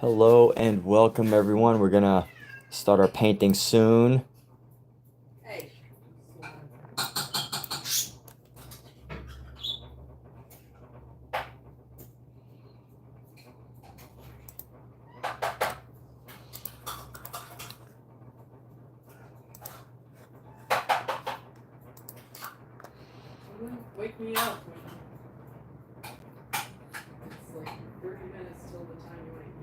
Hello and welcome everyone. We're gonna start our painting soon. Hey. Wake me up when it's like 30 minutes till the time you wake me.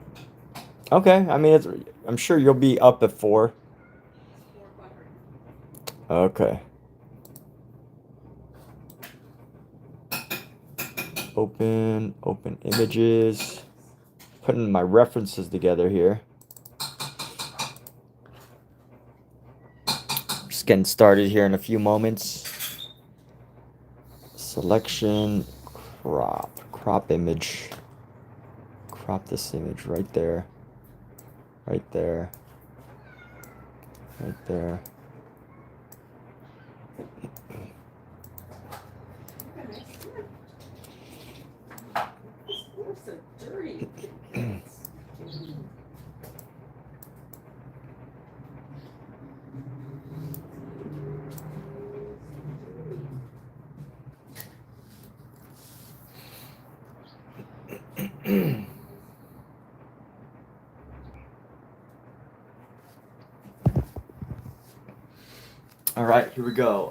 Okay, I mean I'm sure you'll be up at 4. It's 4 o'clock right Okay. Open images. Putting my references together here. Just getting started here in a few moments. Selection, crop image. Crop this image right there. Right there. Right there. now. These boards are dirty. All right, here we go.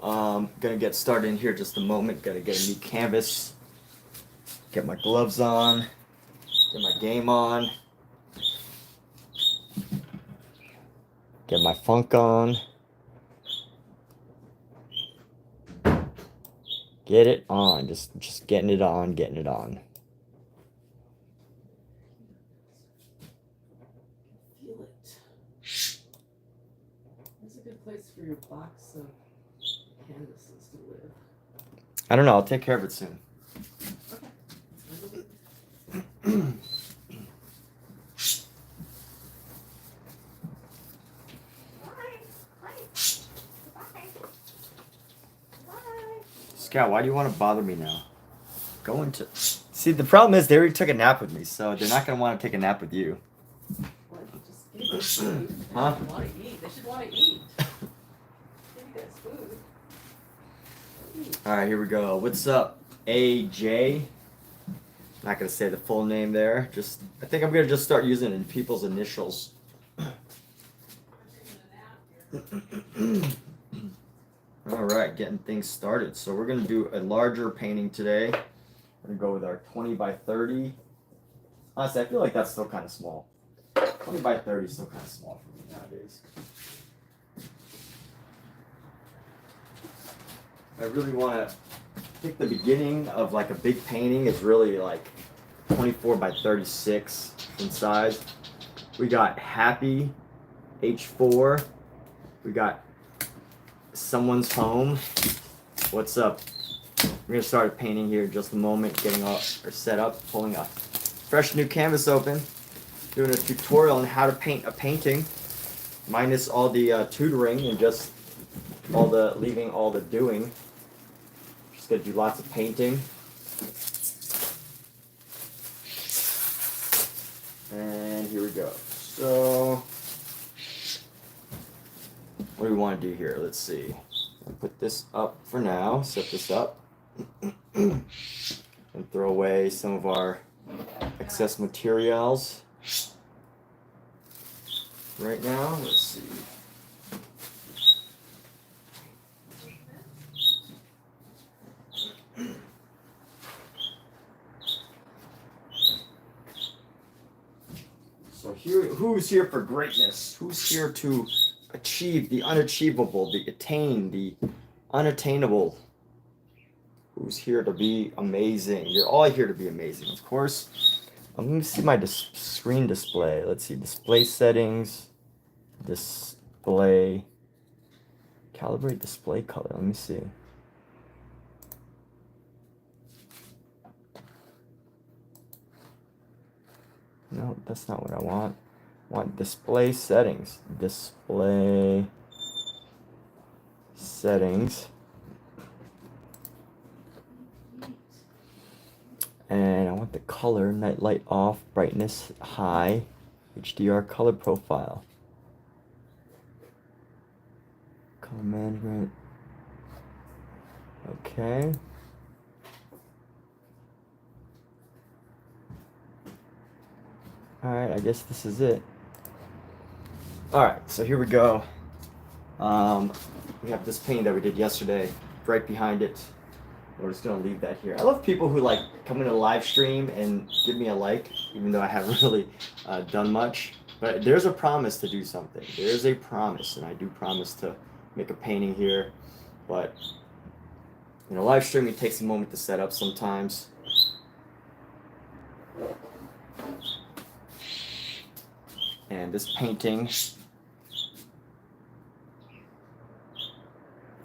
Gonna get started in here just a moment. Gotta get a new canvas. Get my gloves on. Get my game on. Get my funk on. Get it on. Just getting it on, getting it on. Feel it. That's a good place for your box of canvases to live. I don't know, I'll take care of it soon. Okay. Scout, why do you want to bother me now? Go into. See, the problem is they already took a nap with me, so they're not gonna want to take a nap with you. What? Just give them food. They Huh? should want to eat. They should want to eat. Give you guys food. Eat. All right, here we go. What's up, AJ? Not gonna say the full name there. I think I'm gonna just start using it in people's initials. All right, getting things started. So we're gonna do a larger painting today. We're gonna go with our 20 by 30. Honestly, I feel like that's still kind of small. 20 by 30 is still kind of small for me nowadays. I really want to think the beginning of like a big painting is really like 24 by 36 in size. We got Happy H4. We got Someone's Home. What's up? We're gonna start painting here in just a moment, getting all our set up, pulling a fresh new canvas open, doing a tutorial on how to paint a painting, minus all the tutoring and just leaving all the doing. Just gonna do lots of painting. And here we go. So, what do we want to do here? Let's see. I'll put this up for now, set this up, and throw away some of our excess materials. Right now, let's see. So here, who's here for greatness? Who's here to achieve the unachievable, the attain, the unattainable? Who's here to be amazing? You're all here to be amazing, of course. Let me see my screen display. Let's see, display settings, display, calibrate display color. Let me see. No, that's not what I want. I want display settings. Display settings. And I want the color, night light off, brightness high. HDR color profile. Color management. Okay. Alright, I guess this is it. Alright, so here we go. We have this painting that we did yesterday right behind it. We're just gonna leave that here. I love people who like come in a live stream and give me a like, even though I haven't really done much. But there's a promise to do something. There's a promise, and I do promise to make a painting here. But you know, live streaming takes a moment to set up sometimes. And this painting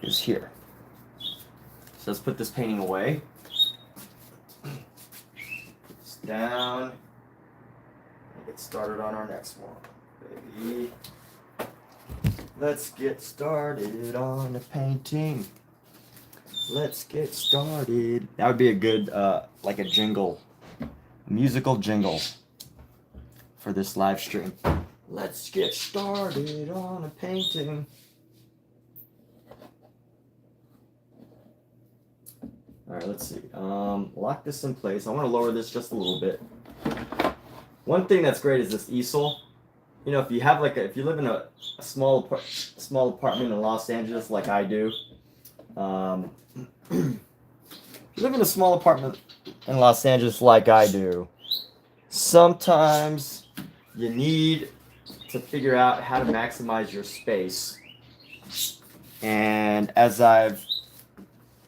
is here. So let's put this painting away. Put this down. And get started on our next one, baby. Let's get started on the painting. Let's get started. That would be a good, like a jingle, musical jingle for this live stream. Let's get started on a painting. All right, let's see. Lock this in place. I want to lower this just a little bit. One thing that's great is this easel. You know, if you have like if you live in a small apartment in Los Angeles, like I do. If you live in a small apartment in Los Angeles, like I do, sometimes you need to figure out how to maximize your space. And as I've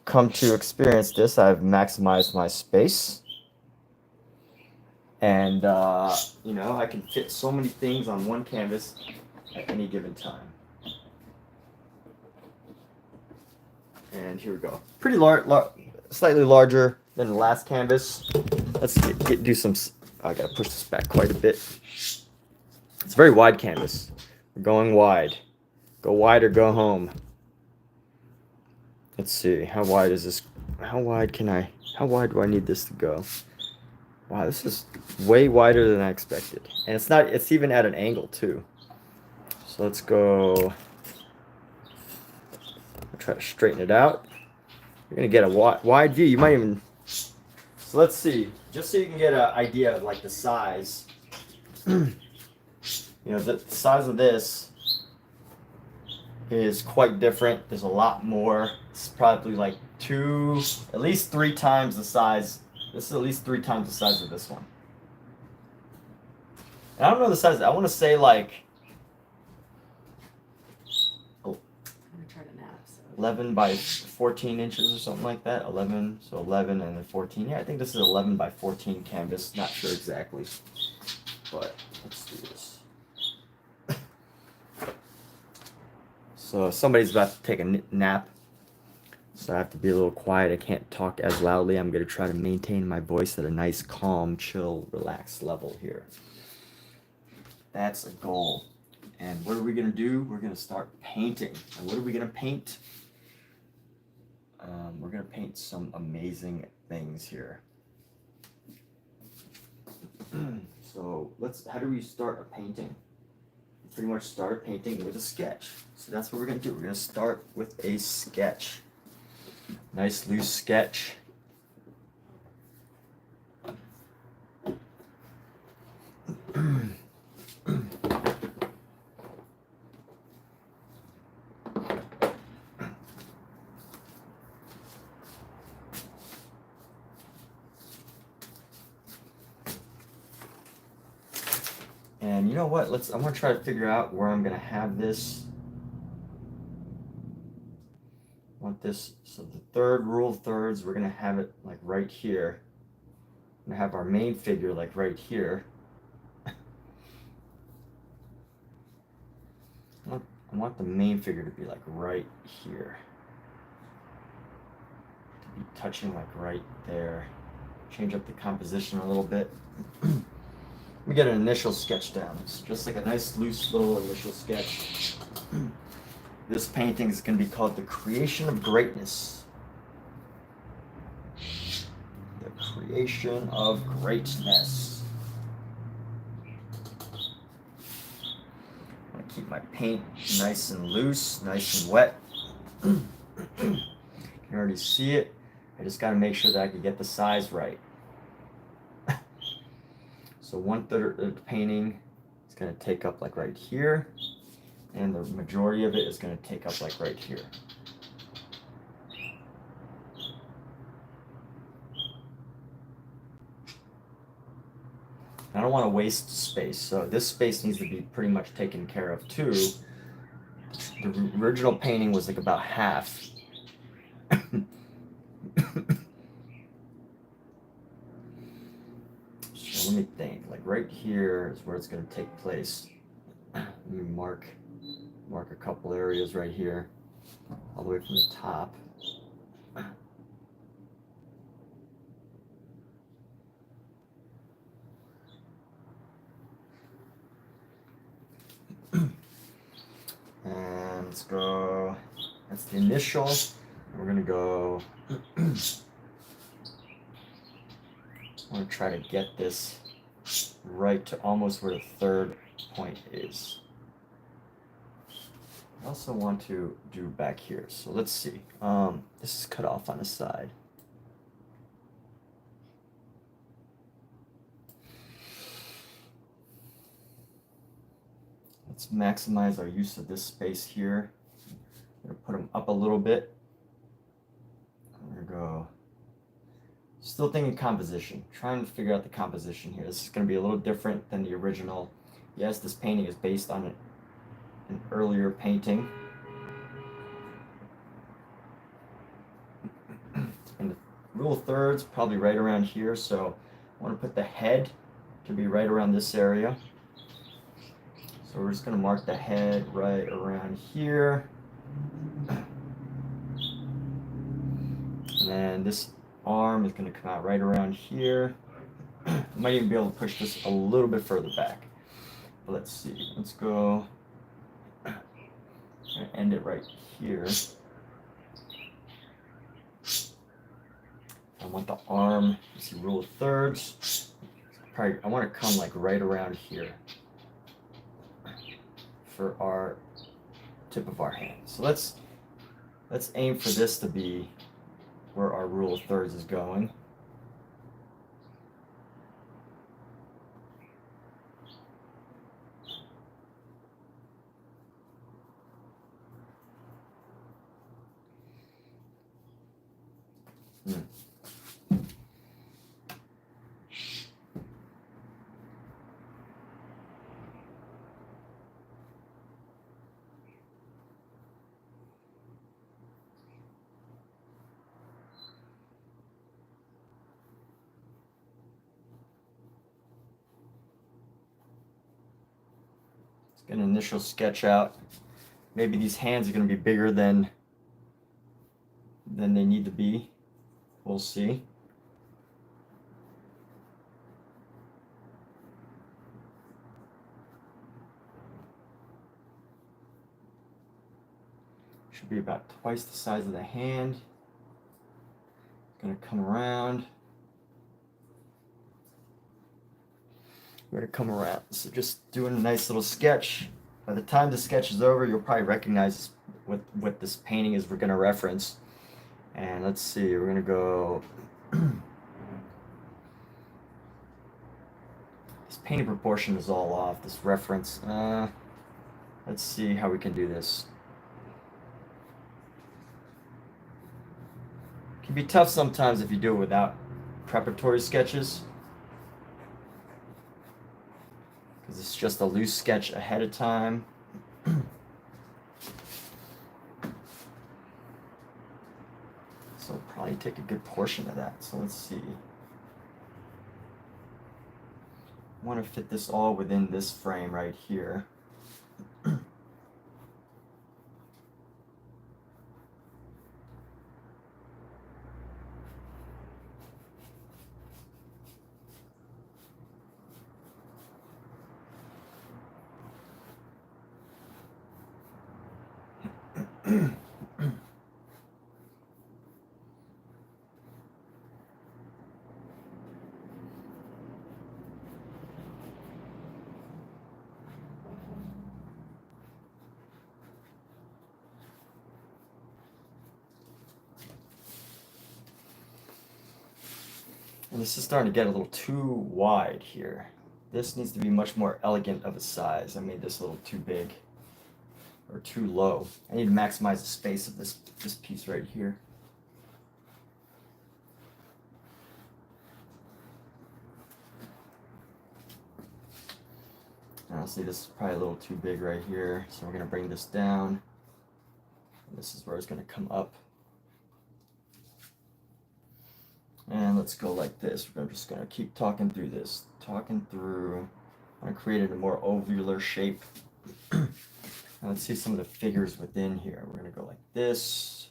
come to experience this, I've maximized my space. And, you know, I can fit so many things on one canvas at any given time. And here we go. Pretty slightly larger than the last canvas. Let's do some, I gotta push this back quite a bit. It's a very wide canvas. We're going wide. Go wide or go home. Let's see, how wide is this? How wide do I need this to go? Wow, this is way wider than I expected. And it's even at an angle too. So let's go, I'll try to straighten it out. You're gonna get a wide view. You might even, so let's see, just so you can get an idea of like the size. You know, the size of this is quite different. There's a lot more. It's probably like at least 3 times the size. This is at least 3 times the size of this one. And I don't know the size. I want to say like, I'm gonna try to nap. So. 11 by 14 inches or something like that. 11, so 11 and then 14. Yeah, I think this is 11 by 14 canvas. Not sure exactly, but let's do this. So somebody's about to take a nap, so I have to be a little quiet. I can't talk as loudly. I'm going to try to maintain my voice at a nice, calm, chill, relaxed level here. That's a goal. And what are we going to do? We're going to start painting. And what are we going to paint? We're going to paint some amazing things here. So how do we start a painting? Pretty much start a painting with a sketch. So that's what we're going to do. We're going to start with a sketch. Nice loose sketch. And you know what? I'm gonna try to figure out where I'm gonna have this. I want this, so the third rule of thirds, we're gonna have it like right here. We're gonna have our main figure like right here. I want the main figure to be like right here. To be touching like right there. Change up the composition a little bit. Let me get an initial sketch down. It's just like a nice loose little initial sketch. This painting is going to be called The Creation of Greatness. The Creation of Greatness. keep my paint nice and loose, nice and wet. You can already see it. I just got to make sure that I can get the size right. So 1/3 of the painting is going to take up like right here, and the majority of it is going to take up like right here. I don't want to waste space, so this space needs to be pretty much taken care of too. The original painting was like about half. So let me think, like right here is where it's going to take place. Let me mark a couple areas right here, all the way from the top. And let's go, that's the initial. We're gonna go, I want to try to get this right to almost where the 3rd point is. I also want to do back here, so let's see. This is cut off on the side. Let's maximize our use of this space here. I'm gonna put them up a little bit. I'm gonna go, still thinking composition, trying to figure out the composition here. This is gonna be a little different than the original. Yes, this painting is based on an earlier painting. And the rule of thirds, probably right around here, so I want to put the head to be right around this area. So we're just going to mark the head right around here. And then this arm is going to come out right around here. I might even be able to push this a little bit further back. But let's see. Let's go. I'm going to end it right here. I want the arm, you see, rule of thirds. Probably, I want to come like right around here for our tip of our hand. So let's aim for this to be where our rule of thirds is going. Get an initial sketch out. Maybe these hands are going to be bigger than they need to be. We'll see. Should be about twice the size of the hand. It's going to come around. We're going to come around. So just doing a nice little sketch. By the time the sketch is over, you'll probably recognize what this painting is we're going to reference. And let's see, we're going to go. This painting proportion is all off, this reference. Let's see how we can do this. It can be tough sometimes if you do it without preparatory sketches, because it's just a loose sketch ahead of time. So I'll probably take a good portion of that. So let's see. I want to fit this all within this frame right here. And this is starting to get a little too wide here. This needs to be much more elegant of a size. I made this a little too big or too low. I need to maximize the space of this piece right here. Honestly, this is probably a little too big right here, so we're going to bring this down. And this is where it's going to come up. And let's go like this. We're just going to keep talking through this. Talking through. I'm going to create it a more ovular shape. Now let's see some of the figures within here. We're going to go like this.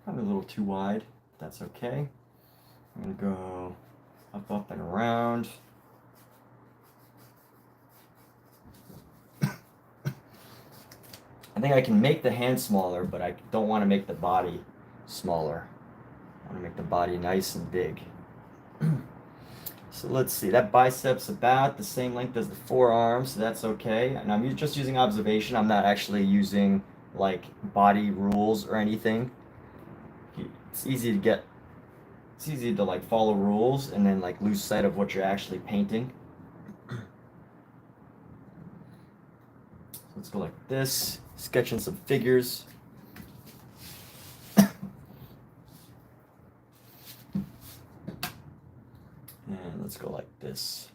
Probably a little too wide. That's okay. I'm going to go up, up, and around. I think I can make the hand smaller, but I don't want to make the body smaller. I want to make the body nice and big. So let's see, that bicep's about the same length as the forearm, so that's okay. And I'm just using observation. I'm not actually using like body rules or anything. It's easy to like follow rules and then like lose sight of what you're actually painting. So let's go like this, sketching some figures. And let's go like this.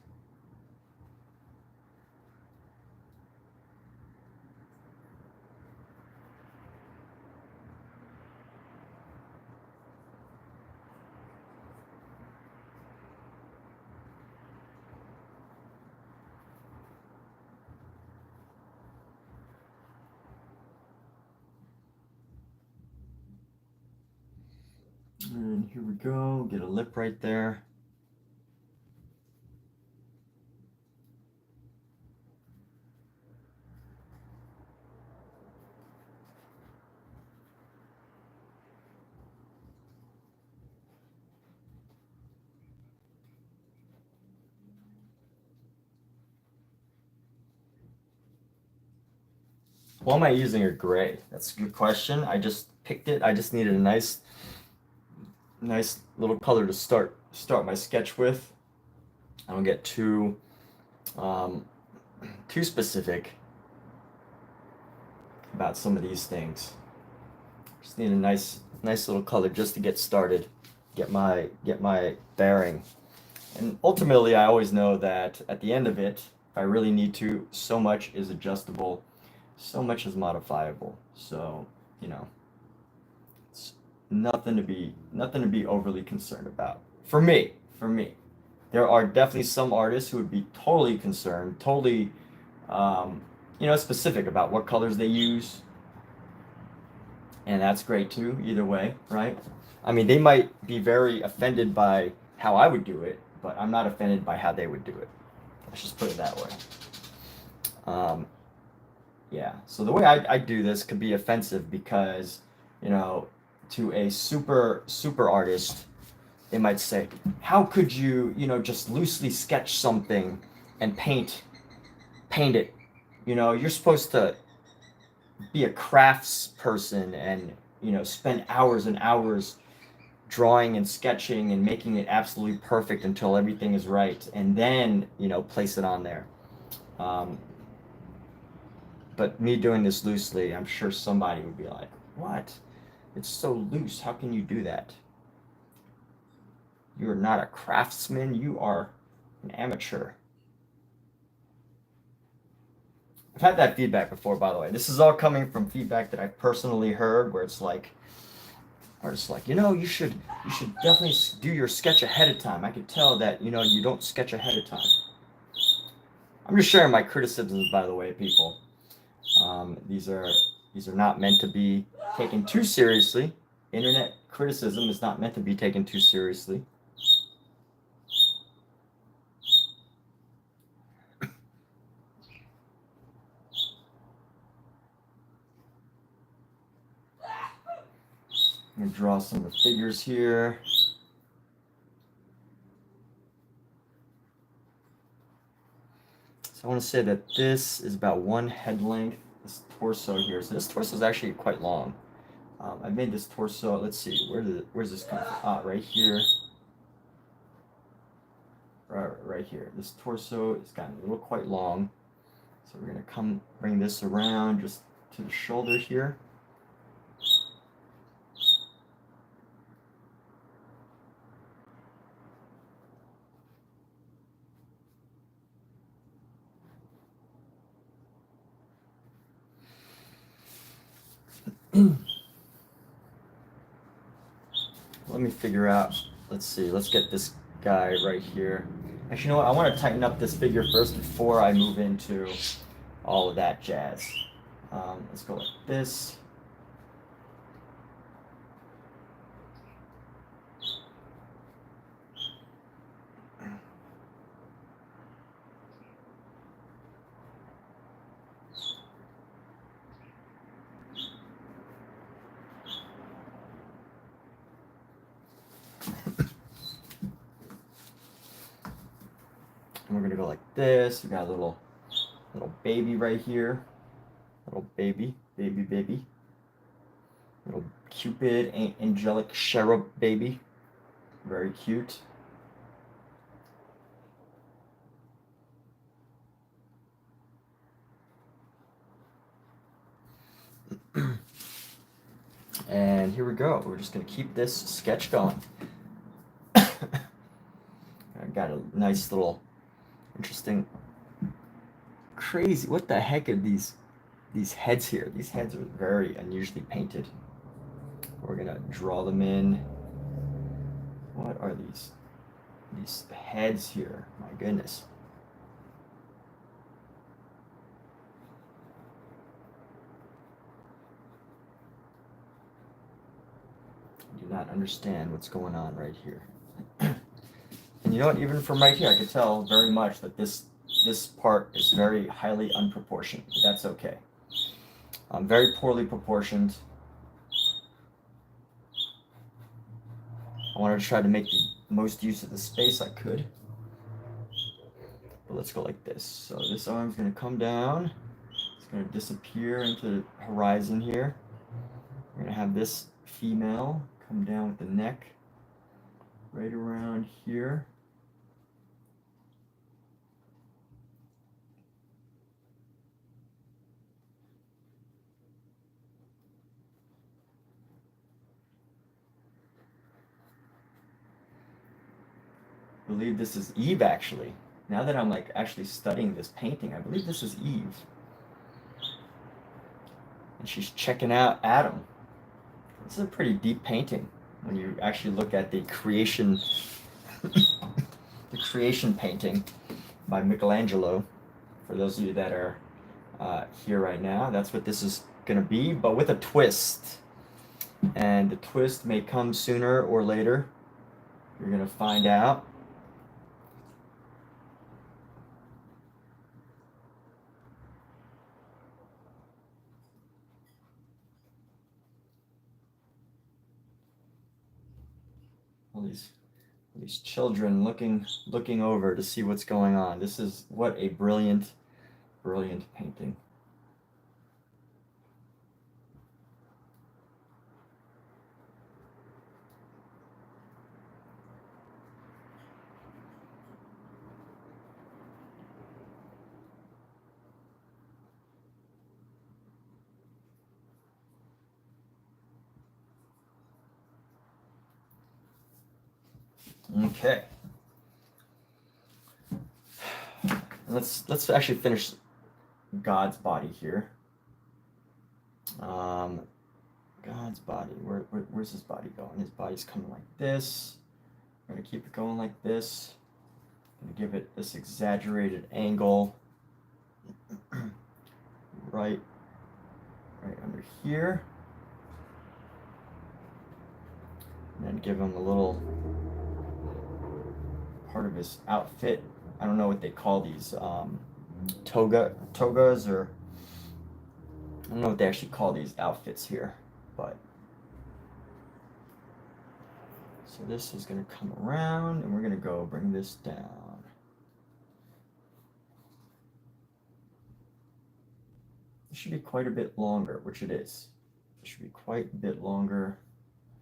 And here we go, get a lip right there. Why am I using a gray? That's a good question. I just picked it. I just needed a nice little color to start my sketch with. I don't get too specific about some of these things. Just need a nice little color just to get started, get my bearing. And ultimately, I always know that at the end of it, if I really need to, so much is adjustable, so much is modifiable. So, you know, it's nothing to be overly concerned about. For me. There are definitely some artists who would be totally concerned, totally specific about what colors they use. And that's great too, either way, right? I mean, they might be very offended by how I would do it, but I'm not offended by how they would do it. Let's just put it that way. Yeah, so the way I do this could be offensive because, to a super artist, they might say, how could you, just loosely sketch something and paint it? You're supposed to be a crafts person and, spend hours and hours drawing and sketching and making it absolutely perfect until everything is right, and then, place it on there. But me doing this loosely, I'm sure somebody would be like, what? It's so loose. How can you do that? You are not a craftsman. You are an amateur. I've had that feedback before, by the way. This is all coming from feedback that I've personally heard, where it's like, artists like, you should definitely do your sketch ahead of time. I could tell that, you don't sketch ahead of time. I'm just sharing my criticisms, by the way, people. These are not meant to be taken too seriously. Internet criticism is not meant to be taken too seriously. I'm going to draw some of the figures here. So I want to say that this is about one head length, this torso here. So this torso is actually quite long. I made this torso. Let's see, where's this come from? Ah, right here. Right here. This torso is gotten a little quite long, so we're gonna bring this around just to the shoulder here. Let me figure out. Let's see. Let's get this guy right here. Actually, you know what? I want to tighten up this figure first before I move into all of that jazz. Let's go like this. And we're gonna go like this. We got a little baby right here. Little baby. Little Cupid, angelic cherub baby. Very cute. And here we go. We're just gonna keep this sketch going. I got a nice little interesting, crazy. What the heck are these heads here? These heads are very unusually painted. We're gonna draw them in. What are these heads here? My goodness. I do not understand what's going on right here. And you know what? Even from right here, I could tell very much that this part is very highly unproportioned. But that's okay. Very poorly proportioned. I wanted to try to make the most use of the space I could. But let's go like this. So this arm's going to come down. It's going to disappear into the horizon here. We're going to have this female come down with the neck right around here. I believe this is Eve, actually. Now that I'm like actually studying this painting, I believe this is Eve. And she's checking out Adam. This is a pretty deep painting when you actually look at the creation the creation painting by Michelangelo. For those of you that are here right now, that's what this is gonna be, but with a twist. And the twist may come sooner or later. You're gonna find out. All these children looking over to see what's going on. This is what a brilliant painting. Okay. Let's actually finish God's body here. God's body. Where's his body going? His body's coming like this. I'm gonna keep it going like this. I'm gonna give it this exaggerated angle. right under here. And then give him a little part of his outfit. I don't know what they call these togas, or I don't know what they actually call these outfits here, but so this is going to come around and we're going to go bring this down. It should be quite a bit longer, which it is. should be quite a bit longer,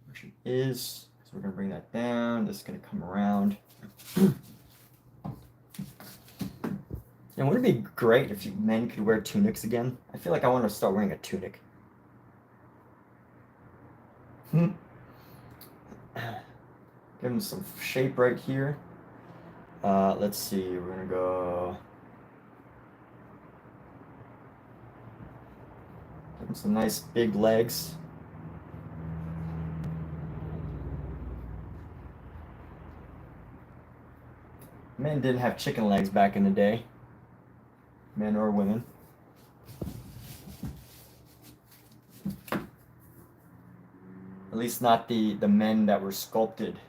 which it is. So we're gonna bring that down. This is gonna come around. And wouldn't it be great if men could wear tunics again? I feel like I want to start wearing a tunic. Give him some shape right here. Let's see, we're gonna go. Give him some nice big legs. Men didn't have chicken legs back in the day. Men or women. At least not the men that were sculpted.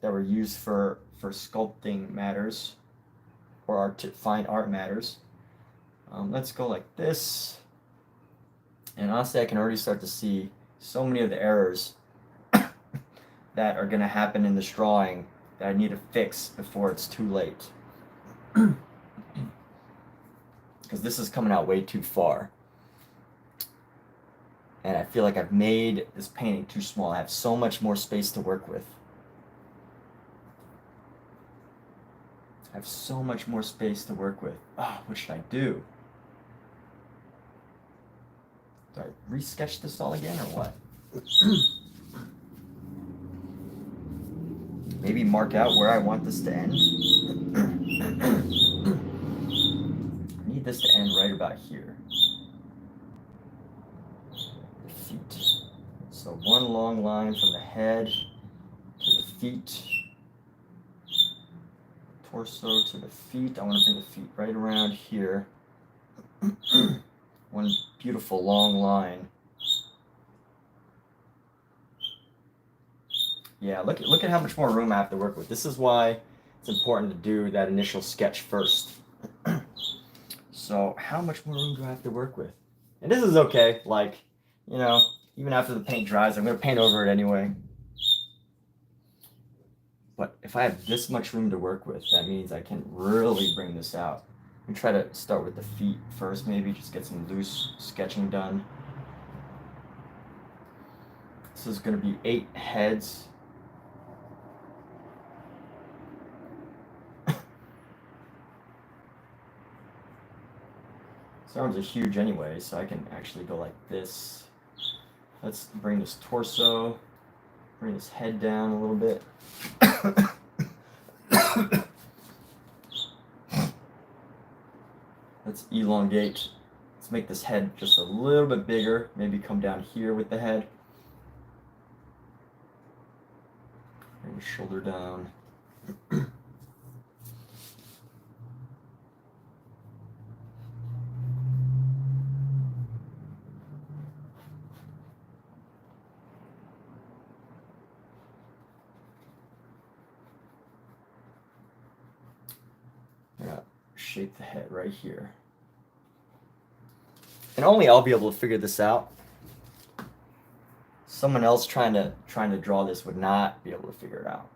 That were used for sculpting matters or fine art matters. Let's go like this. And honestly, I can already start to see so many of the errors that are going to happen in this drawing that I need to fix before it's too late. Because this is coming out way too far. And I feel like I've made this painting too small. I have so much more space to work with. I have so much more space to work with. Oh, what should I do? Do I re-sketch this all again or what? Maybe mark out where I want this to end. I need this to end right about here. The feet. So one long line from the head to the feet. Torso to the feet. I want to bring the feet right around here. One beautiful long line. Yeah, look at how much more room I have to work with. This is why it's important to do that initial sketch first. So how much more room do I have to work with? And this is okay, like, you know, even after the paint dries, I'm going to paint over it anyway. But if I have this much room to work with, that means I can really bring this out. I'm try to start with the feet first, maybe just get some loose sketching done. This is going to be 8 heads. These arms are huge anyway, so I can actually go like this. Let's bring this torso, bring this head down a little bit. Let's elongate. Let's make this head just a little bit bigger. Maybe come down here with the head. Bring the shoulder down. Shape the head right here. And only I'll be able to figure this out. Someone else trying to draw this would not be able to figure it out.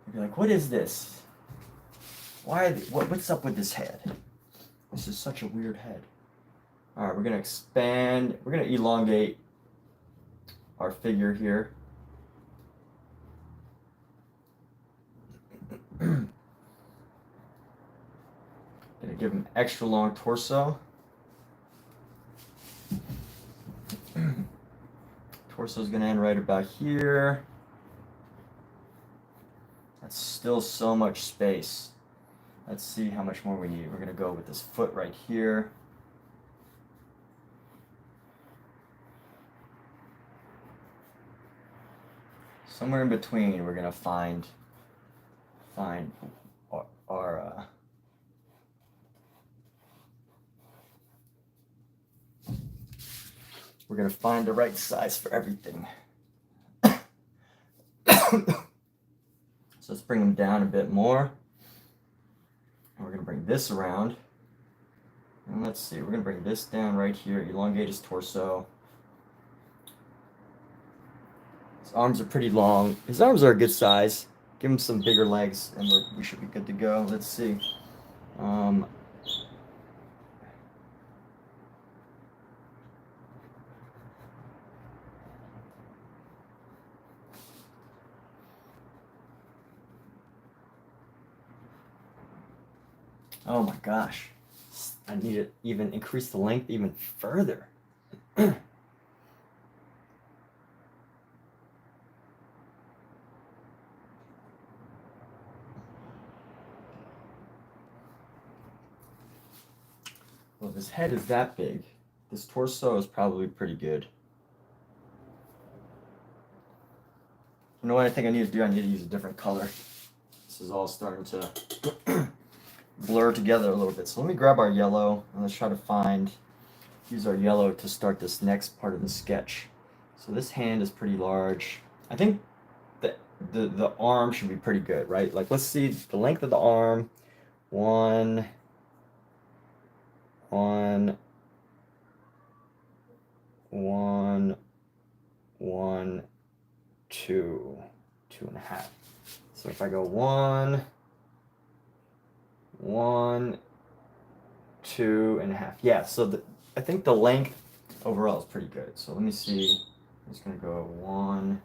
You'd be like, what is this? What's up with this head? This is such a weird head. All right, we're gonna expand. We're gonna elongate our figure here. Gonna give him extra long torso. Torso's gonna end right about here. That's still so much space. Let's see how much more we need. We're gonna go with this foot right here. Somewhere in between, we're gonna find our we're gonna find the right size for everything. So let's bring them down a bit more, and we're gonna bring this around. And let's see, we're gonna bring this down right here, elongate his torso. arms are pretty long. His arms are a good size. Give him some bigger legs, and we should be good to go. Let's see. Oh my gosh. I need to even increase the length even further. Well, if his head is that big, this torso is probably pretty good. You know what I think I need to do? I need to use a different color. This is all starting to blur together a little bit. So let me grab our yellow and let's try to use our yellow to start this next part of the sketch. So this hand is pretty large. I think the arm should be pretty good, right? Like, let's see the length of the arm. One, 2, 2.5. So if I go 1, 2.5. Yeah, so I think the length overall is pretty good. So let me see. I'm just gonna go one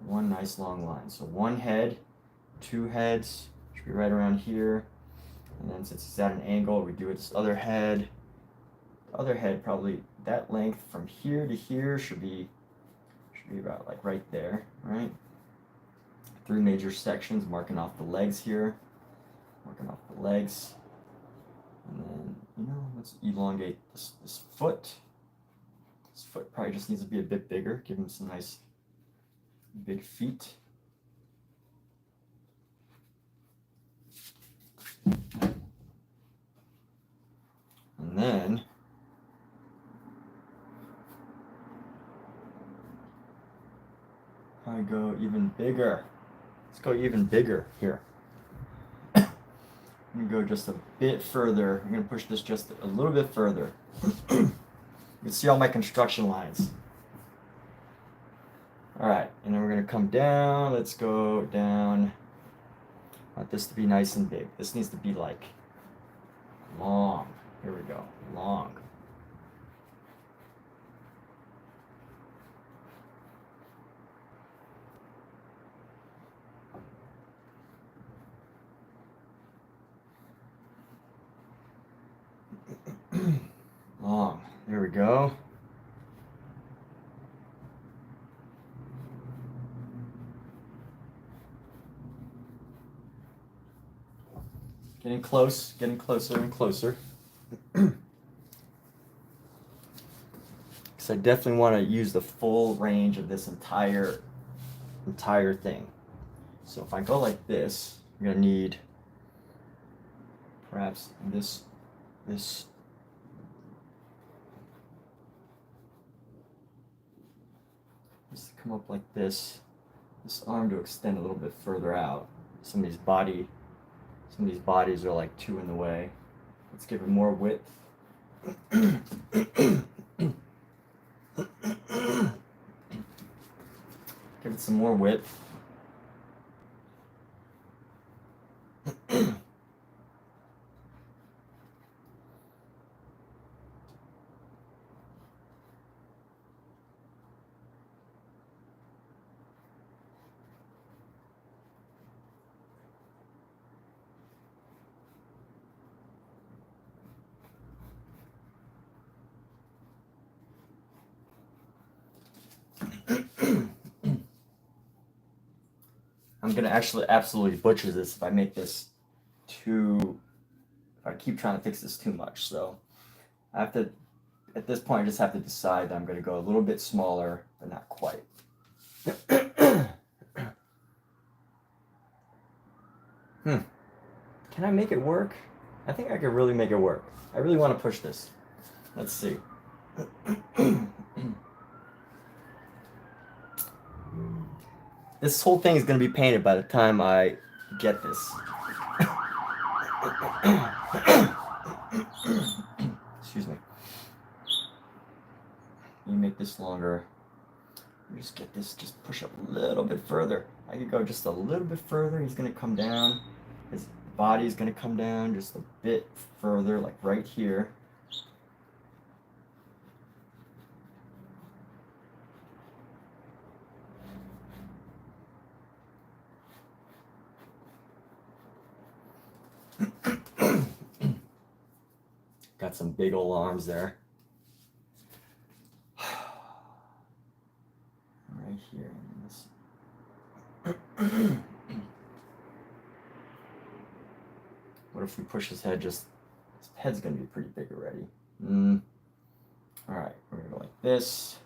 nice long line. So one head, 2 heads, should be right around here. And then since it's at an angle, we do its other head. The other head, probably that length from here to here should be about like right there, right? 3 major sections, marking off the legs here. Marking off the legs. And then, let's elongate this foot. This foot probably just needs to be a bit bigger. Give him some nice big feet. And then I go even bigger. Let's go even bigger here. I'm gonna go just a bit further. I'm gonna push this just a little bit further. You can see all my construction lines. All right, and then we're gonna come down. Let's go down. I want this to be nice and big. This needs to be like long. Here we go, long. Long. There we go. Getting close, getting closer and closer. Because I definitely want to use the full range of this entire thing. So if I go like this, I'm gonna need perhaps this just to come up like this arm to extend a little bit further out. Some of these bodies are like too in the way. Let's give it more width. Give it some more width. I'm gonna actually absolutely butcher this if I make this if I keep trying to fix this too much. So I have to, at this point, I just have to decide that I'm gonna go a little bit smaller, but not quite. Can I make it work? I think I can really make it work. I really want to push this. Let's see. This whole thing is going to be painted by the time I get this. Excuse me. You make this longer. Just get this, just push up a little bit further. I could go just a little bit further. He's gonna come down. His body's gonna come down just a bit further, like right here. Got some big old arms there. Right here. What if we push his head just, his head's gonna be pretty big already. All right, we're gonna go like this.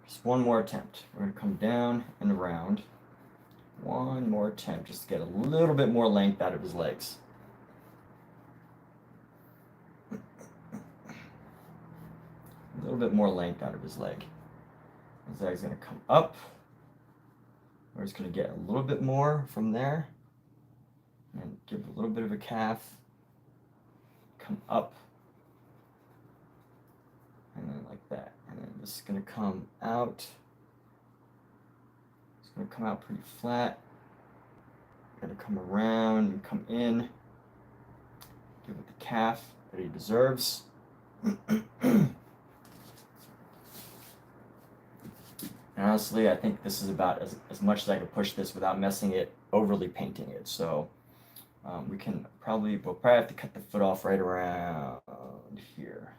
Just one more attempt. We're gonna come down and around. One more attempt, just to get a little bit more length out of his legs. A little bit more length out of his leg. His leg's gonna come up. We're just gonna get a little bit more from there. And give a little bit of a calf. Come up. And then like that. And then this is gonna come out. It's gonna come out pretty flat. Gonna come around and come in. Give it the calf that he deserves. And honestly, I think this is about as much as I can push this without messing it, overly painting it. So we'll probably have to cut the foot off right around here.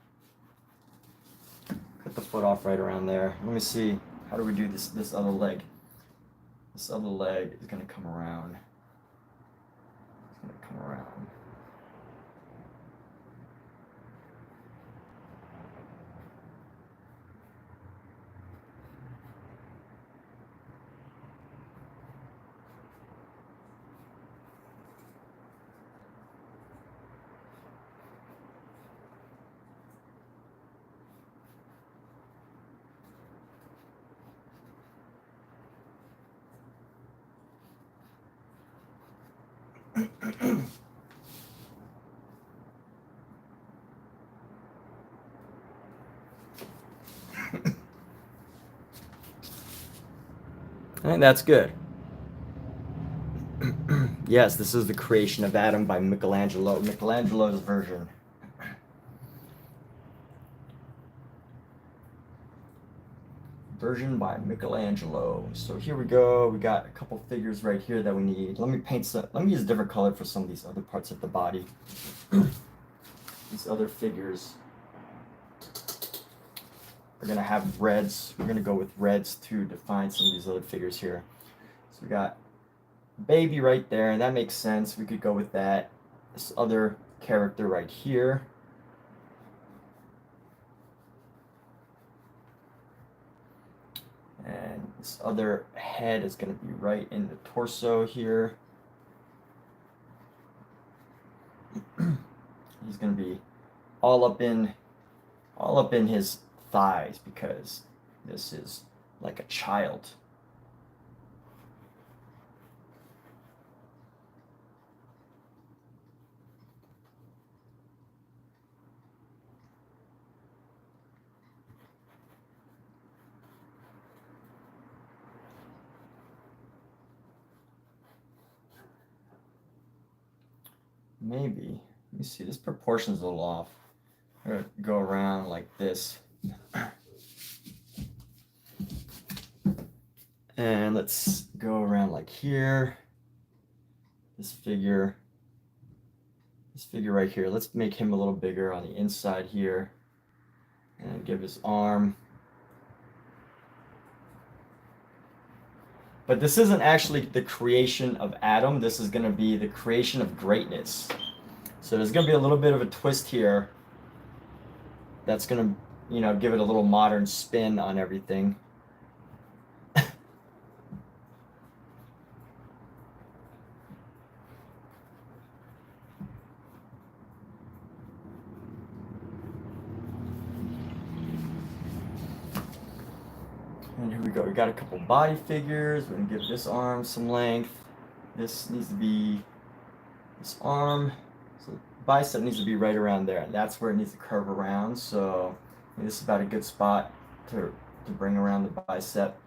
Cut the foot off right around there. Let me see, how do we do this other leg? This other leg is gonna come around. It's gonna come around. I think that's good. Yes, this is the creation of Adam by Michelangelo. Michelangelo's version. Version by Michelangelo. So here we go. We got a couple figures right here that we need. Let me paint some. Let me use a different color for some of these other parts of the body. These other figures. We're gonna have reds. We're gonna go with reds to define some of these other figures here. So we got baby right there, and that makes sense. We could go with that. This other character right here. And this other head is gonna be right in the torso here. He's gonna be all up in his thighs because this is like a child. Maybe, let me see, this proportion's a little off. I'm gonna go around like this. And let's go around like here. This figure right here. Let's make him a little bigger on the inside here. And give his arm. But this isn't actually the creation of Adam. This is going to be the creation of greatness. So there's going to be a little bit of a twist here. That's going to, give it a little modern spin on everything. And here we go. We got a couple body figures. We're going to give this arm some length. This needs to be this arm. So the bicep needs to be right around there. And that's where it needs to curve around. So this is about a good spot to to bring around the bicep,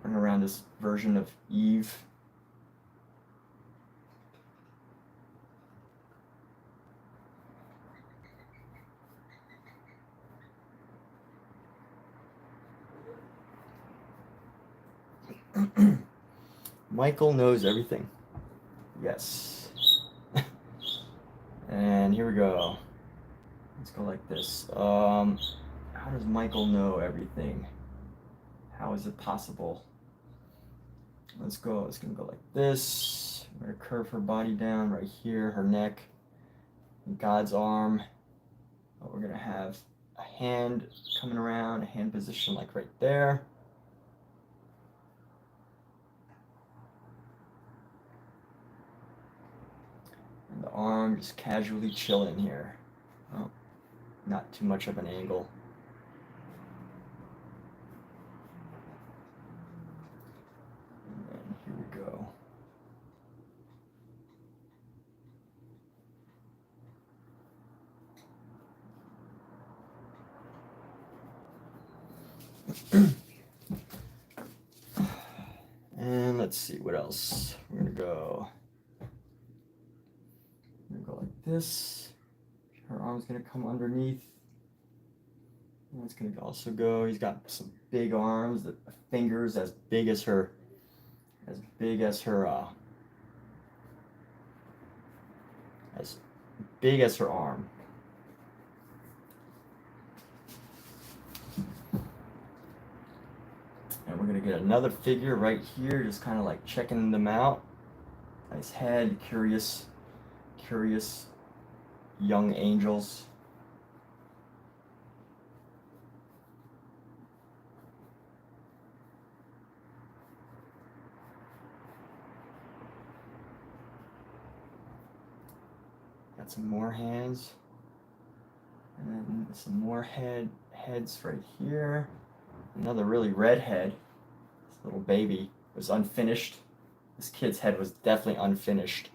bring around this version of Eve. Michael knows everything. Yes. And here we go. Let's go like this. How does Michael know everything? How is it possible? Let's go. It's gonna go like this. We're gonna curve her body down right here, her neck, God's arm. We're gonna have a hand coming around, a hand position like right there. And the arm just casually chilling here. Oh, not too much of an angle. And then here we go. And let's see what else. We're gonna go like this. Her arm's gonna come underneath. And it's gonna also go. He's got some big arms, the fingers as big as her as big as her arm. And we're gonna get another figure right here, just kind of like checking them out. Nice head, curious young angels. Got some more hands, and then some more heads right here. Another really red head. This little baby was unfinished. This kid's head was definitely unfinished.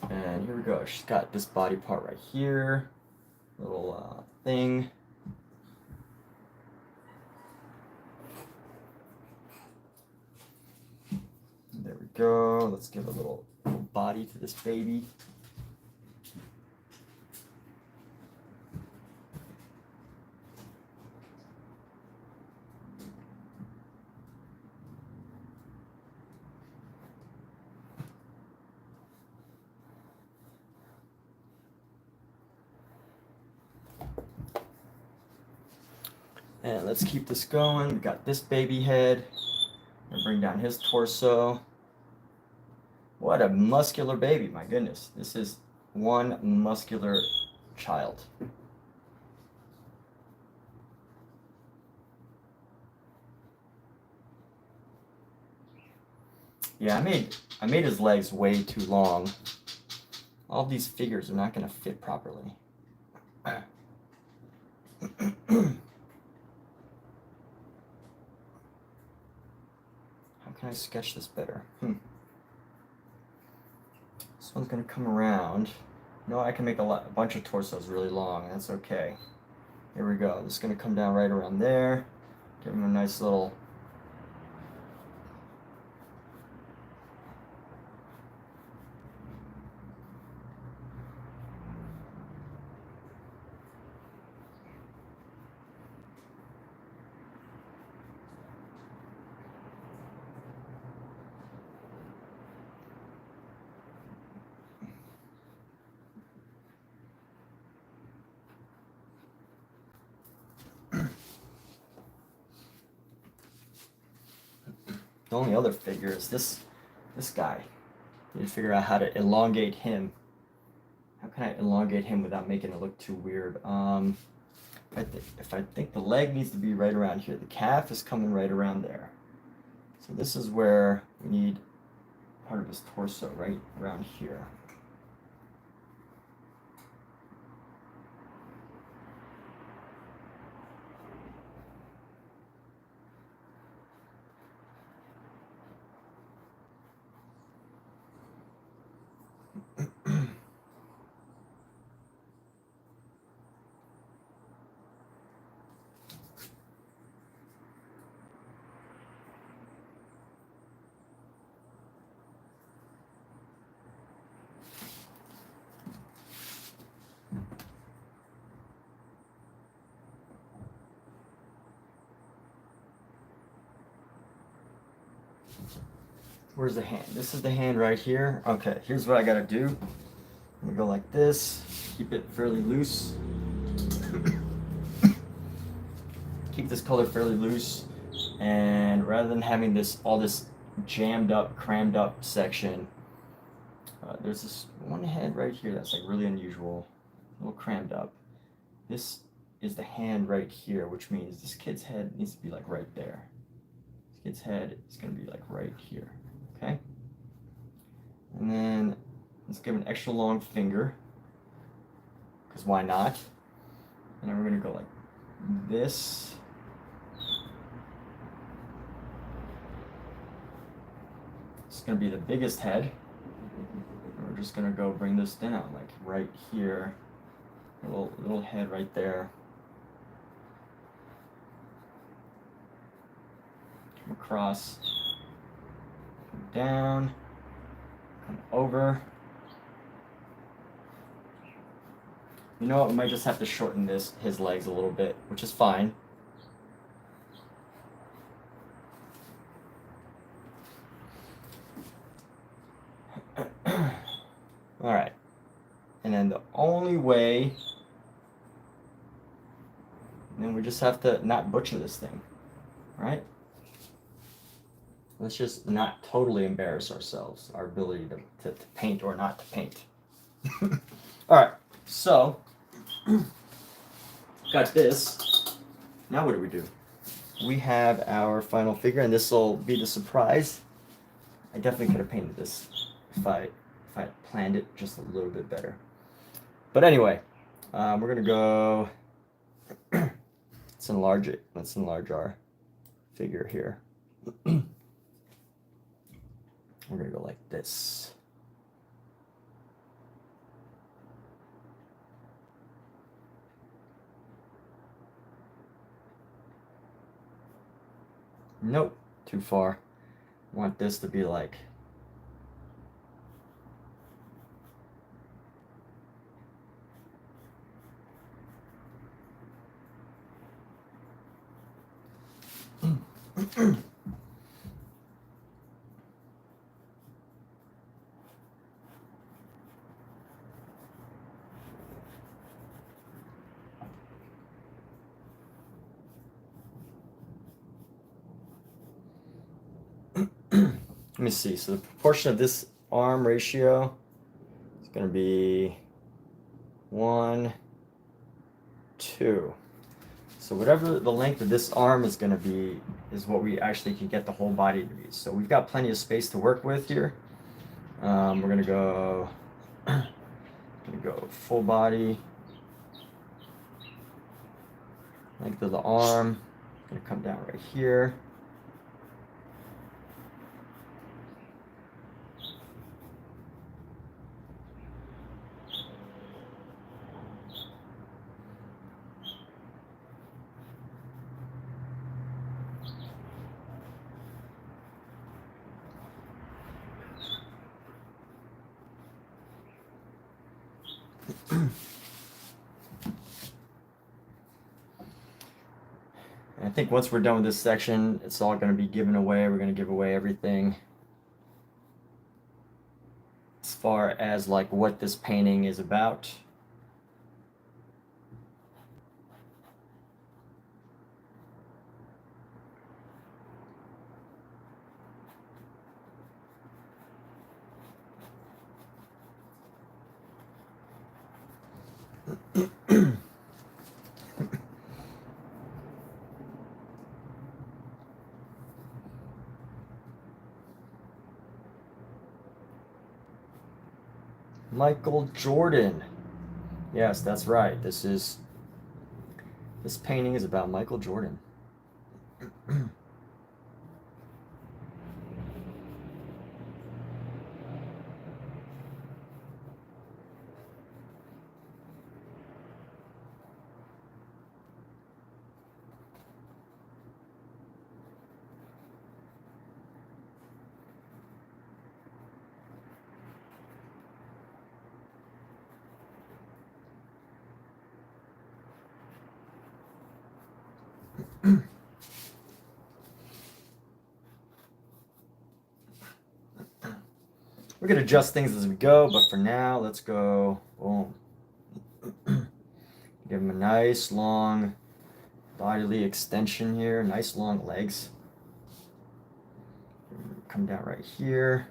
And here we go. She's got this body part right here, little thing. There we go. Let's give a little body to this baby. And let's keep this going. We got this baby head. Gonna bring down his torso. What a muscular baby, my goodness. This is one muscular child. Yeah, I made his legs way too long. All these figures are not gonna fit properly. Can I sketch this better? This one's gonna come around. No, I can make a bunch of torsos really long. That's okay. Here we go. This is gonna come down right around there. Give him a nice little. The only other figure is this guy. Need to figure out how to elongate him. How can I elongate him without making it look too weird? If I think the leg needs to be right around here. The calf is coming right around there. So this is where we need part of his torso right around here. Where's the hand? This is the hand right here. Okay, here's what I gotta do. I'm gonna go like this, keep it fairly loose. Keep this color fairly loose, and rather than having all this jammed up, crammed up section, there's this one head right here that's like really unusual, a little crammed up. This is the hand right here, which means this kid's head needs to be like right there. This kid's head is gonna be like right here. Okay, and then let's give an extra long finger, because why not? And then we're gonna go like this. It's gonna be the biggest head. And we're just gonna go bring this down, like right here, a little head right there. Come across. Down, come over. You know what, we might just have to shorten his legs a little bit, which is fine. All right, and then the only way, then we just have to not butcher this thing, right? Let's just not totally embarrass ourselves, our ability to paint or not to paint. All right, so got this. Now what do? We have our final figure, and this will be the surprise. I definitely could have painted this if I planned it just a little bit better. But anyway, we're gonna go. Let's enlarge it. Let's enlarge our figure here. We're gonna go like this. Nope, too far. I want this to be like let me see. So the proportion of this arm ratio is going to be 1, 2. So whatever the length of this arm is going to be is what we actually can get the whole body to be. So we've got plenty of space to work with here. We're going to go full body. Length of the arm. Going to come down right here. I think once we're done with this section, it's all going to be given away. We're going to give away everything as far as like what this painting is about. Michael Jordan. Yes, that's right. This painting is about Michael Jordan. We're gonna adjust things as we go, but for now, let's go. Boom. Give him a nice long bodily extension here. Nice long legs. Come down right here.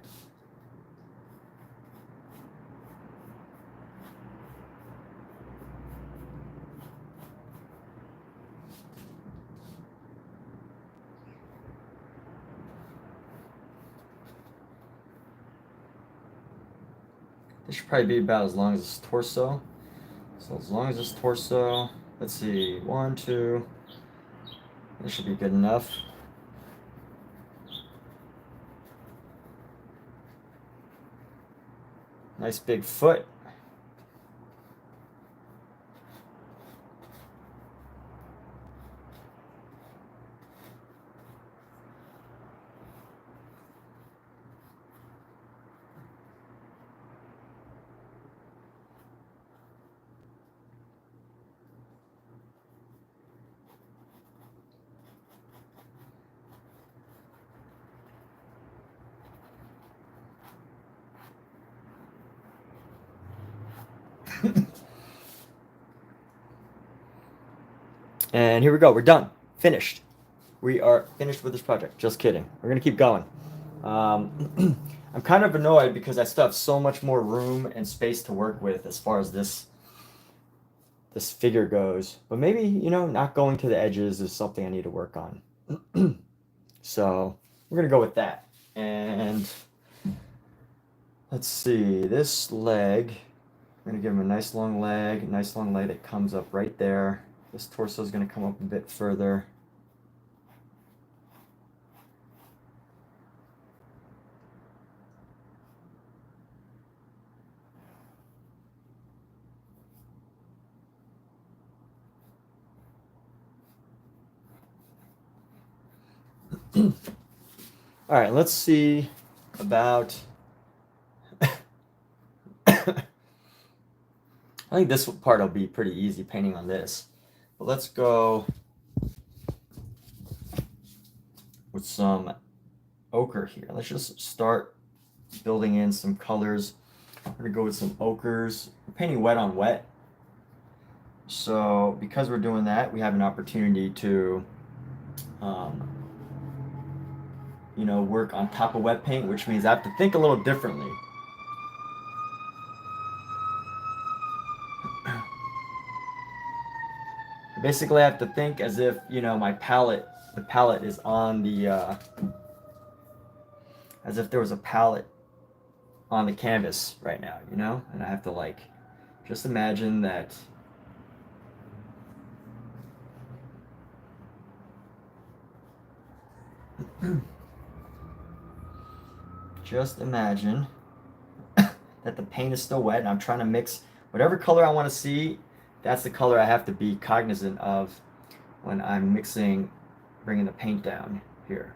This should probably be about as long as his torso. So as long as his torso, let's see, 1, 2, this should be good enough. Nice big foot. And here we go. We're done. Finished. We are finished with this project. Just kidding. We're going to keep going. I'm kind of annoyed because I still have so much more room and space to work with as far as this figure goes. But maybe, you know, not going to the edges is something I need to work on. So we're going to go with that. And let's see. This leg, I'm going to give him a nice long leg that comes up right there. This torso is going to come up a bit further. All right, let's see about... I think this part will be pretty easy painting on this. But let's go with some ochre here. Let's just start building in some colors. I'm going to go with some ochres. We're painting wet on wet. So because we're doing that, we have an opportunity to you know, work on top of wet paint, which means I have to think a little differently. Basically, I have to think as if, you know, my palette, the palette is on the, as if there was a palette on the canvas right now, you know? And I have to, like, just imagine that just imagine that the paint is still wet and I'm trying to mix whatever color I want to see. That's the color I have to be cognizant of when I'm mixing, bringing the paint down here.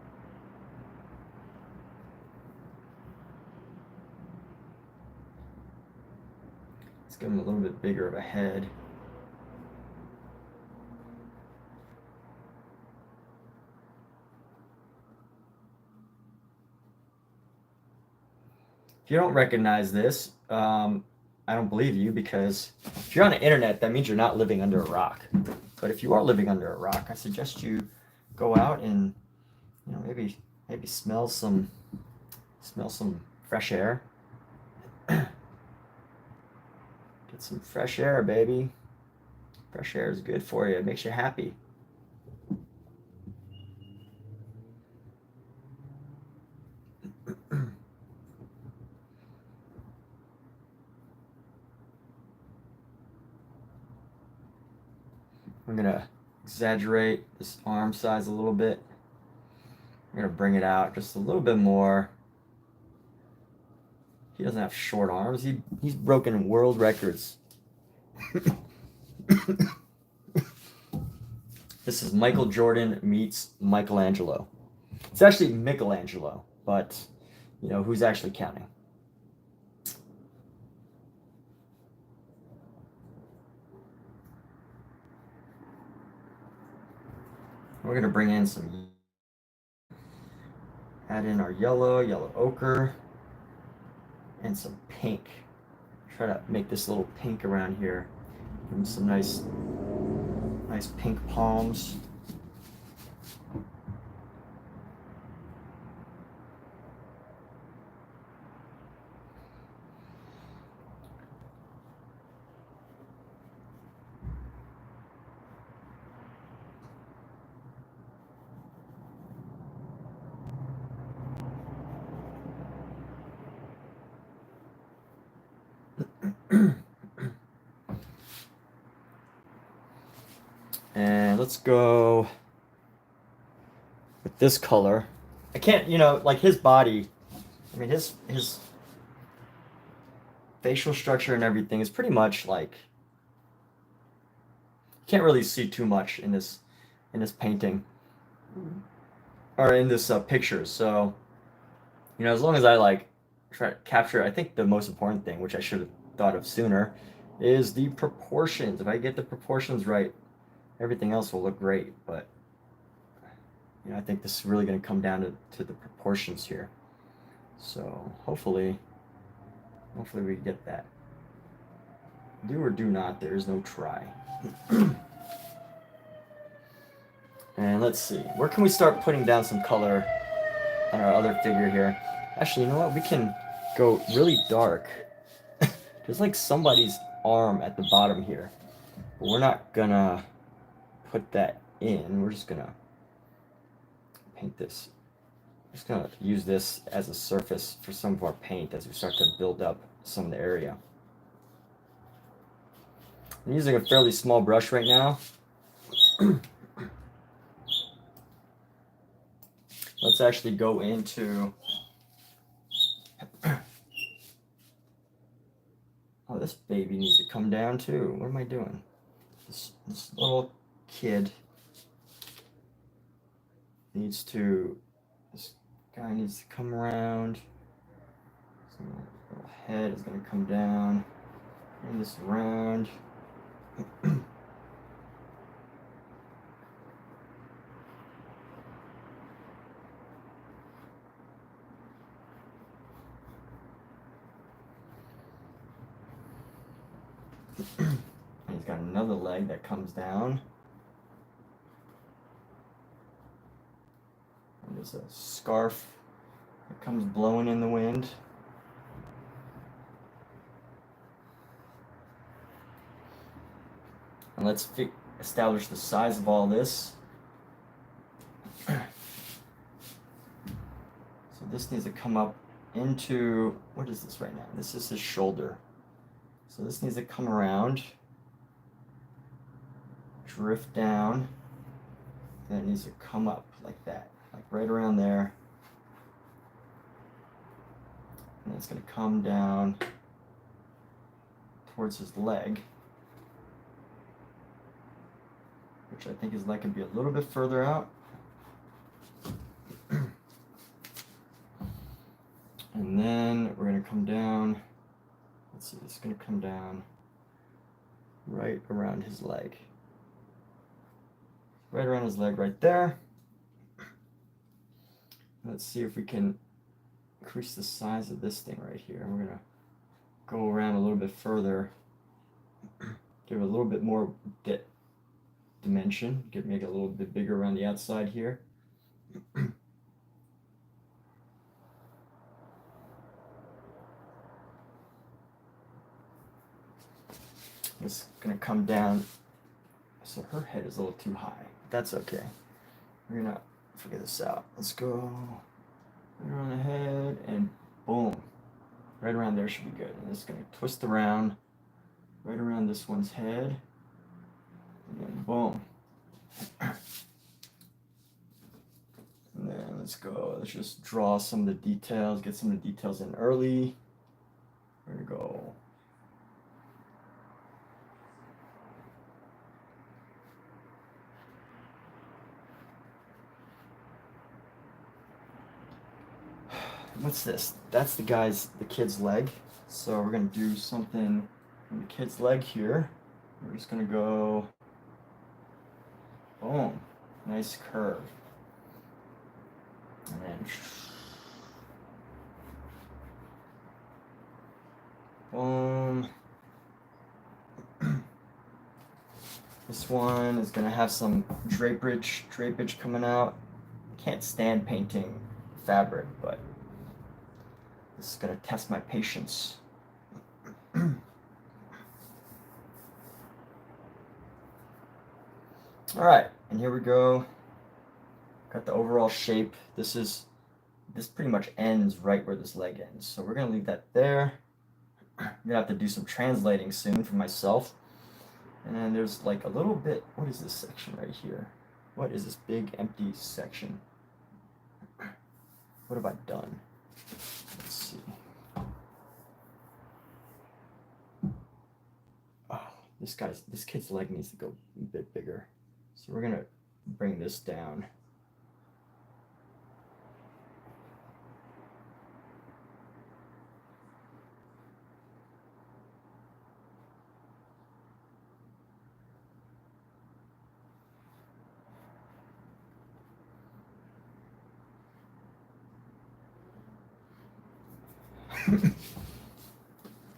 Let's give him a little bit bigger of a head. If you don't recognize this, I don't believe you, because if you're on the internet, that means you're not living under a rock. But if you are living under a rock, I suggest you go out and, you know, maybe smell some fresh air. Get some fresh air, baby. Fresh air is good for you. It makes you happy. I'm gonna exaggerate this arm size a little bit. I'm gonna bring it out just a little bit more. He doesn't have short arms. He's broken world records. This is Michael Jordan meets Michelangelo. It's actually Michelangelo, but you know, who's actually counting? We're gonna bring in some, add in our yellow ochre. and some pink. Try to make this little pink around here. Give him some nice pink palms. And let's go with this color. I can't, you know, like his body, I mean, his facial structure and everything is pretty much like, you can't really see too much in this painting or in this picture. So, you know, as long as I like try to capture, I think the most important thing, which I should have thought of sooner, is the proportions. If I get the proportions right, everything else will look great. But you know, I think this is really going to come down to the proportions here. So hopefully we get that. Do or do not, there is no try. And let's see, where can we start putting down some color on our other figure here? Actually, you know what, we can go really dark. There's like somebody's arm at the bottom here, but we're not gonna put that in. We're just gonna paint this. I'm just gonna use this as a surface for some of our paint as we start to build up some of the area. I'm using a fairly small brush right now. Let's actually go into, oh, this baby needs to come down too. What am I doing? This little kid needs to, this guy needs to come around. So little head is going to come down. Bring this around. He's got another leg that comes down. And there's a scarf that comes blowing in the wind. And let's establish the size of all this. So this needs to come up into, what is this right now? This is his shoulder. So this needs to come around, drift down, and it needs to come up like that, like right around there. And it's going to come down towards his leg, which I think his leg can be a little bit further out. And then we're going to come down. Let's see, it's going to come down right around his leg. Right around his leg right there. Let's see if we can increase the size of this thing right here. And we're going to go around a little bit further. Give it a little bit more dimension. Make it a little bit bigger around the outside here. It's gonna come down, so her head is a little too high. That's okay. We're gonna figure this out. Let's go right around the head and boom. Right around there should be good. And it's gonna twist around right around this one's head. And then boom. And then let's go. Let's just draw some of the details, get some of the details in early. We're gonna go. What's this? That's the kid's leg. So we're gonna do something on the kid's leg here. We're just gonna go, boom, nice curve. And then This one is gonna have some drapage coming out. Can't stand painting fabric, but this is gonna test my patience. All right, and here we go. Got the overall shape. This pretty much ends right where this leg ends. So we're gonna leave that there. I'm gonna have to do some translating soon for myself. And then there's like a little bit, what is this section right here? What is this big empty section? What have I done? Let's see. Oh, this kid's leg needs to go a bit bigger. So we're gonna bring this down.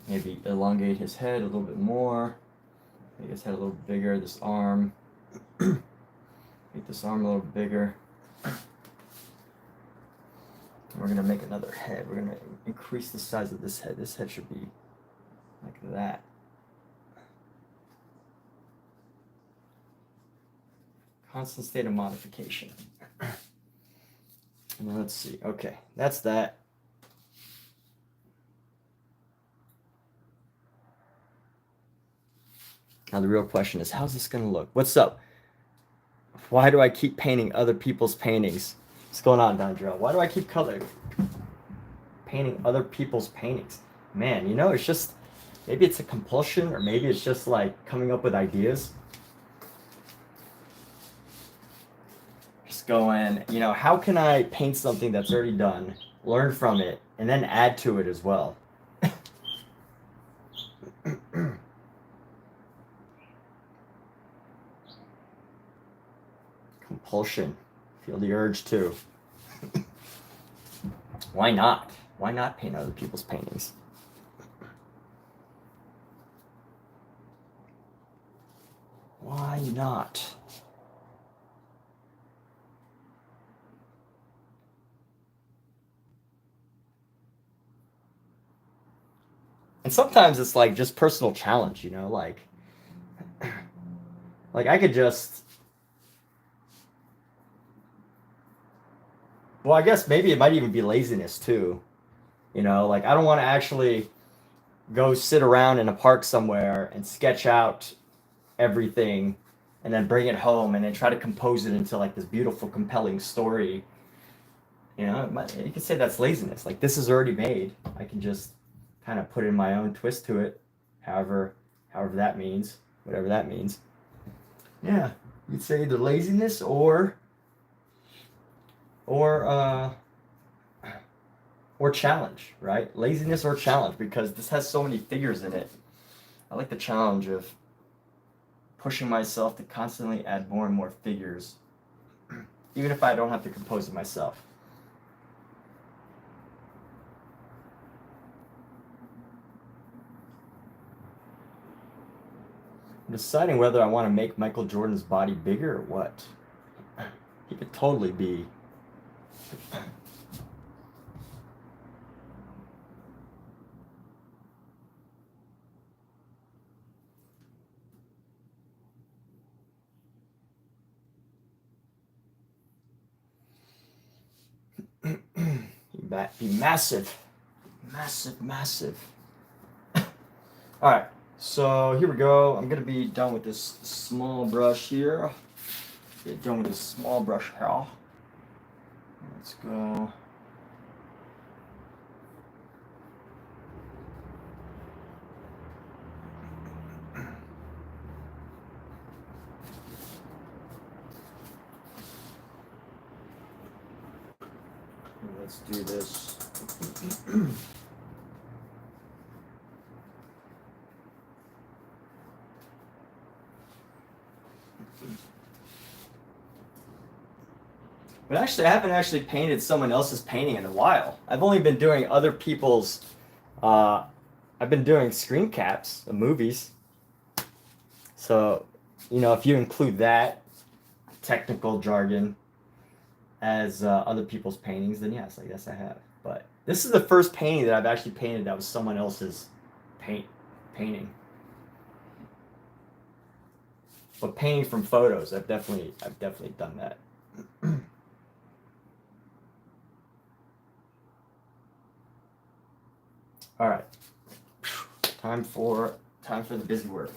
Maybe elongate his head a little bit more. Make his head a little bigger. This arm. Make this arm a little bigger. And we're gonna make another head. We're gonna increase the size of this head. This head should be like that. Constant state of modification. And then let's see. Okay, that's that. Now the real question is, how's this gonna look? What's up? Why do I keep painting other people's paintings? What's going on, Dondrell? Why do I keep painting other people's paintings? Man, you know, it's just, maybe it's a compulsion, or maybe it's just like coming up with ideas. Just going, you know, how can I paint something that's already done, learn from it, and then add to it as well? Compulsion. Feel the urge too. Why not? Why not paint other people's paintings? Why not? And sometimes it's like just personal challenge, you know, like I could just, well, I guess maybe it might even be laziness too. You know, like I don't want to actually go sit around in a park somewhere and sketch out everything and then bring it home and then try to compose it into like this beautiful, compelling story. You know, you could say that's laziness. Like this is already made. I can just kind of put in my own twist to it, however that means, whatever that means. Yeah, you'd say either laziness or challenge, right? Laziness or challenge, because this has so many figures in it. I like the challenge of pushing myself to constantly add more and more figures, even if I don't have to compose it myself. I'm deciding whether I want to make Michael Jordan's body bigger or what. He could totally be be massive. All right, so here we go. I'm gonna be done with this small brush here. Get done with this small brush here. Let's go. Let's do this. But actually, I haven't actually painted someone else's painting in a while. I've only been doing other people's I've been doing screen caps of movies. So, you know, if you include that technical jargon as other people's paintings, then yes, I guess I have. But this is the first painting that I've actually painted that was someone else's painting. But painting from photos, I've definitely done that. All right, time for the busy work.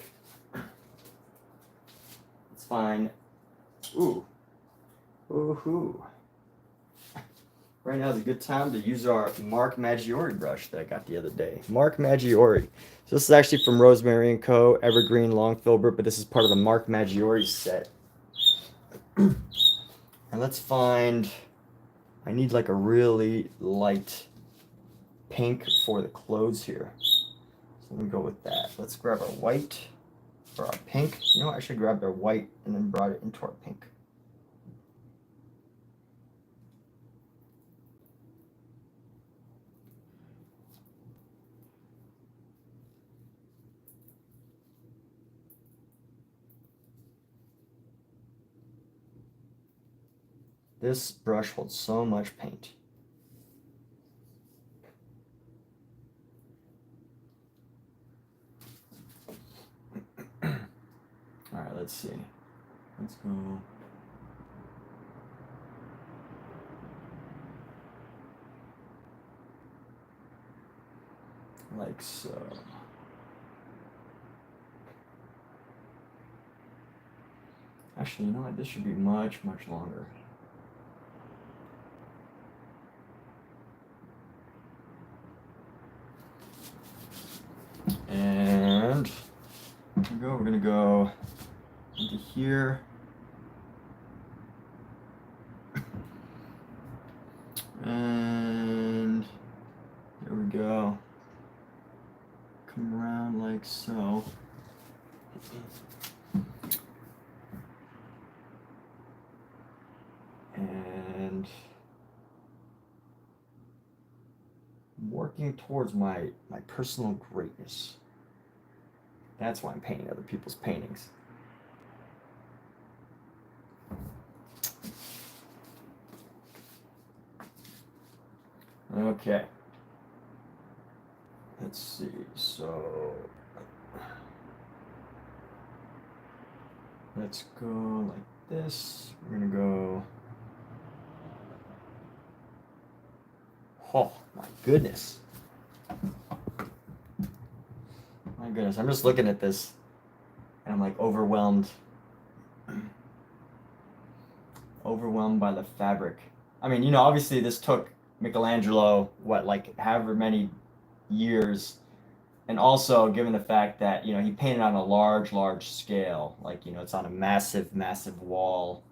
Let's find. Ooh, woohoo! Right now is a good time to use our Mark Maggiore brush that I got the other day. Mark Maggiore. So this is actually from Rosemary Co. Evergreen Long Filbert, but this is part of the Mark Maggiore set. And let's find. I need like a really light pink for the clothes here. So let me go with that. Let's grab our white or our pink. You know what? I should grab our white and then brought it into our pink. This brush holds so much paint. All right, let's see. Let's go. Like so. Actually, you know what? This should be much longer. And we're gonna go into here. And there we go. Come around like so. And working towards my personal greatness. That's why I'm painting other people's paintings. Okay. Let's see. So let's go like this. We're gonna go. Oh my goodness. My goodness. I'm just looking at this and I'm like overwhelmed. Overwhelmed by the fabric. I mean, you know, obviously this took Michelangelo, what, like however many years, and also given the fact that, you know, he painted on a large scale, like, you know, it's on a massive wall.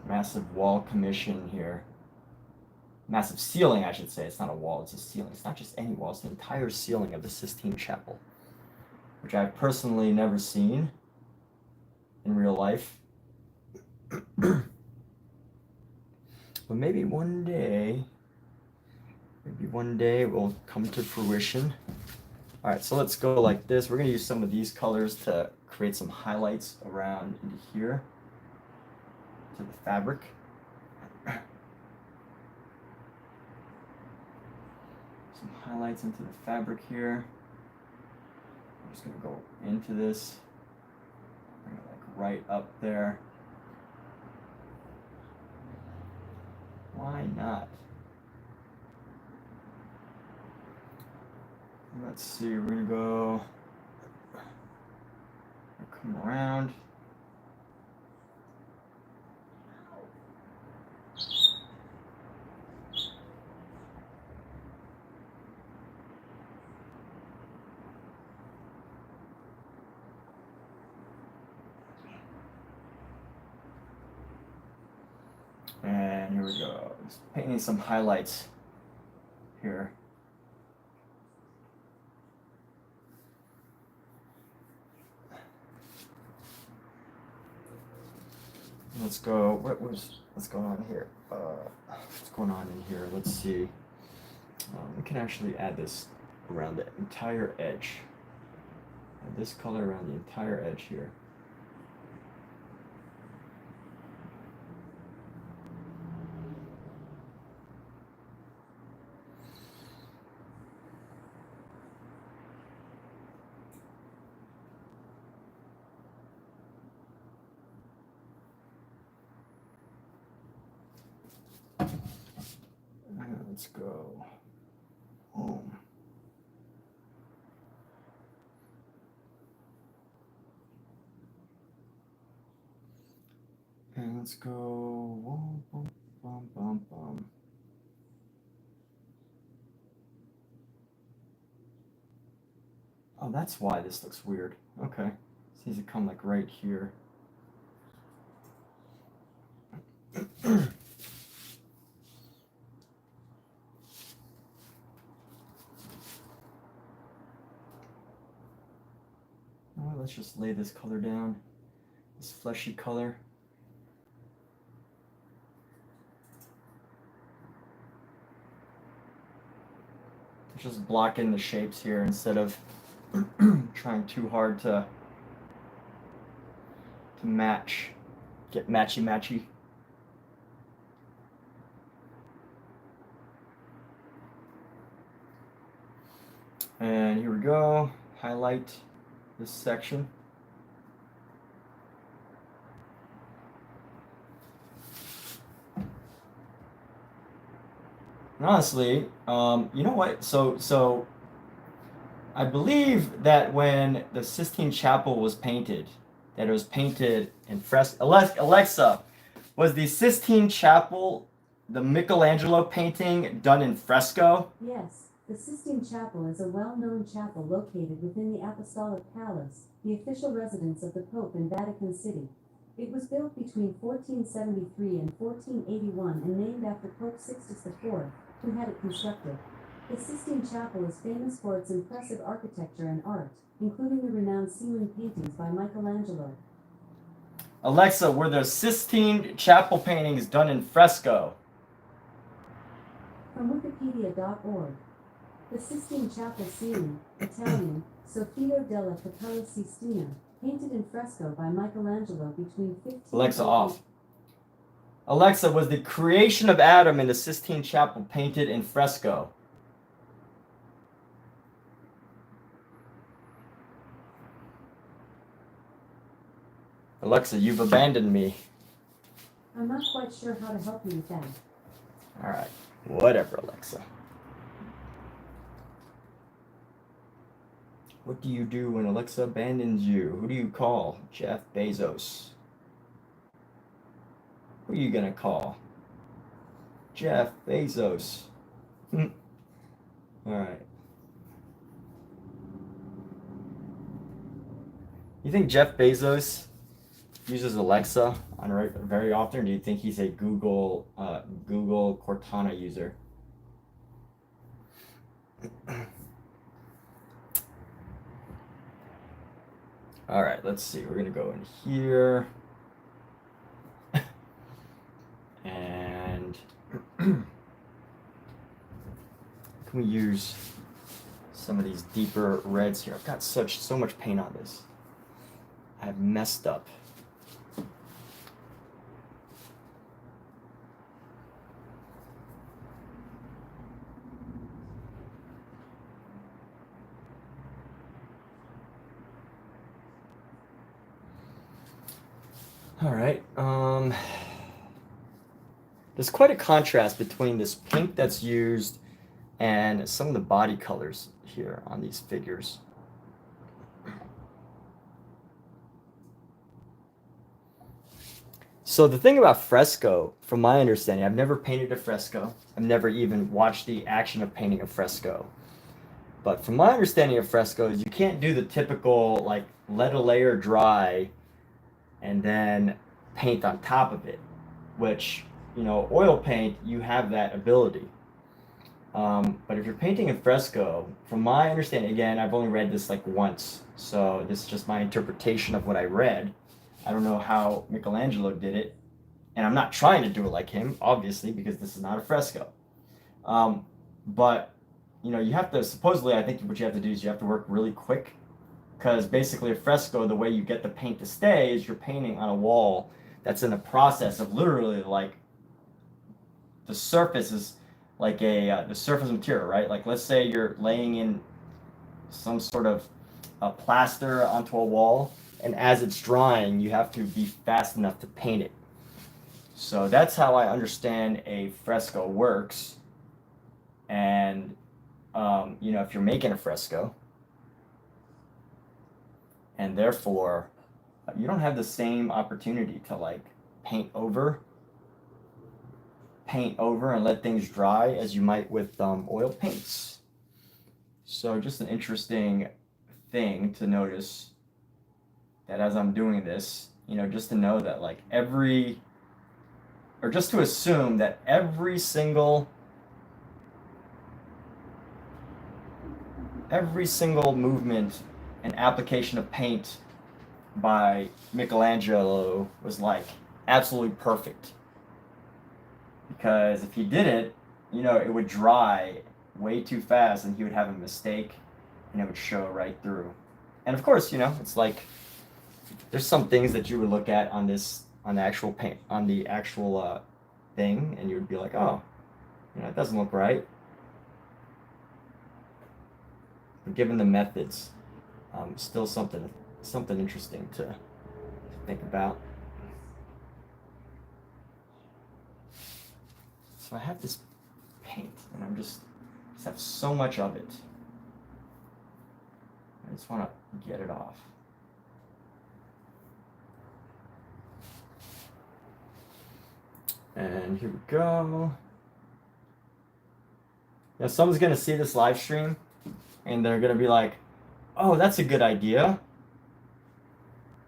Massive wall commission here. Massive ceiling, I should say. It's not a wall, it's a ceiling. It's not just any wall, it's the entire ceiling of the Sistine Chapel, which I've personally never seen in real life. But maybe one day it will come to fruition. All right, so let's go like this. We're gonna use some of these colors to create some highlights around into here to the fabric. Some highlights into the fabric here. I'm just gonna go into this, bring it like right up there. Why not? Let's see, we're gonna go come around. And here we go. Just painting some highlights here. Let's go. What's going on here? Let's going on in here? Let's see. We can actually add this around the entire edge. Add this color around the entire edge here. Let's go. Boom. And let's go. Boom, boom, boom, boom, boom. Oh, that's why this looks weird. Okay. This needs to come like right here. Let's just lay this color down, this fleshy color. Just block in the shapes here instead of trying too hard to match, get matchy-matchy. And here we go, highlight this section. And honestly, you know what? So I believe that when the Sistine Chapel was painted, that it was painted in fresco. Alexa, was the Sistine Chapel the Michelangelo painting done in fresco? Yes. The Sistine Chapel is a well-known chapel located within the Apostolic Palace, the official residence of the Pope in Vatican City. It was built between 1473 and 1481 and named after Pope Sixtus IV, who had it constructed. The Sistine Chapel is famous for its impressive architecture and art, including the renowned ceiling paintings by Michelangelo. Alexa, were the Sistine Chapel paintings done in fresco? From Wikipedia.org. The Sistine Chapel ceiling, Italian, Soffitto della Cappella Sistina, painted in fresco by Michelangelo between 15... Alexa off. Alexa, was the creation of Adam in the Sistine Chapel painted in fresco? Alexa, you've abandoned me. I'm not quite sure how to help you with that. All right, whatever, Alexa. What do you do when Alexa abandons you? Who do you call? Jeff Bezos. Who are you gonna call? Jeff Bezos. All right. You think Jeff Bezos uses Alexa on very often, or do you think he's a Google Cortana user? All right, let's see. We're gonna go in here, and can we use some of these deeper reds here? I've got so much paint on this. I've messed up. All right, there's quite a contrast between this pink that's used and some of the body colors here on these figures. So the thing about fresco, from my understanding, I've never painted a fresco. I've never even watched the action of painting a fresco. But from my understanding of frescoes, you can't do the typical, like, let a layer dry and then paint on top of it, which, you know, oil paint, you have that ability. But if you're painting in fresco, from my understanding, again, I've only read this like once, so this is just my interpretation of what I read. I don't know how Michelangelo did it, And I'm not trying to do it like him, obviously, because this is not a fresco. But, you know, you have to, supposedly, I think what you have to do is you have to work really quick, because basically a fresco, the way you get the paint to stay is you're painting on a wall that's in a process of literally like the surface is like the surface material, right? Like let's say you're laying in some sort of plaster onto a wall, and as it's drying, you have to be fast enough to paint it. So that's how I understand a fresco works. And you know, if you're making a fresco, and therefore you don't have the same opportunity to like paint over and let things dry as you might with oil paints. So just an interesting thing to notice, that as I'm doing this, you know, just to know that like just to assume that every single movement and application of paint by Michelangelo was like absolutely perfect. Because if he did it, you know, it would dry way too fast and he would have a mistake and it would show right through. And of course, you know, it's like there's some things that you would look at on the actual paint, on the actual thing, and you would be like, oh, you know, it doesn't look right. But given the methods, still something interesting to think about. So I have this paint, and I just have so much of it. I just want to get it off. And here we go. Now someone's gonna see this live stream and they're gonna be like, oh, that's a good idea.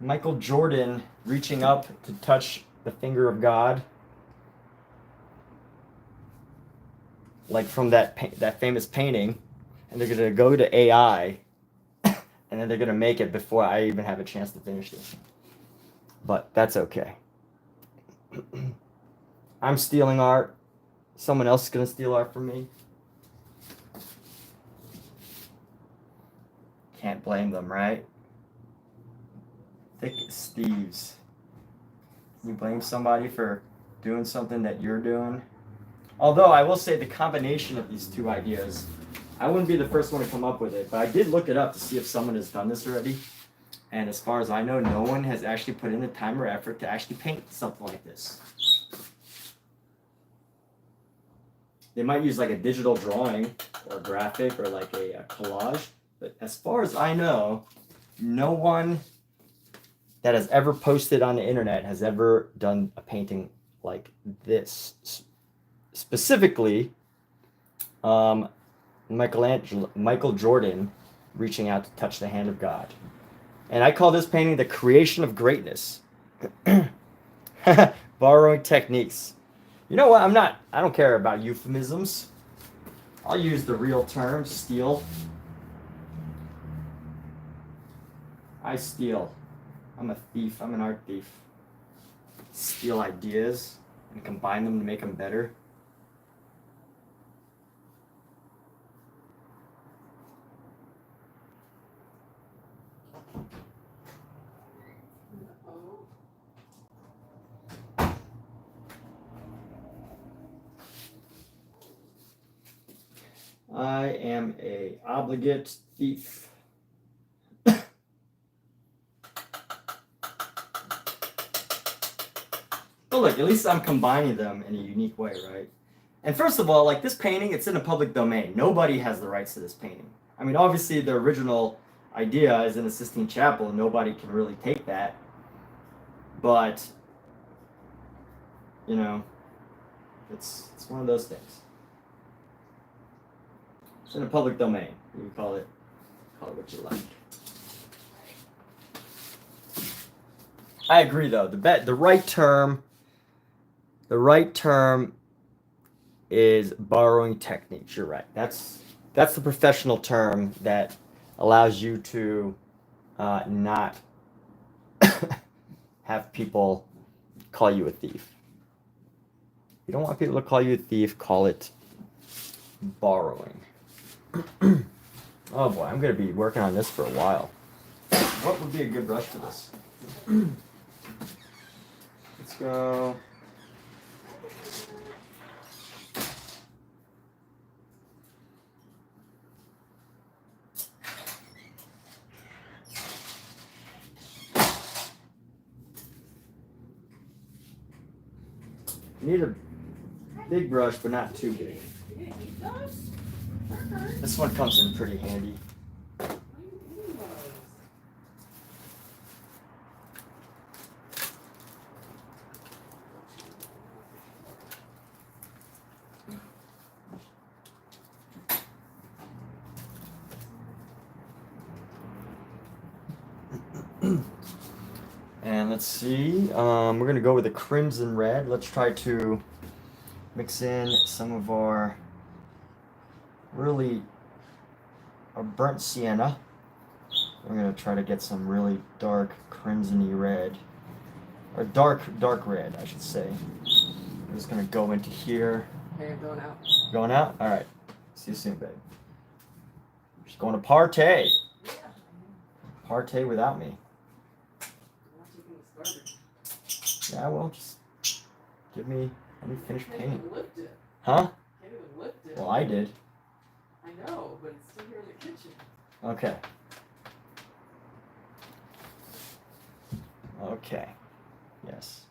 Michael Jordan reaching up to touch the finger of God. Like from that famous painting, and they're gonna go to AI and then they're gonna make it before I even have a chance to finish this. But that's okay. I'm stealing art. Someone else is gonna steal art from me. Can't blame them, right? Thick as thieves. You blame somebody for doing something that you're doing? Although I will say the combination of these two ideas, I wouldn't be the first one to come up with it, but I did look it up to see if someone has done this already. And as far as I know, no one has actually put in the time or effort to actually paint something like this. They might use like a digital drawing or a graphic or like a collage. But as far as I know, no one that has ever posted on the internet has ever done a painting like this. Specifically, Michael Jordan reaching out to touch the hand of God. And I call this painting the creation of greatness. Borrowing techniques. You know what? I don't care about euphemisms. I'll use the real term, steal. I steal. I'm a thief. I'm an art thief. Steal ideas and combine them to make them better. I am a obligate thief. But look, at least I'm combining them in a unique way, right? And first of all, like this painting, it's in a public domain. Nobody has the rights to this painting. I mean, obviously the original idea is in the Sistine Chapel, and nobody can really take that. But, you know, it's one of those things. It's in a public domain. You can call it what you like. I agree, though. The right term is borrowing techniques. You're right. That's the professional term that allows you to not have people call you a thief. You don't want people to call you a thief, call it borrowing. Oh boy, I'm gonna be working on this for a while. What would be a good brush for this? Let's go. You need a big brush, but not too big. You didn't eat those? This one comes in pretty handy. Why are you eating those? And let's see, we're gonna go with the crimson red. Let's try to mix in some of our burnt sienna. We're gonna try to get some really dark crimson-y red, or dark red, I should say. I'm just gonna go into here. Okay, I'm going out. Going out? All right. See you soon, babe. She's going to partay. Yeah. Partay without me. I'm not taking this garbage. Yeah, well, just let me finish Can't painting. even lift it. Huh? Can't even lift it. Well, I did. I know, but it's still here in the kitchen. Okay. Okay. Yes.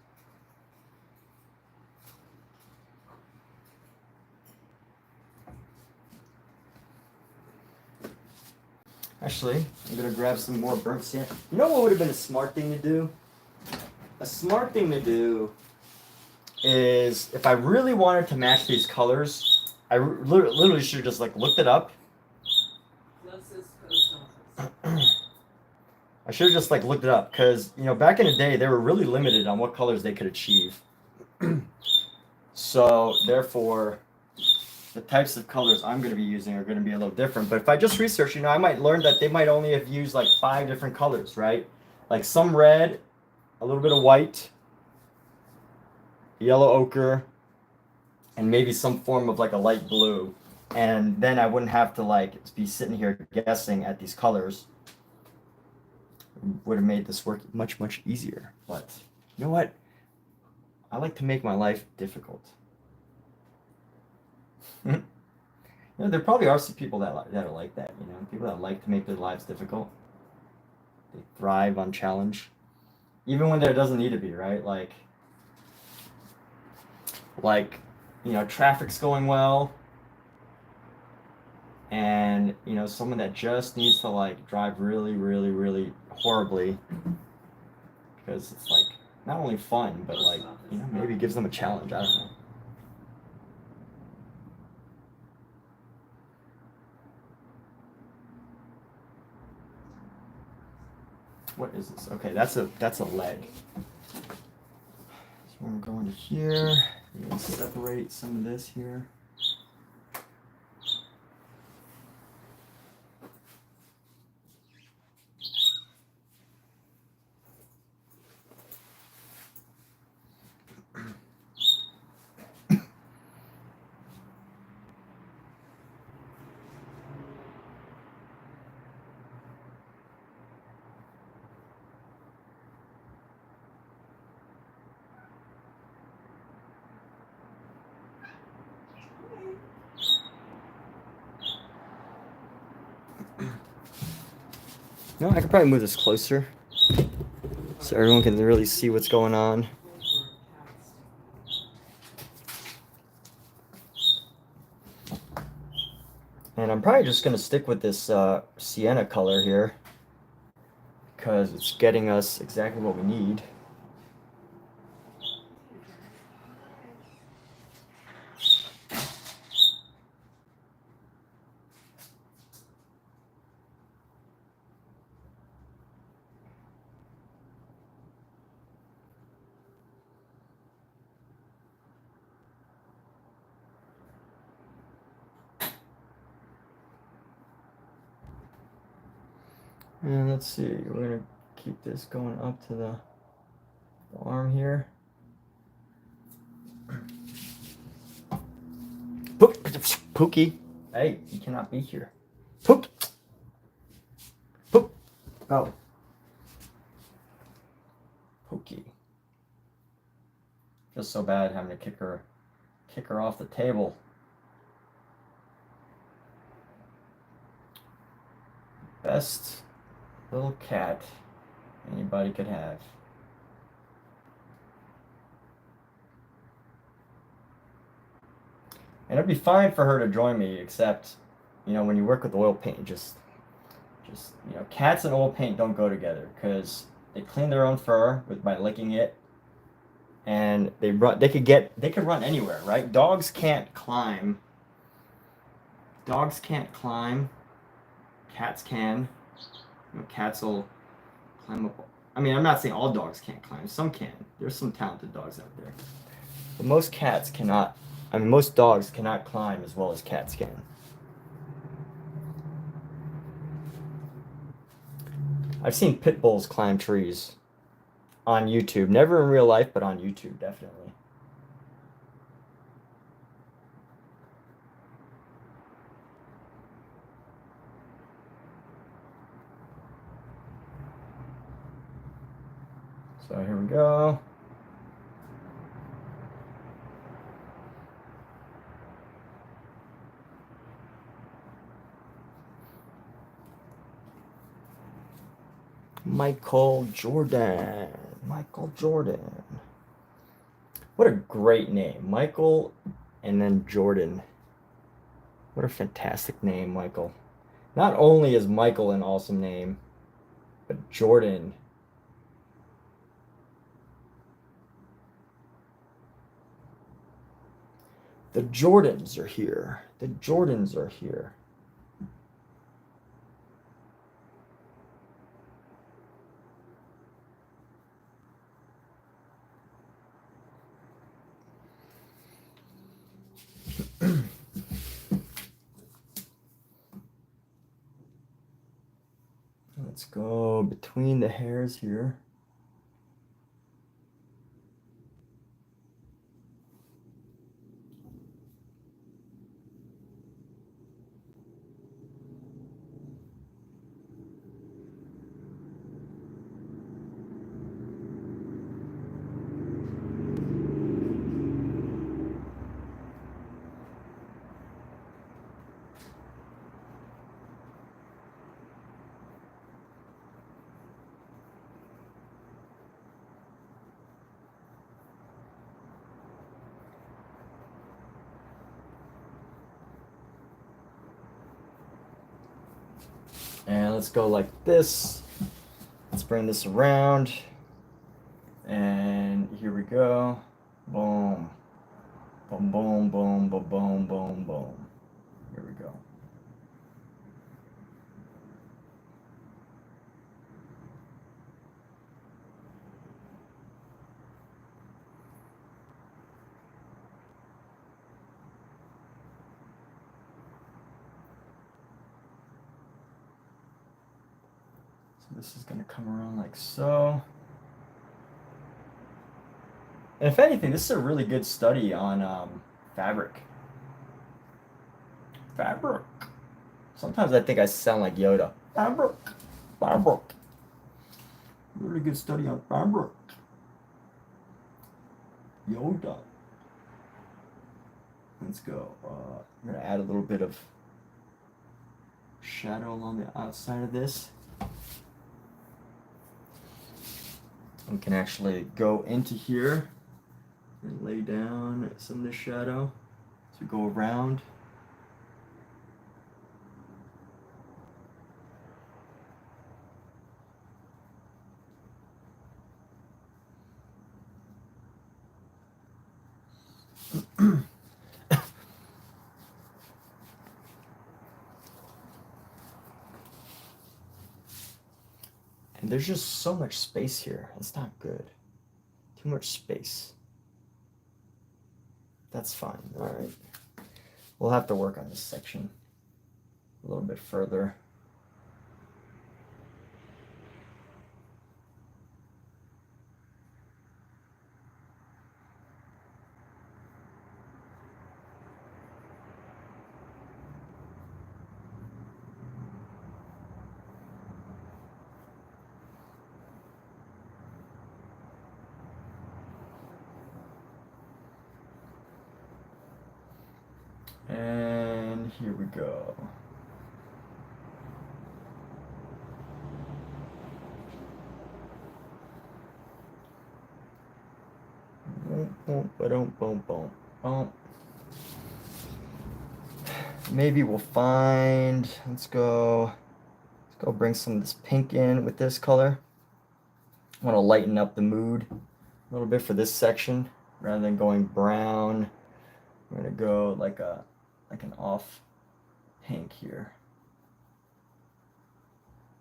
Actually, I'm gonna grab some more burnt sienna. You know what would have been a smart thing to do? A smart thing to do is, if I really wanted to match these colors, I literally should have just like looked it up. Closest post office. I should have just like looked it up, because you know, back in the day they were really limited on what colors they could achieve. So therefore, the types of colors I'm going to be using are going to be a little different. But if I just research, you know, I might learn that they might only have used like 5 different colors, right? Like some red, a little bit of white, yellow ochre, and maybe some form of like a light blue. And then I wouldn't have to like be sitting here guessing at these colors. Would have made this work much, much easier. But you know what? I like to make my life difficult. You know, there probably are some people that are like that. You know, people that like to make their lives difficult. They thrive on challenge, even when there doesn't need to be, right? Like you know, traffic's going well, and you know, someone that just needs to like drive really, really, really horribly, because it's like not only fun, but like, you know, maybe gives them a challenge. I don't know. What is this? Okay, that's a leg. So I'm going to here. I'm going to separate some of this here. No, I could probably move this closer so everyone can really see what's going on. And I'm probably just going to stick with this sienna color here, because it's getting us exactly what we need. And let's see, we're going to keep this going up to the arm here. Pookie. Hey, you cannot be here. Pook. Pook. Oh. Pookie. Feels so bad having to kick her off the table. Best little cat anybody could have. And it'd be fine for her to join me, except, you know, when you work with oil paint, just you know, cats and oil paint don't go together because they clean their own fur by licking it, and they could run anywhere, right? Dogs can't climb. Dogs can't climb. Cats can. You know, cats will climb up. I mean, I'm not saying all dogs can't climb. Some can. There's some talented dogs out there. But most cats cannot. I mean, most dogs cannot climb as well as cats can. I've seen pit bulls climb trees on YouTube. Never in real life, but on YouTube, definitely. So here we go. Michael Jordan. Michael Jordan. What a great name. Michael and then Jordan. What a fantastic name, Michael. Not only is Michael an awesome name, but Jordan. The Jordans are here. The Jordans are here. Let's go between the hairs here. And let's go like this. Let's bring this around. And here we go. Boom. Boom, boom, boom, boom, boom, boom, boom. Here we go. This is going to come around like so. And if anything, this is a really good study on fabric. Fabric. Sometimes I think I sound like Yoda. Fabric. Fabric. Really good study on fabric. Yoda. Let's go. I'm going to add a little bit of shadow along the outside of this. We can actually go into here and lay down some of the shadow to go around. And there's just so much space here. It's not good. Too much space. That's fine. All right. We'll have to work on this section a little bit further. Here we go. Boom, boom, ba-dum, boom, boom, boom. Maybe we'll find, let's go bring some of this pink in with this color. I want to lighten up the mood a little bit for this section. Rather than going brown, I'm gonna go like an off pink here.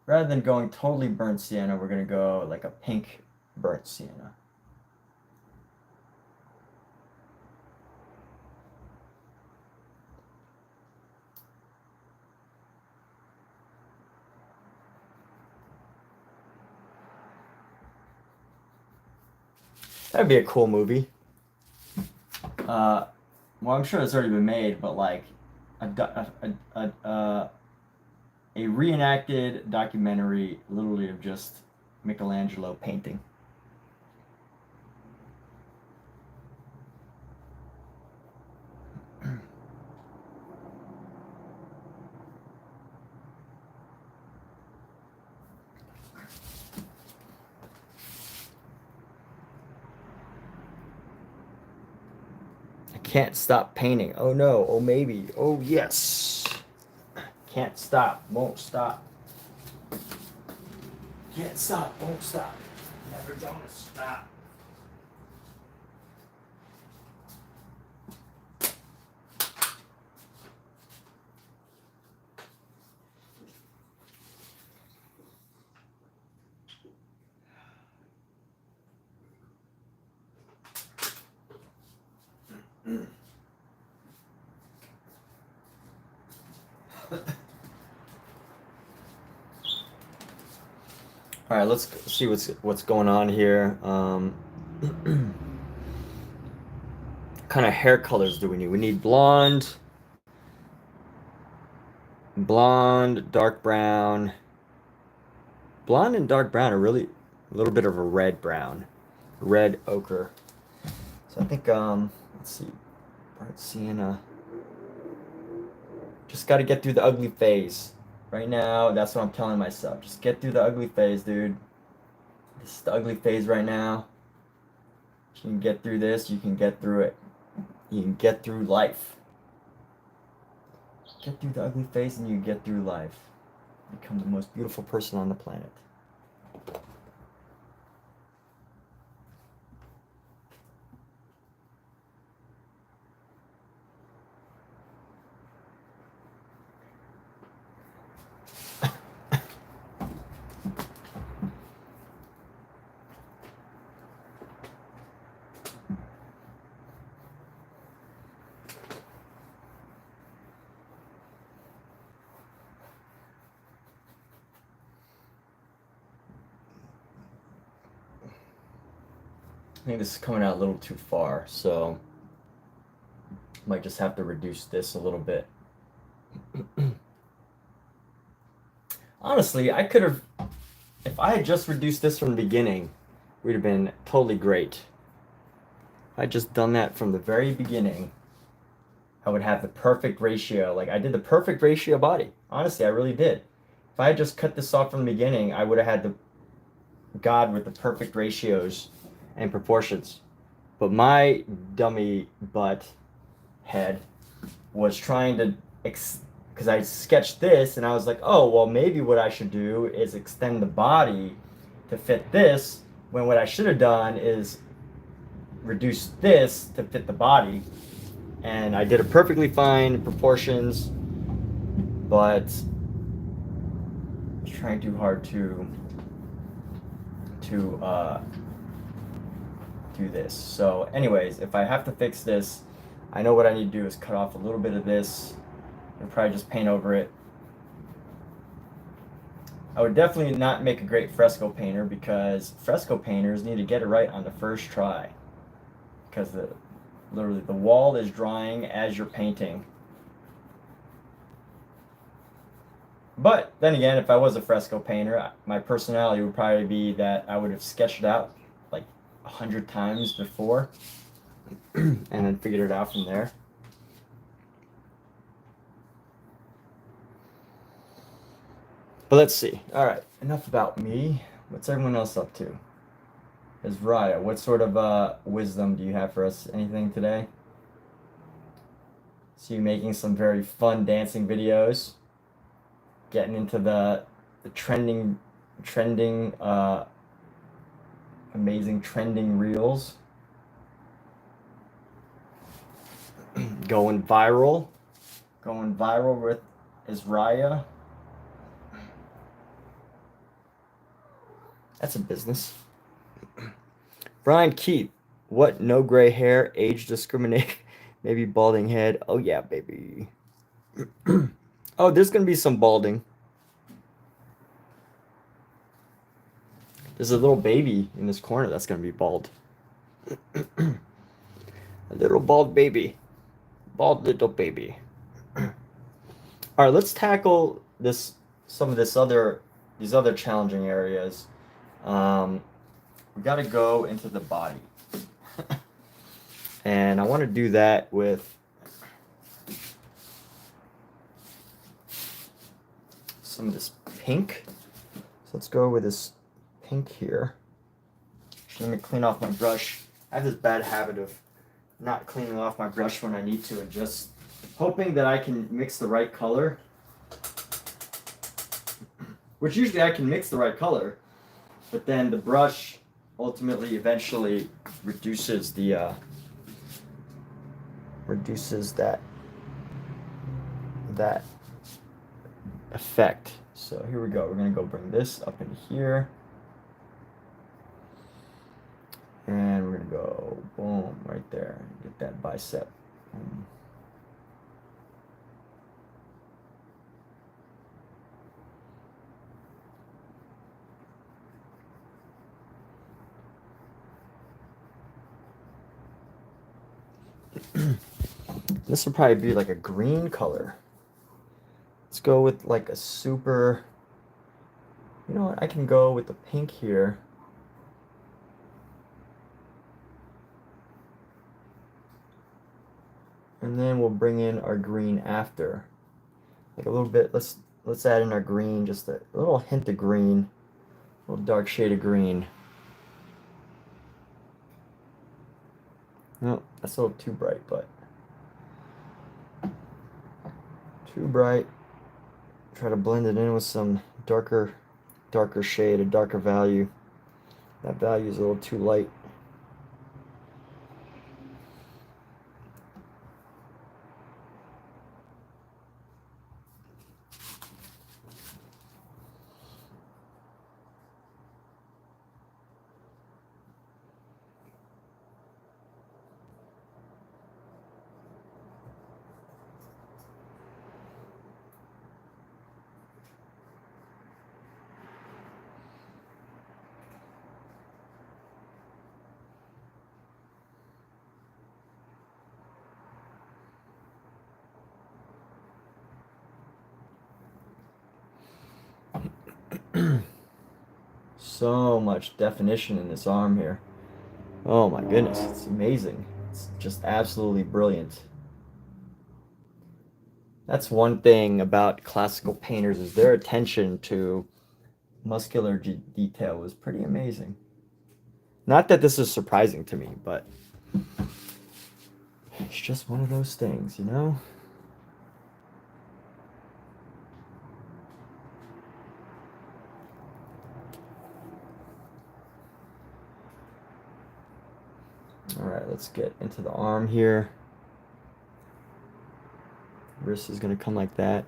Rather than going totally burnt sienna, we're gonna go like a pink burnt sienna. That'd be a cool movie. Well, I'm sure it's already been made, but like a reenacted documentary, literally of just Michelangelo painting. Can't stop painting. Oh no. Oh maybe. Oh yes. Can't stop. Won't stop. Can't stop. Won't stop. Never gonna stop. All right, let's see what's going on here. Kind of hair colors do we need? We need blonde, dark brown. Blonde and dark brown are really a little bit of a red brown, red ochre. So I think let's see, bright sienna. Just got to get through the ugly phase. Right now, that's what I'm telling myself. Just get through the ugly phase, dude. This is the ugly phase right now. If you can get through this, you can get through it. You can get through life. Get through the ugly phase and you get through life. Become the most beautiful person on the planet. I think this is coming out a little too far, so might just have to reduce this a little bit. Honestly, I could have, if I had just reduced this from the beginning, it would have been totally great. If I had just done that from the very beginning, I would have the perfect ratio. Like I did the perfect ratio body. Honestly, I really did. If I had just cut this off from the beginning, I would have had the God with the perfect ratios and proportions. But my dummy butt head was trying to, because I sketched this and I was like, oh, well, maybe what I should do is extend the body to fit this, when what I should have done is reduce this to fit the body. And I did it perfectly fine proportions, but I was trying too hard to do this. So anyways, if I have to fix this, I know what I need to do is cut off a little bit of this and probably just paint over it. I would definitely not make a great fresco painter, because fresco painters need to get it right on the first try, because literally the wall is drying as you're painting. But then again, if I was a fresco painter, my personality would probably be that I would have sketched it out like 100 times before and then figured it out from there. But let's see. All right, enough about me. What's everyone else up to? Raya, what sort of wisdom do you have for us? Anything today? So you making some very fun dancing videos, getting into the trending, amazing trending reels, going viral with Raya. That's a business. Brian Keith, what? No gray hair, age discrimination, maybe balding head. Oh yeah, baby. Oh, there's gonna be some balding. There's a little baby in this corner that's gonna be bald. A little bald baby. Bald little baby. All right, let's tackle some of these other challenging areas. We got to go into the body. And I want to do that with some of this pink. So let's go with this pink here. Let me clean off my brush. I have this bad habit of not cleaning off my brush when I need to and just hoping that I can mix the right color. Which usually I can mix the right color, but then the brush ultimately eventually reduces the that effect. So here we go. We're gonna go bring this up in here, and we're gonna go boom right there. Get that bicep. Boom. This will probably be like a green color. Let's go with like a super, you know what, I can go with the pink here. And then we'll bring in our green after. Like a little bit, let's add in our green, just a little hint of green, a little dark shade of green. No, that's a little too bright, but too bright. Try to blend it in with some darker shade, a darker value. That value is a little too light. So much definition in this arm here. Oh my goodness, it's amazing. It's just absolutely brilliant. That's one thing about classical painters, is their attention to muscular detail is pretty amazing. Not that this is surprising to me, but it's just one of those things, you know? All right, let's get into the arm here. Wrist is going to come like that.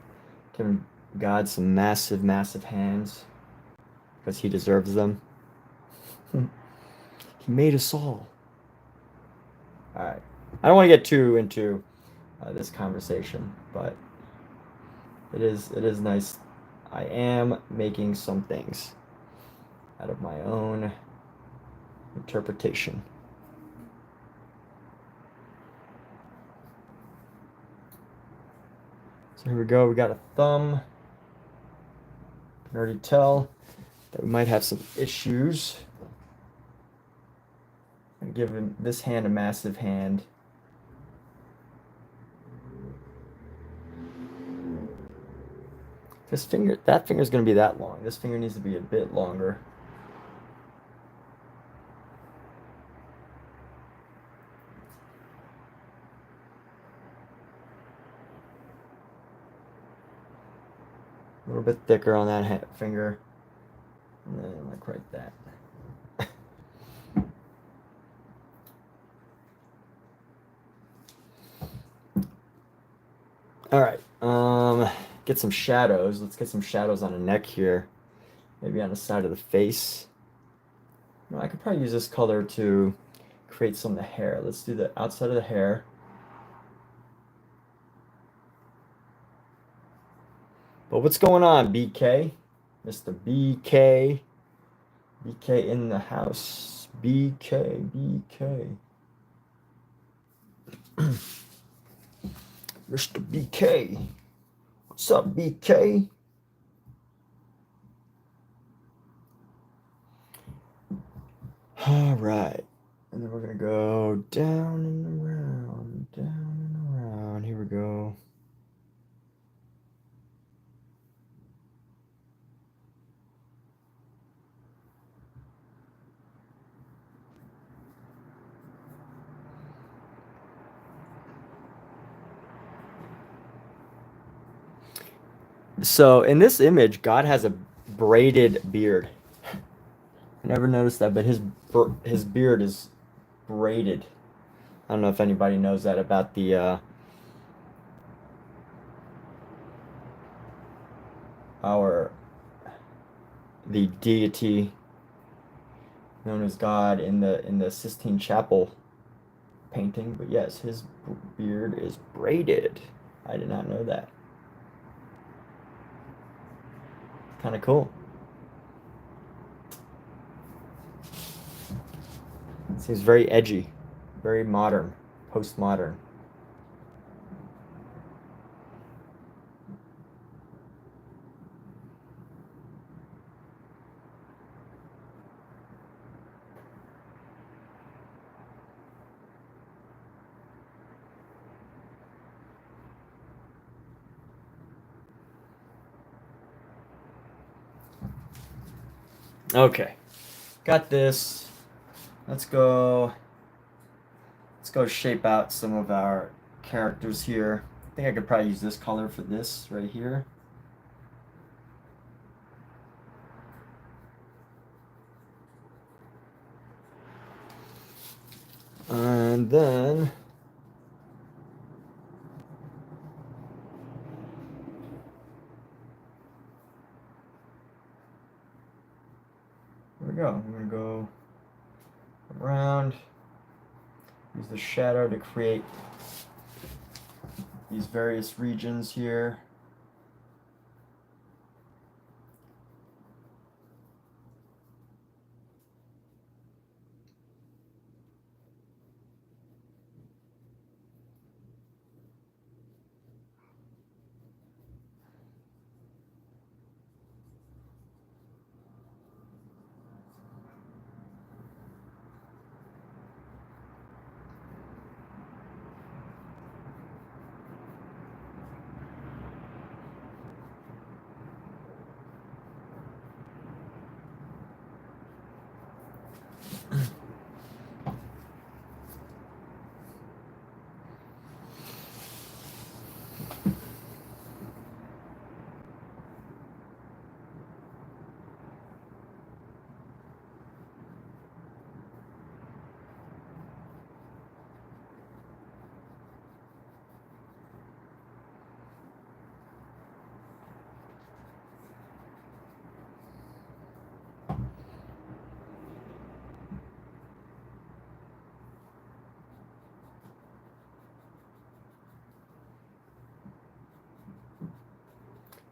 Giving God some massive, massive hands because he deserves them. He made us all. All right. I don't want to get too into this conversation, but it is nice. I am making some things out of my own interpretation. So here we go. We got a thumb. I can already tell that we might have some issues. I'm giving this hand a massive hand. That finger's gonna be that long. This finger needs to be a bit longer. A little bit thicker on that finger, and then like right that. All right, get some shadows. Let's get some shadows on the neck here. Maybe on the side of the face. No, I could probably use this color to create some of the hair. Let's do the outside of the hair. But what's going on, BK? Mr. BK. BK in the house. BK, BK. Mr. BK. What's up, BK? All right. And then we're going to go down and around, down and around. Here we go. So in this image, God has a braided beard. I never noticed that, but his beard is braided. I don't know if anybody knows that about the deity known as God in the Sistine Chapel painting. But yes, his beard is braided. I did not know that. Kind of cool. Seems very edgy, very modern, postmodern. Okay, got this. Let's go shape out some of our characters here. I think I could probably use this color for this right here. And then there we go. I'm going to go around, use the shadow to create these various regions here.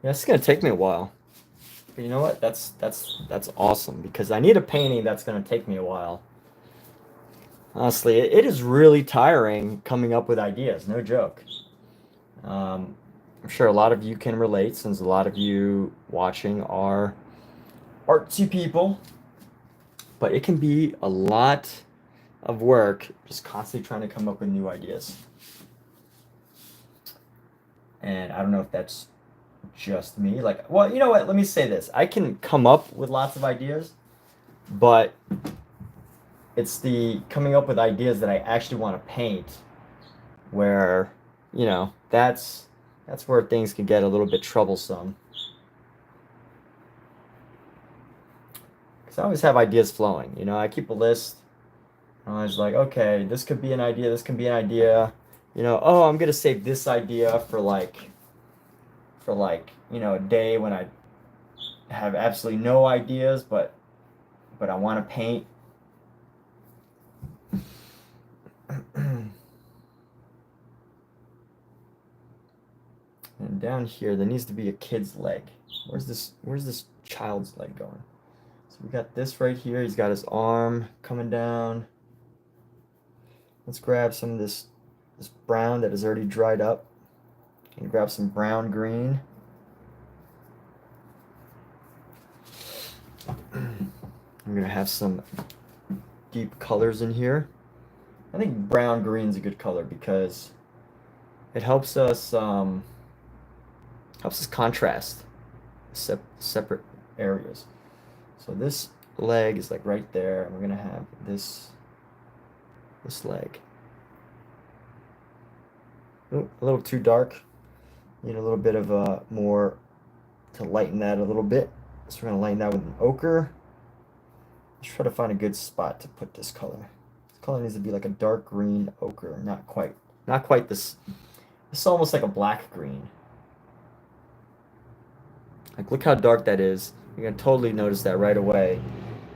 Yeah, it's gonna take me a while. But you know what? That's awesome because I need a painting that's gonna take me a while. Honestly, it is really tiring coming up with ideas. No joke. I'm sure a lot of you can relate since a lot of you watching are artsy people. But it can be a lot of work just constantly trying to come up with new ideas. And I don't know if that's just me. Like, well, you know what? Let me say this. I can come up with lots of ideas, but it's the coming up with ideas that I actually want to paint where, you know, that's where things can get a little bit troublesome. Because I always have ideas flowing, you know, I keep a list. And I was like, okay, this could be an idea, this can be an idea. You know, oh, I'm gonna save this idea for like, you know, a day when I have absolutely no ideas, but I want to paint. And down here, there needs to be a kid's leg. Where's this child's leg going? So we got this right here. He's got his arm coming down. Let's grab some of this brown that is already dried up. And grab some brown green. I'm gonna have some deep colors in here. I think brown green's a good color because it helps us contrast separate areas. So this leg is like right there, and we're gonna have this leg. Ooh, a little too dark. Need a little bit of more to lighten that a little bit. So we're gonna lighten that with an ochre. Let's try to find a good spot to put this color. This color needs to be like a dark green ochre, not quite this. This is almost like a black green. Like, look how dark that is. You're gonna totally notice that right away.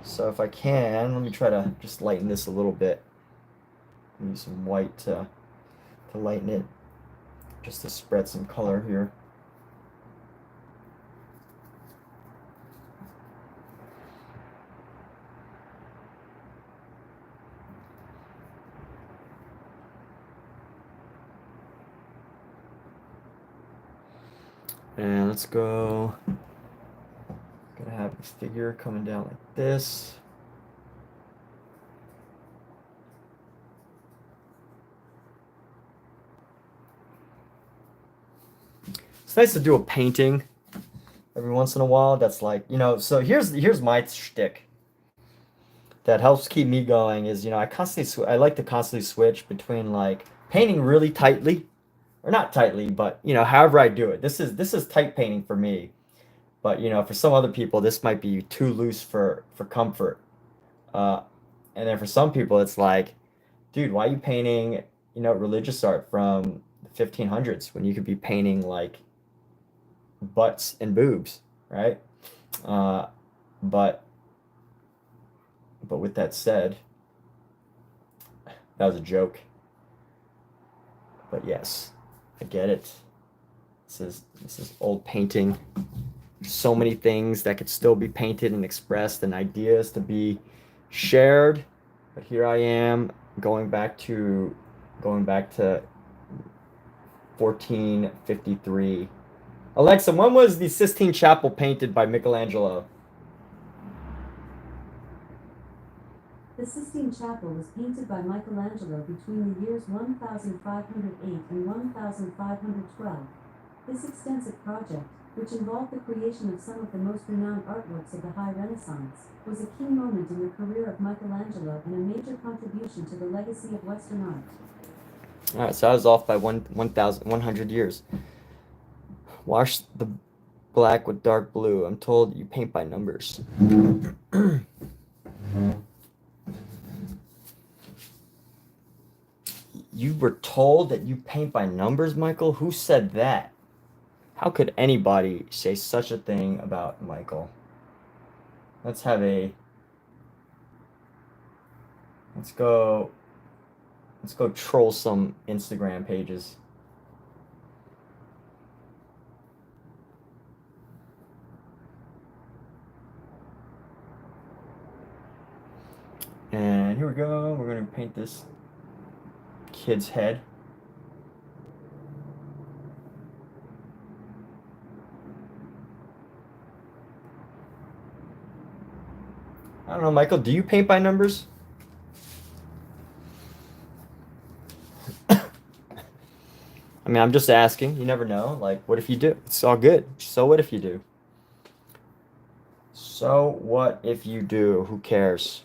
So if I can, let me try to just lighten this a little bit. Use some white to lighten it, just to spread some color here. And let's go. Gonna have a figure coming down like this. It's nice to do a painting every once in a while. That's like, you know. So here's my shtick. That helps keep me going is, you know, I like to constantly switch between like painting really tightly. Or not tightly, but you know, however I do it. This is tight painting for me, but you know, for some other people, this might be too loose for comfort. And then for some people, it's like, dude, why are you painting, you know, religious art from the 1500s when you could be painting like butts and boobs, right? But with that said, that was a joke. But yes. I get it. This is old painting. So many things that could still be painted and expressed, and ideas to be shared. But here I am going back to 1453. Alexa, when was the Sistine Chapel painted by Michelangelo? The Sistine Chapel was painted by Michelangelo between the years 1508 and 1512. This extensive project, which involved the creation of some of the most renowned artworks of the High Renaissance, was a key moment in the career of Michelangelo and a major contribution to the legacy of Western art. All right, so I was off by 1,100 years. Wash the black with dark blue. I'm told you paint by numbers. You were told that you paint by numbers, Michael? Who said that? How could anybody say such a thing about Michael? Let's go troll some Instagram pages. And here we go. We're going to paint this kid's head. I don't know, Michael, do you paint by numbers? I mean, mean, I'm just asking. You never know. Like, what if you do? It's all good. So what if you do? So what if you do? Who cares?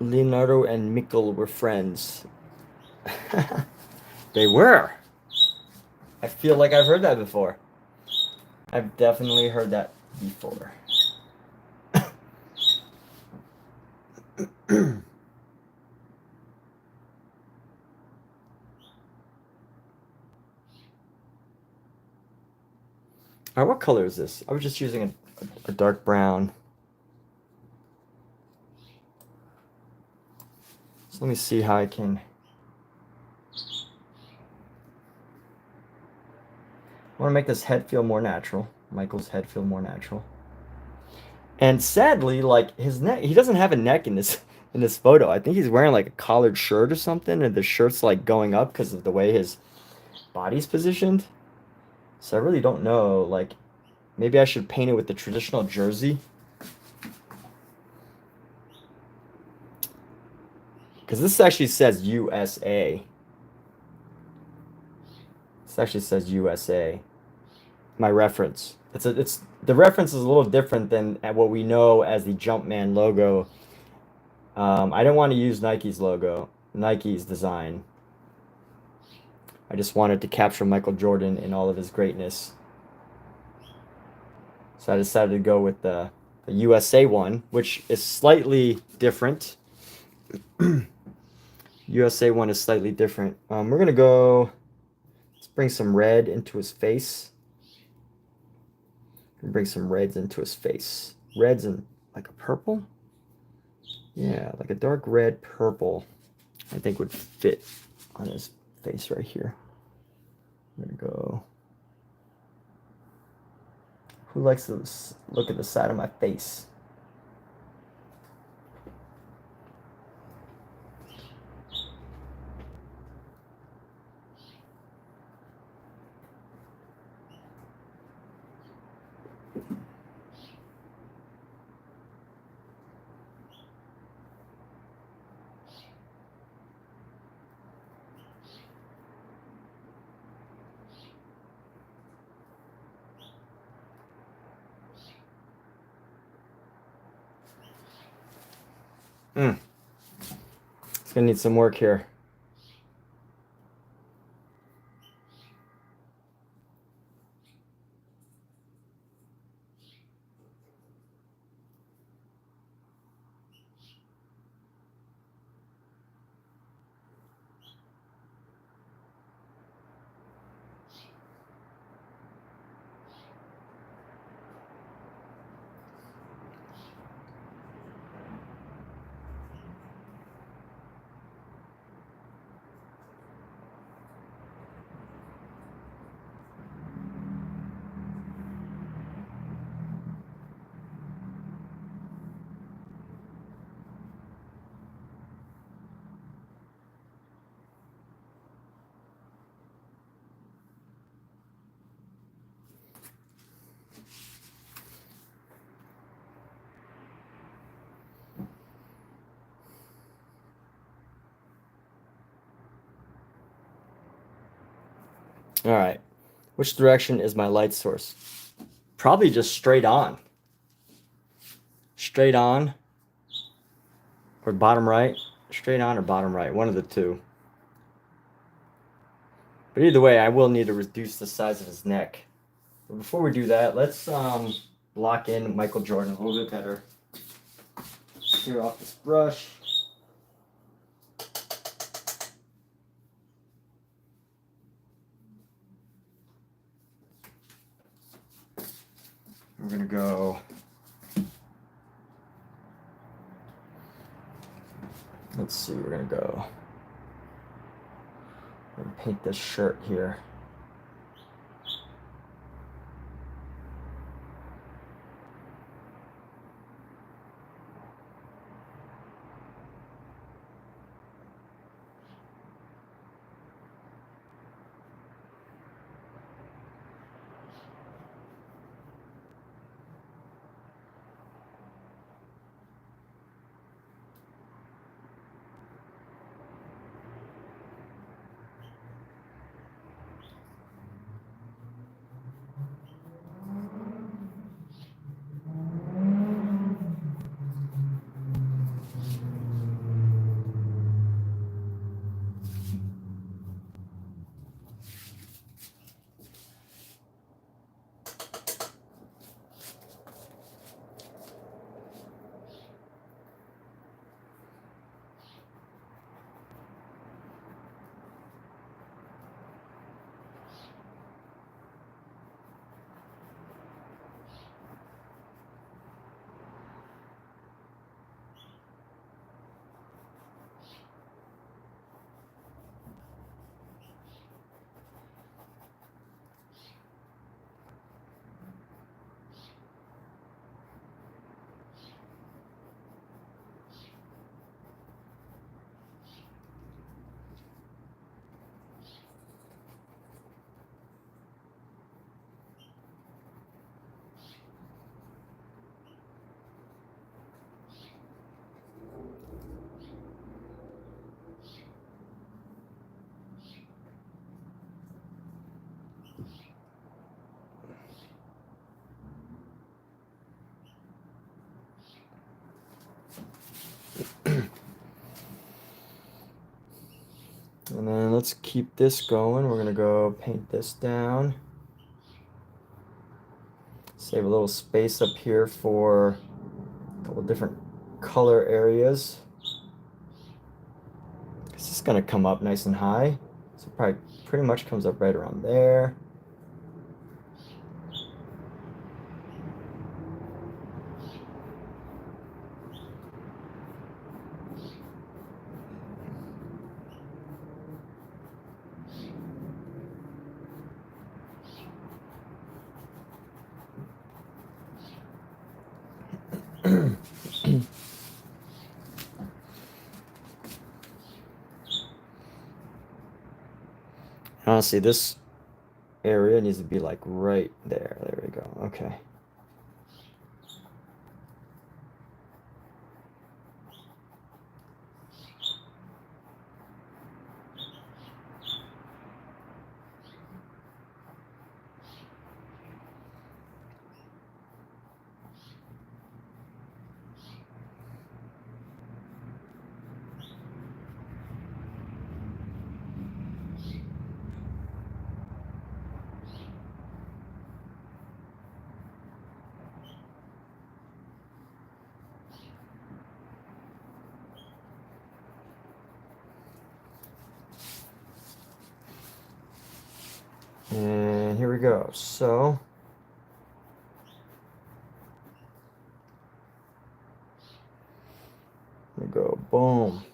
Leonardo and Mikkel were friends. They were. I feel like I've heard that before. I've definitely heard that before. All right, what color is this? I was just using a dark brown. So let me see how I can. I want to make this head feel more natural. Michael's head feel more natural. And sadly, like his neck, he doesn't have a neck in this photo. I think he's wearing like a collared shirt or something, and the shirt's like going up because of the way his body's positioned. So I really don't know. Like, maybe I should paint it with the traditional jersey. Because this actually says USA. This actually says USA. My reference. It's the reference is a little different than what we know as the Jumpman logo. I didn't want to use Nike's logo, Nike's design. I just wanted to capture Michael Jordan in all of his greatness. So I decided to go with the USA one, which is slightly different. USA one is slightly different. We're going to go, let's bring some red into his face. Bring some reds into his face. Reds and like a purple? Yeah, like a dark red purple, I think would fit on his face right here. I'm gonna go. Who likes to look at the side of my face? It's gonna need some work here. All right, which direction is my light source? Probably just straight on. Straight on or bottom right. Straight on or bottom right, one of the two. But either way, I will need to reduce the size of his neck. But before we do that, let's lock in Michael Jordan a little bit better. Clear off this brush. We're gonna go. Let's see, we're gonna go. I'm gonna paint this shirt here. And then let's keep this going. We're gonna go paint this down. Save a little space up here for a couple different color areas. This is gonna come up nice and high. So probably pretty much comes up right around there. Honestly, this area needs to be like right there. There we go. Okay. And here we go. So we go boom.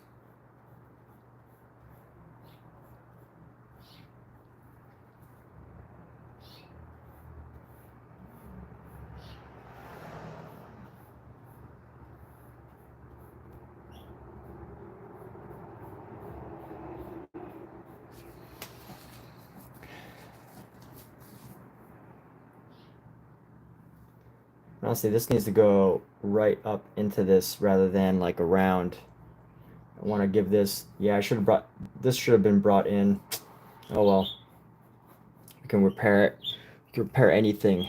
Honestly, this needs to go right up into this rather than like around. I want to give this, yeah, I should have brought, this should have been brought in. Oh well. You can repair it. You can repair anything.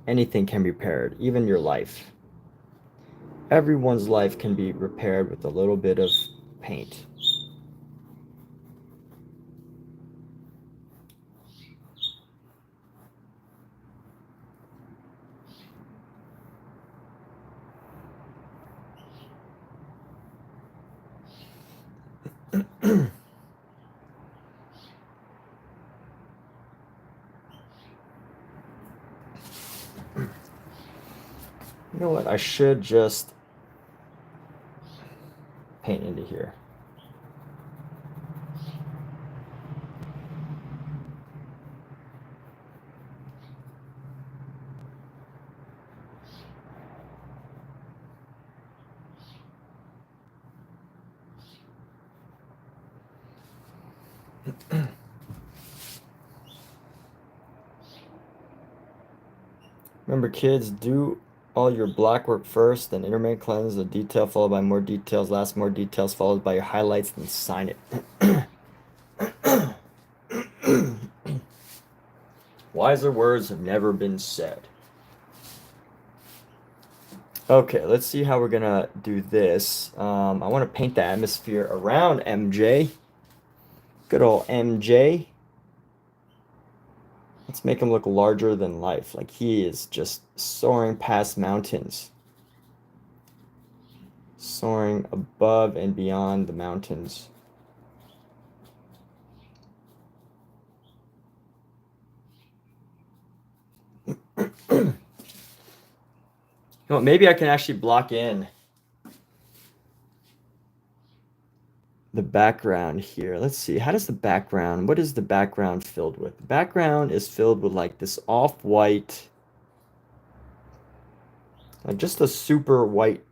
Anything can be repaired, even your life. Everyone's life can be repaired with a little bit of paint. You know what? I should just paint into here. Remember, kids, do all your black work first, then intermediate cleanse the detail, followed by more details, last more details, followed by your highlights, then sign it. Wiser words have never been said. Okay, let's see how we're gonna do this. I want to paint the atmosphere around MJ. Good old MJ. Let's make him look larger than life, like he is just soaring past mountains. Soaring above and beyond the mountains. You know, maybe I can actually block in the background here. Let's see. How does the background, what is the background filled with? The background is filled with like this off-white, like just a super white,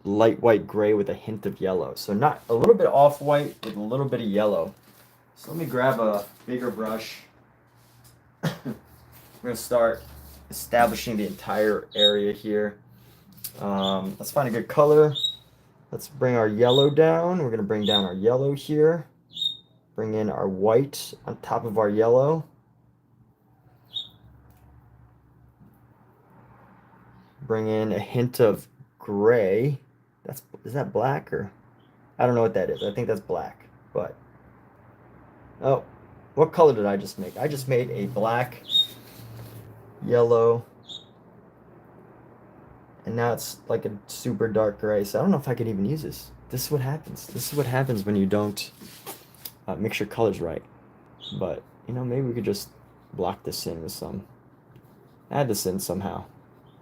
light white gray with a hint of yellow. So not a little bit off-white with a little bit of yellow. So let me grab a bigger brush. I'm going to start establishing the entire area here. Let's find a good color. Let's bring our yellow down. We're going to bring down our yellow here. Bring in our white on top of our yellow. Bring in a hint of gray. Is that black or? I don't know what that is. I think that's black. But oh, what color did I just make? I just made a black, yellow, and now it's like a super dark gray. So I don't know if I could even use this. This is what happens. This is what happens when you don't mix your colors right. But, you know, maybe we could just block this in with some, add this in somehow.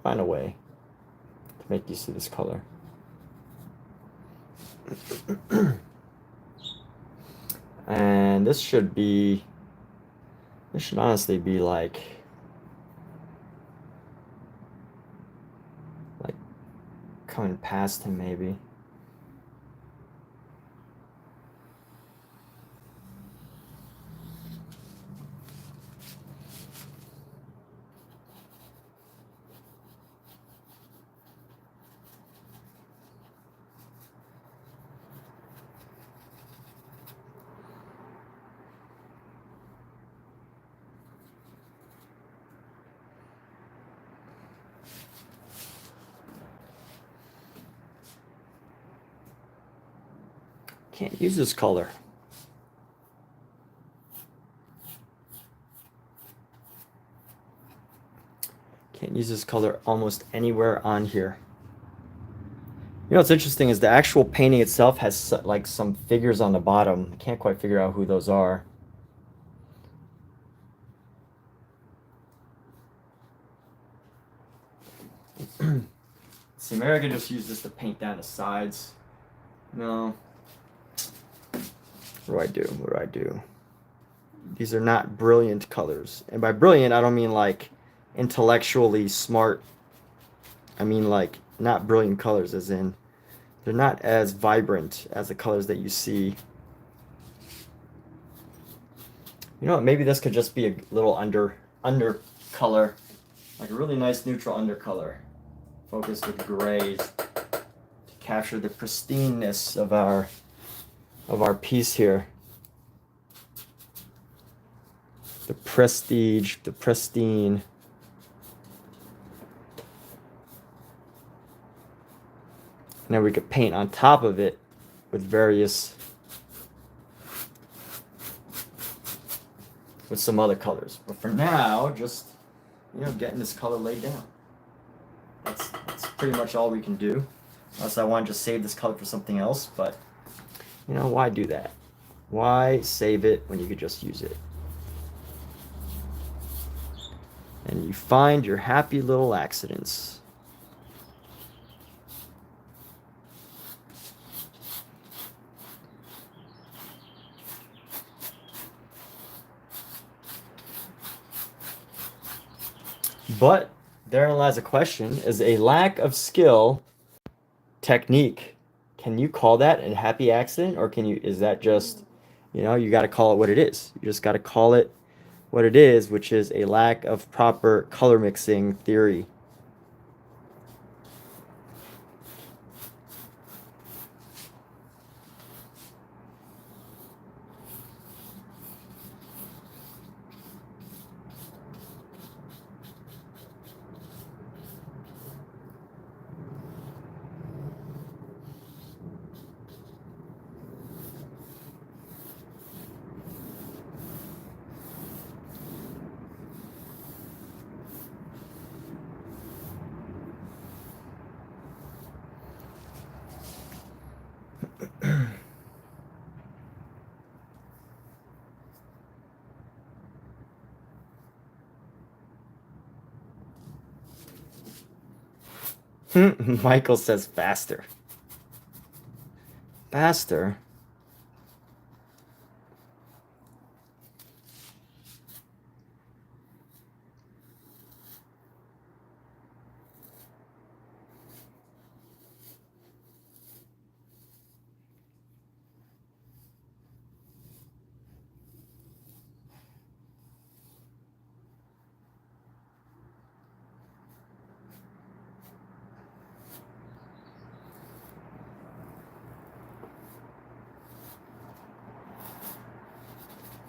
Find a way to make you see this color. And this should honestly be like coming past him maybe. Can't use this color. Can't use this color almost anywhere on here. You know what's interesting is the actual painting itself has like some figures on the bottom. I can't quite figure out who those are. See, maybe I could just use this to paint down the sides. No. What do I do? These are not brilliant colors. And by brilliant, I don't mean like intellectually smart. I mean like not brilliant colors, as in they're not as vibrant as the colors that you see. You know what? Maybe this could just be a little under color, like a really nice neutral undercolor, focused with grays to capture the pristineness of our piece here. The prestige, the pristine. And then we could paint on top of it with some other colors. But for now, just, you know, getting this color laid down. That's pretty much all we can do. Unless I want to just save this color for something else, but You know, why do that? Why save it when you could just use it? And you find your happy little accidents. But therein lies a question: is a lack of skill technique? Can you call that a happy accident, or is that just, you know, you got to call it what it is. You just got to call it what it is, which is a lack of proper color mixing theory. Michael says faster. Faster?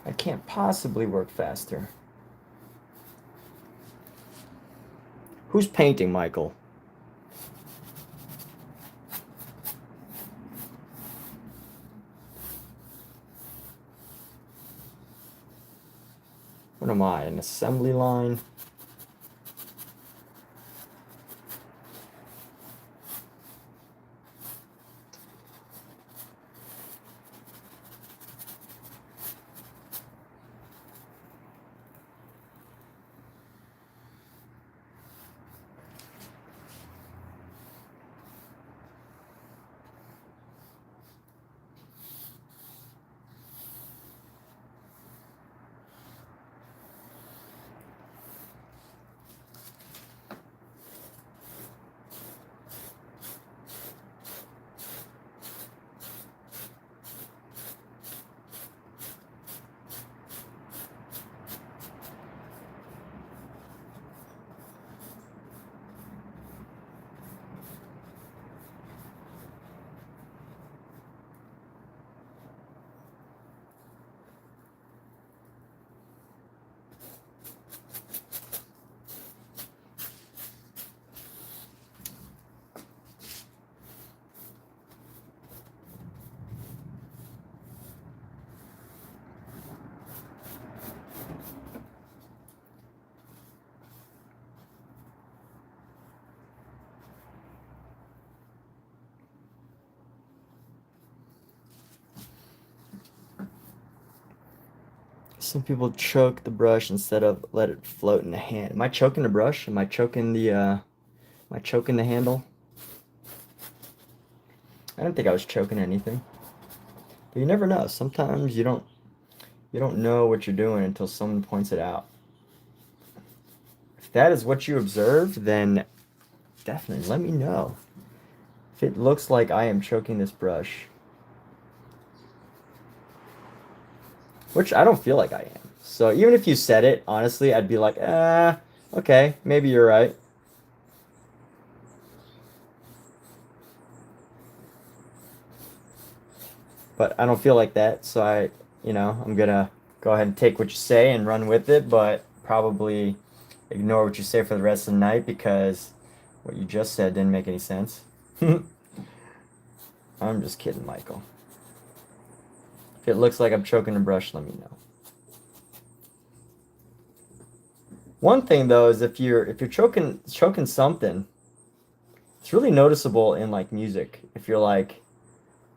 I can't possibly work faster. Who's painting, Michael? What am I, an assembly line? Some people choke the brush instead of let it float in the hand. Am I choking the brush? Am I choking the handle? I don't think I was choking anything. But you never know. Sometimes you don't know what you're doing until someone points it out. If that is what you observed, then definitely let me know. If it looks like I am choking this brush, which I don't feel like I am. So even if you said it, honestly, I'd be like, okay, maybe you're right. But I don't feel like that, so I'm gonna go ahead and take what you say and run with it, but probably ignore what you say for the rest of the night because what you just said didn't make any sense. I'm just kidding, Michael. If it looks like I'm choking a brush, let me know. One thing though is if you're choking something, it's really noticeable in like music. If you're like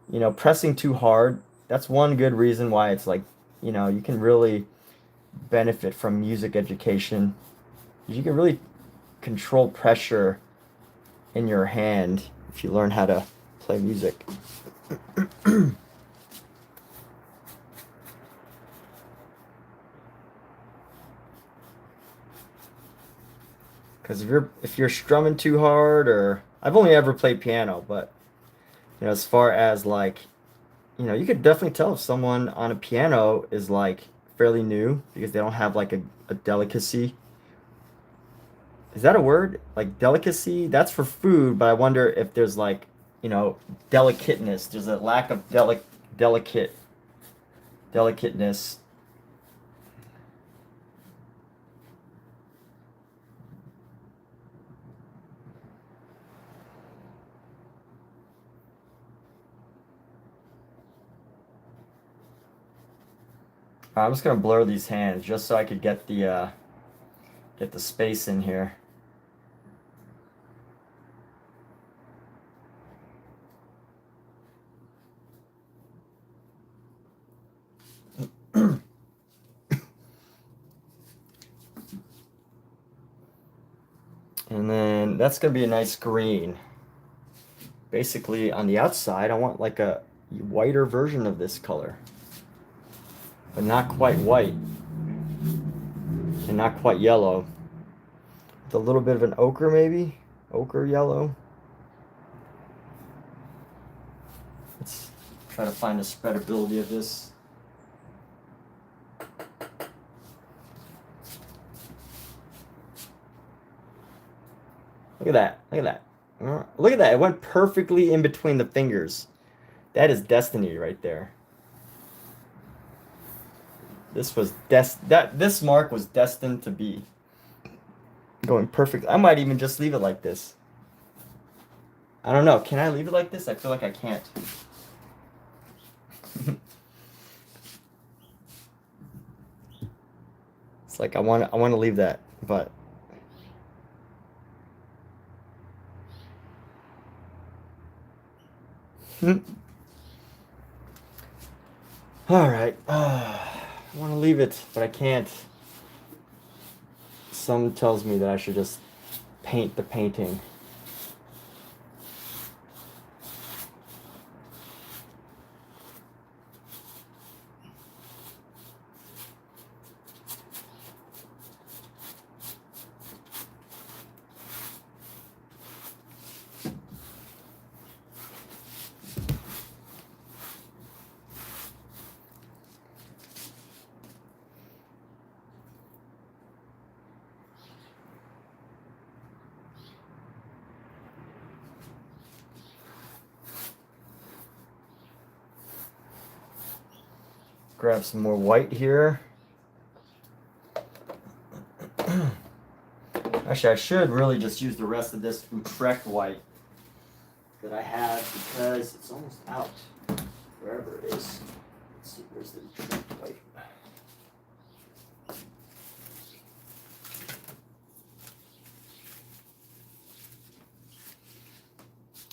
you know, pressing too hard, that's one good reason why it's like, you know, you can really benefit from music education. You can really control pressure in your hand if you learn how to play music. Because if you're strumming too hard, or I've only ever played piano, but you know, as far as like, you know, you could definitely tell if someone on a piano is like fairly new because they don't have like a delicacy. Is that a word? Like delicacy? That's for food, but I wonder if there's like, you know, delicateness. There's a lack of delicateness. I'm just gonna blur these hands just so I could get the space in here. And then that's gonna be a nice green. Basically on the outside, I want like a whiter version of this color, but not quite white and not quite yellow. With a little bit of an ochre, maybe ochre yellow. Let's try to find the spreadability of this. Look at that. Look at that. Look at that. It went perfectly in between the fingers. That is destiny right there. This was this mark was destined to be going perfect. I might even just leave it like this. I don't know. Can I leave it like this? I feel like I can't. It's like I want to leave that, but all right. I want to leave it, but I can't. Some tells me that I should just paint the painting. Grab some more white here. Actually, I should really just use the rest of this Utrecht white that I have because it's almost out. Wherever it is. Let's see, where's the Utrecht white?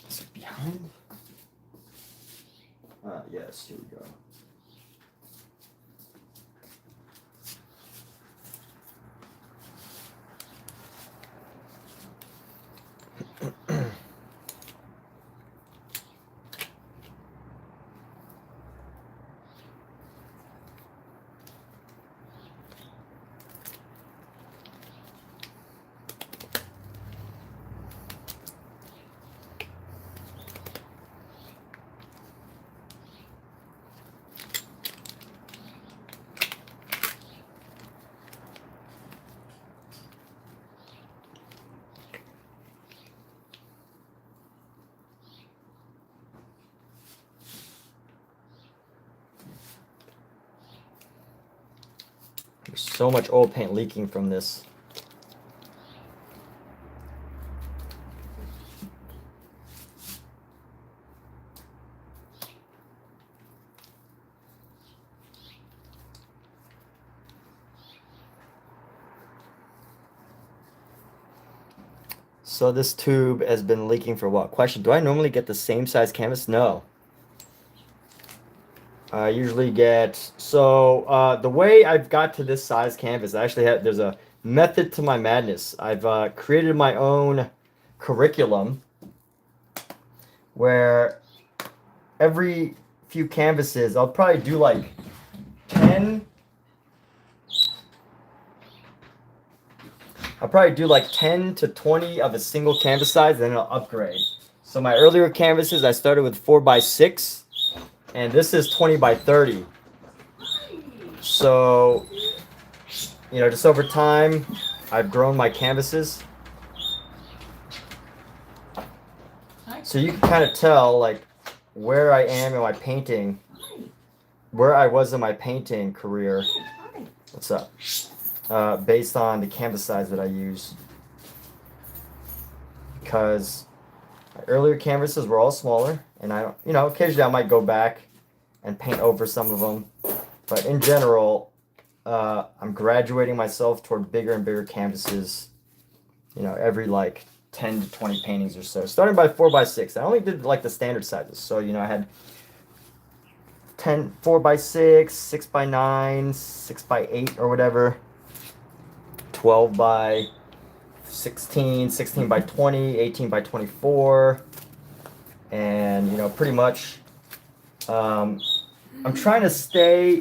Is it behind? Yes, here we go. There's so much oil paint leaking from this. So this tube has been leaking for what? Question, do I normally get the same size canvas? No. I usually get, so the way I've got to this size canvas, I actually have, there's a method to my madness. I've created my own curriculum where every few canvases, I'll probably do like 10, I'll probably do like 10 to 20 of a single canvas size, then I'll upgrade. So my earlier canvases, I started with 4x6, and this is 20x30. So, you know, just over time, I've grown my canvases. So you can kind of tell, like, where I am in my painting, where I was in my painting career. What's up? Based on the canvas size that I use. Because my earlier canvases were all smaller, and I don't, you know, occasionally I might go back and paint over some of them. But in general, I'm graduating myself toward bigger and bigger canvases, you know, every like 10 to 20 paintings or so. Starting by 4x6. I only did like the standard sizes. So, you know, I had 4x6, 6x9, 6x8 or whatever, 12x16, 16x20, 18x24, and, you know, pretty much I'm trying to stay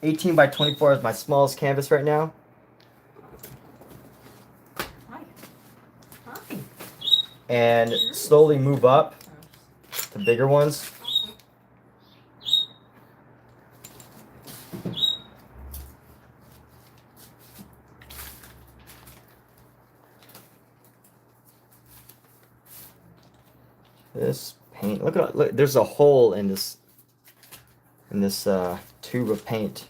18x24 as my smallest canvas right now. And slowly move up to bigger ones. This paint, look, there's a hole in this tube of paint.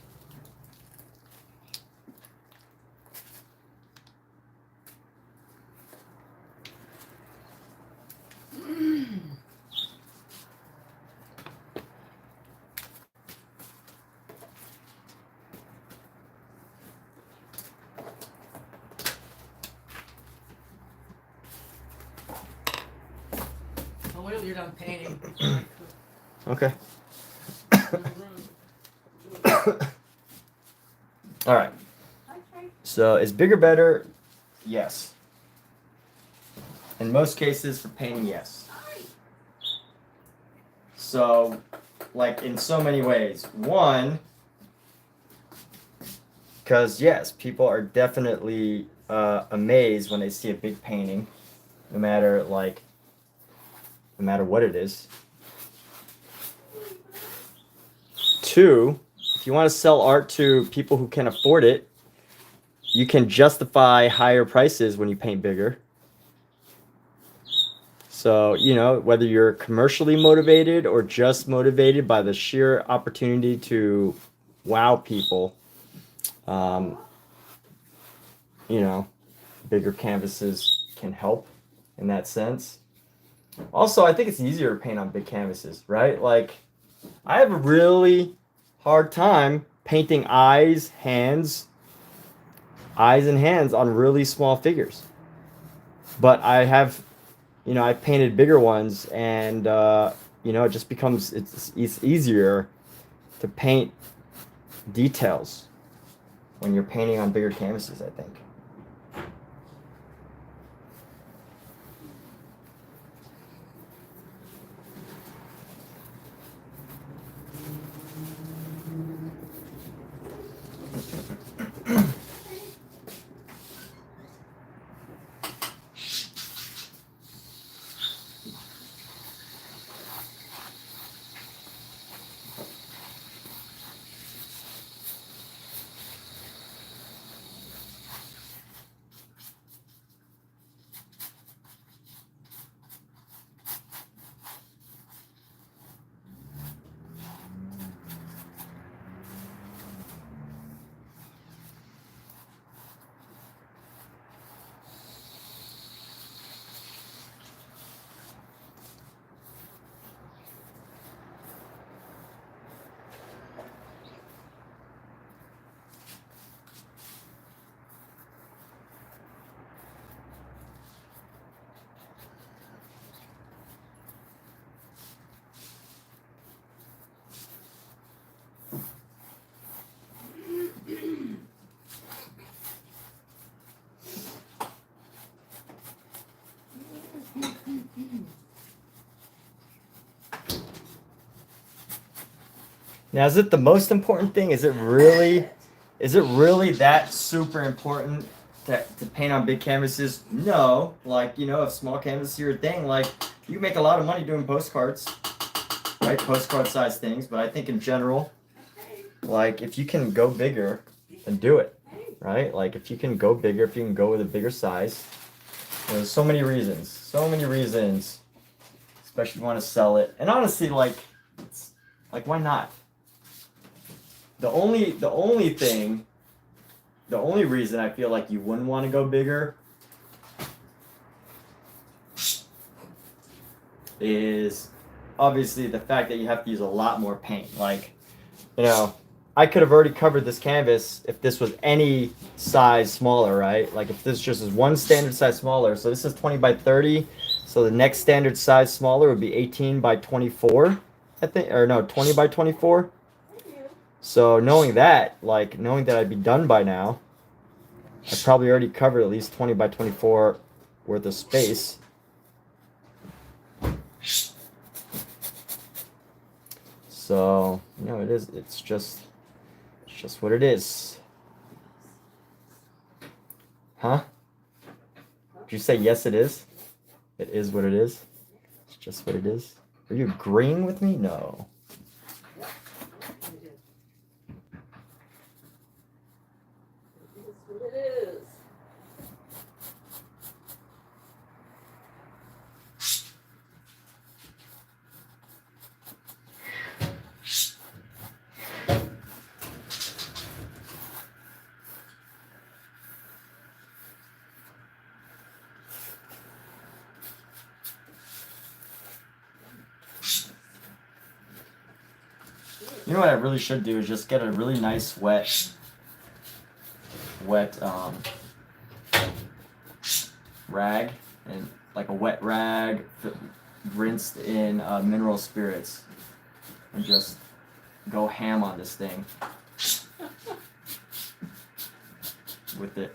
I'll wait till you're done painting. Okay. All right. So is bigger better? Yes. In most cases for painting, yes. So, like in so many ways. One, because yes, people are definitely amazed when they see a big painting, no matter what it is. Two, if you want to sell art to people who can afford it, you can justify higher prices when you paint bigger. So, you know, whether you're commercially motivated or just motivated by the sheer opportunity to wow people, you know, bigger canvases can help in that sense. Also, I think it's easier to paint on big canvases, right? Like, I have a really hard time painting eyes and hands on really small figures. But I have, you know, I painted bigger ones, and you know, it just becomes it's easier to paint details when you're painting on bigger canvases, I think. Now, is it the most important thing? Is it really that super important to paint on big canvases? No. Like, you know, if small canvas is your thing, like, you can make a lot of money doing postcards, right? Postcard size things. But I think in general, like, if you can go bigger, then do it, right? Like, if you can go bigger, if you can go with a bigger size, there's so many reasons, especially if you want to sell it. And honestly, like, it's, like, why not? The only reason I feel like you wouldn't want to go bigger is obviously the fact that you have to use a lot more paint. Like, you know, I could have already covered this canvas if this was any size smaller, right? Like if this just is one standard size smaller. So this is 20 by 30. So the next standard size smaller would be 18 by 24, I think, or no, 20 by 24. So knowing that I'd be done by now, I probably already covered at least 20 by 24 worth of space. So, you know, it's just what it is. Huh? Did you say yes it is? It is what it is? It's just what it is? Are you agreeing with me? No. You know what I really should do is just get a really nice wet rag, and like a wet rag rinsed in mineral spirits, and just go ham on this thing with it.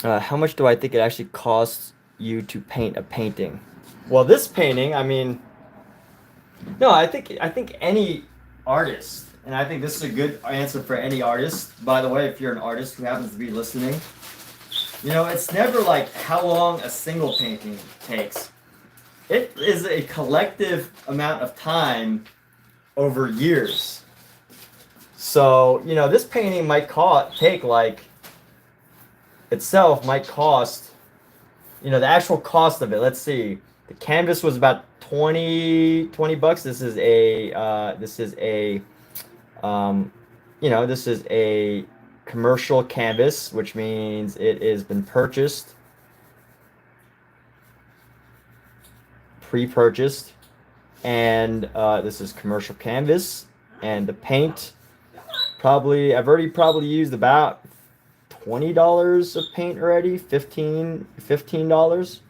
How much do I think it actually costs you to paint a painting? Well, this painting, I mean, no, I think any artist, and I think this is a good answer for any artist. By the way, if you're an artist who happens to be listening, you know, it's never like how long a single painting takes. It is a collective amount of time over years. So, you know, this painting might take like itself might cost, you know, the actual cost of it. Let's see. The canvas was about 20 bucks. This is a commercial canvas, which means it has been purchased, pre-purchased, and this is commercial canvas, and the paint I've already used about $20 of paint already, $15.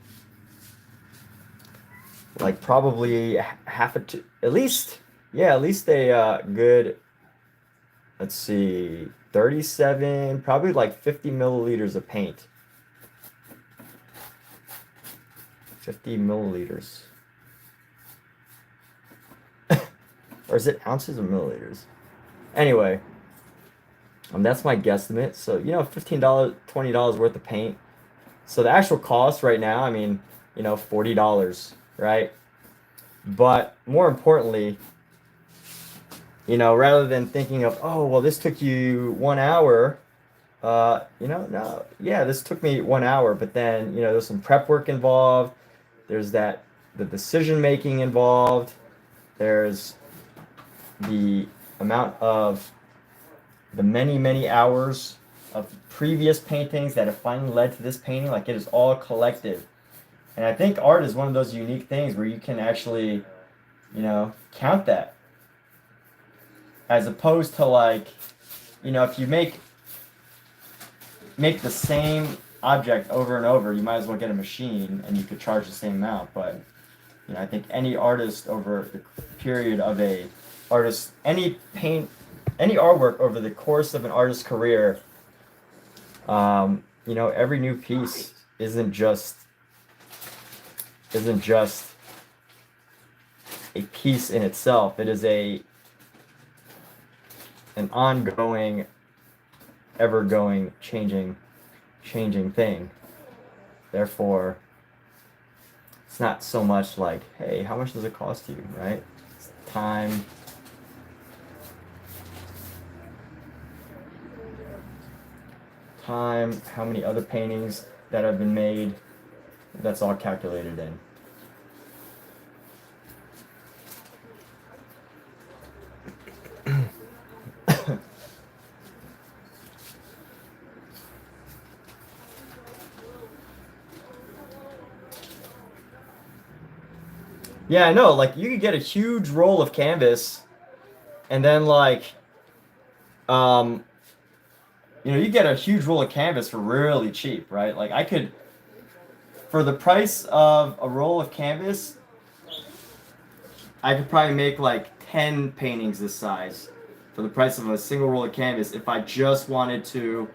Like probably at least a good, let's see, 37, probably like 50 milliliters of paint. 50 milliliters. Or is it ounces or milliliters? Anyway. That's my guesstimate. So, you know, $15, $20 worth of paint. So the actual cost right now, I mean, you know, $40, right? But more importantly, you know, rather than thinking of, oh, well, this took you 1 hour, you know, no, yeah, this took me 1 hour, but then, you know, there's some prep work involved. There's the decision making involved. There's the amount of the many hours of previous paintings that have finally led to this painting. Like, it is all collective. And I think art is one of those unique things where you can actually, you know, count that. As opposed to, like, you know, if you make the same object over and over, you might as well get a machine and you could charge the same amount. But, you know, I think any artist over the period of any artwork over the course of an artist's career you know, every new piece isn't just a piece in itself. It is an ongoing, ever-going, changing thing. Therefore, it's not so much like, hey, how much does it cost you, right? It's time. Time, how many other paintings that have been made, that's all calculated in. Yeah, I know, like you could get a huge roll of canvas and then like you know, you get a huge roll of canvas for really cheap, right? Like I could, for the price of a roll of canvas, I could probably make like 10 paintings this size for the price of a single roll of canvas if I just wanted to,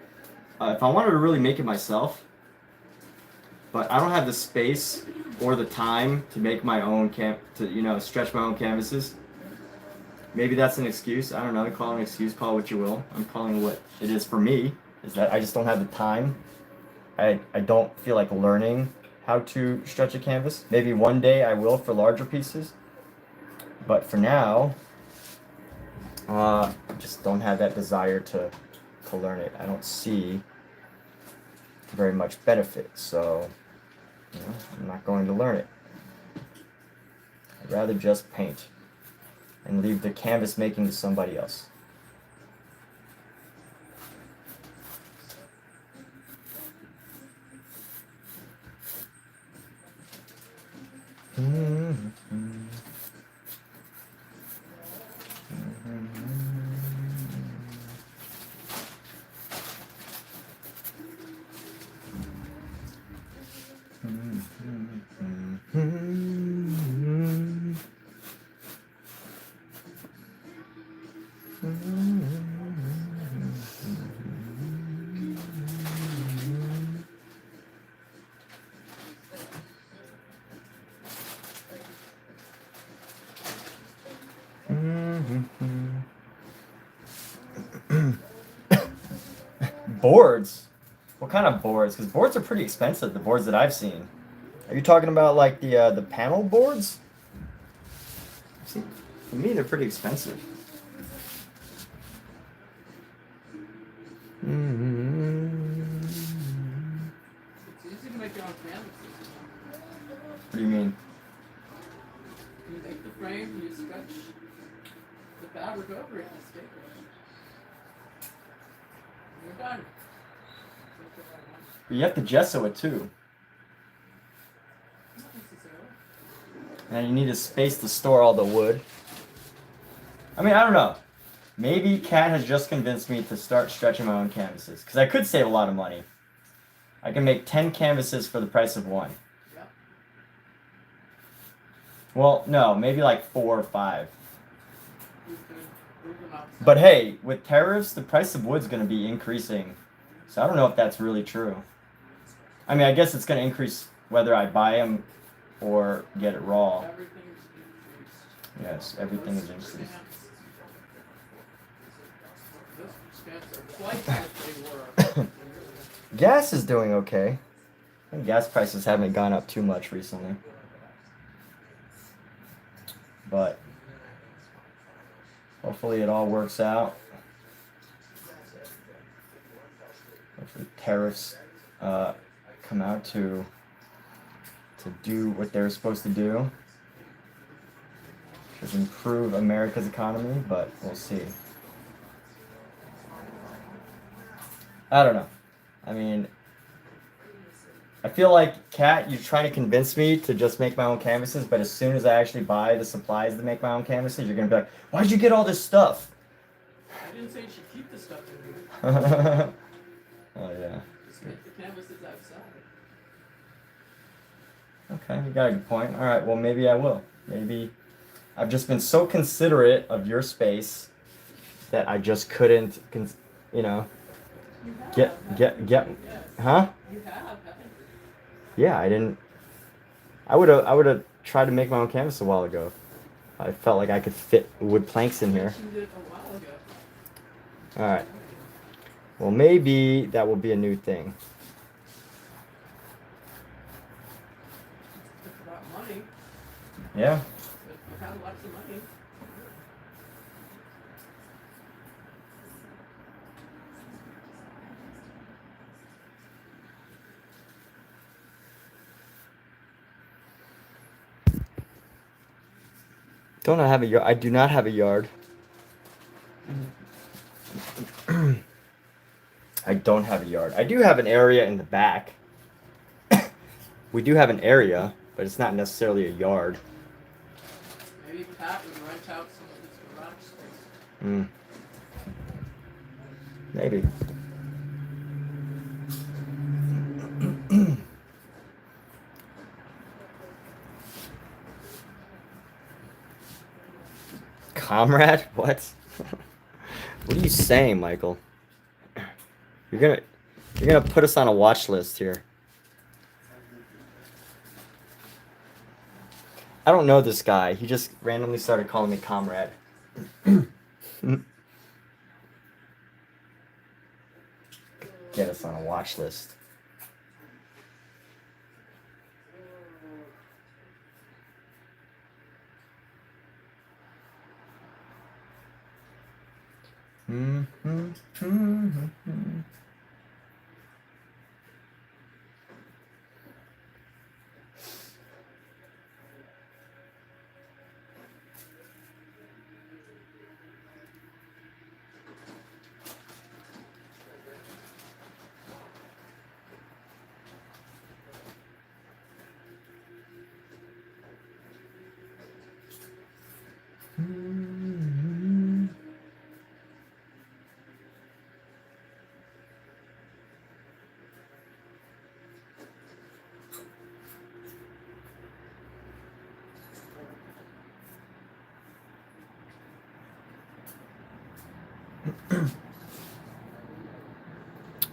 if I wanted to really make it myself. But I don't have the space or the time to make my own stretch my own canvases. Maybe that's an excuse. I don't know. Call it an excuse. Call it what you will. I'm calling what it is for me. Is that I just don't have the time. I don't feel like learning how to stretch a canvas. Maybe one day I will for larger pieces. But for now, I just don't have that desire to learn it. I don't see very much benefit. So, you know, I'm not going to learn it. I'd rather just paint and leave the canvas making to somebody else. Boards? What kind of boards? Because boards are pretty expensive, the boards that I've seen. Are you talking about like the panel boards? See, for me, they're pretty expensive. It's easy to make your own canvases. What do you mean? You make the frame, you stretch the fabric over it, and stick it. You're done. But you have to gesso it too. Not necessarily. And you need a space to store all the wood. I mean, I don't know. Maybe Kat has just convinced me to start stretching my own canvases. Because I could save a lot of money. I can make 10 canvases for the price of one. Yeah. Well, no, maybe like 4 or 5. You can move them outside. But hey, with tariffs, the price of wood's going to be increasing. So I don't know if that's really true. I mean, I guess it's going to increase whether I buy them or get it raw. Everything is increased. Yes, everything is increased. Those stamps are twice what they were. Gas is doing okay. I think gas prices haven't gone up too much recently. But hopefully it all works out. Hopefully tariffs come out to do what they're supposed to do. Should improve America's economy, but we'll see. I don't know. I mean, I feel like, Kat, you're trying to convince me to just make my own canvases, but as soon as I actually buy the supplies to make my own canvases, you're going to be like, why'd you get all this stuff? I didn't say you should keep the stuff in here. Oh, yeah. Just make the canvases outside. Okay, you got a good point. All right, well, maybe I will. Maybe I've just been so considerate of your space that I just couldn't, you know, You have, Get, yes. huh? You have, haven't Yeah, I didn't. I would have tried to make my own canvas a while ago. I felt like I could fit wood planks in you? here. You did it a while ago. All right. Well, maybe that will be a new thing. It's about money. Yeah. If you have lots of money. Don't I have a yard? I do not have a yard. I don't have a yard. I do have an area in the back. We do have an area, but it's not necessarily a yard. Maybe Pat would rent out some of his garage space. Hmm. Maybe. Comrade? What? What are you saying, Michael? You're gonna put us on a watch list here. I don't know this guy. He just randomly started calling me comrade. Get us on a watch list.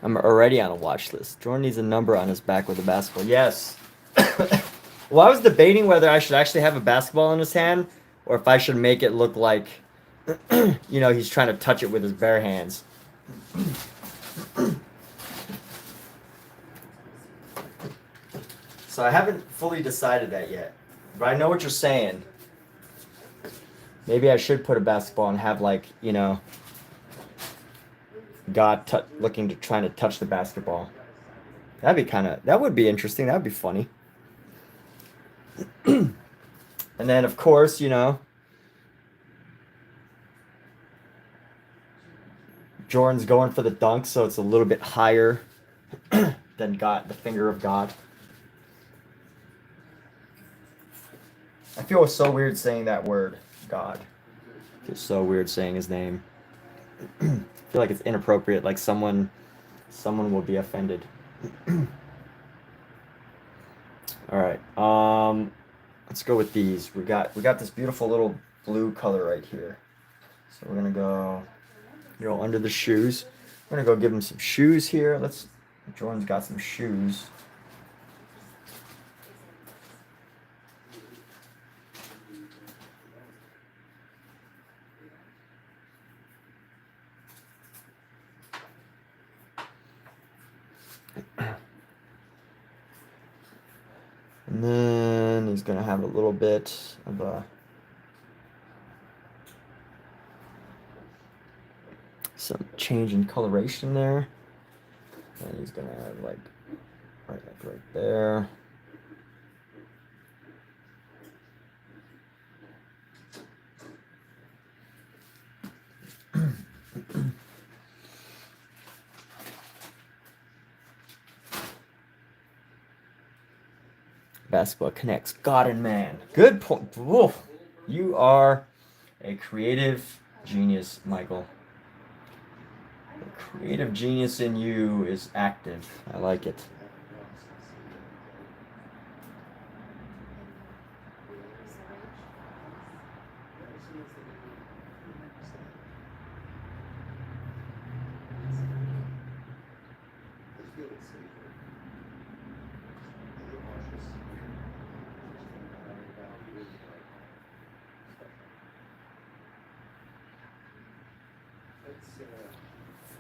I'm already on a watch list. Jordan needs a number on his back with a basketball. Yes. Well, I was debating whether I should actually have a basketball in his hand or if I should make it look like, he's trying to touch it with his bare hands. So I haven't fully decided that yet. But I know what you're saying. Maybe I should put a basketball and have God trying to touch the basketball. That would be interesting. That would be funny. And then, of course, Jordan's going for the dunk, so it's a little bit higher than God, the finger of God. I feel so weird saying that word, God. I feel so weird saying his name. I feel like it's inappropriate, like someone will be offended. All right. Let's go with these. We got this beautiful little blue color right here. So we're gonna go, under the shoes. We're gonna go give him some shoes here. Jordan's got some shoes. And then he's gonna have a little bit of some change in coloration there. And he's gonna have right there. Basketball connects God and man. Good point. Whoa. You are a creative genius, Michael. The creative genius in you is active. I like it.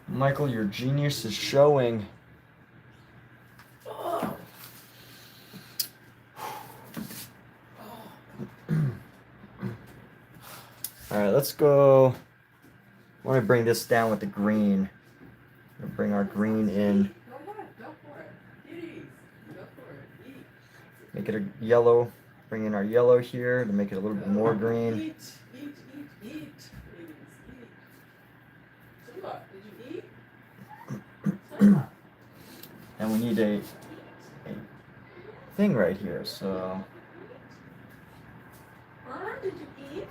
Michael, your genius is showing. Alright, let's go. I want to bring this down with the green. We'll bring our green in. Go ahead, go for it. Kitties, go for it. Eat. Make it a yellow. Bring in our yellow here to make it a little bit more green. Eat, eat, eat, eat. Babies, eat. Simba, did you eat? Simba. And we need a thing right here, so. Huh? Did you eat?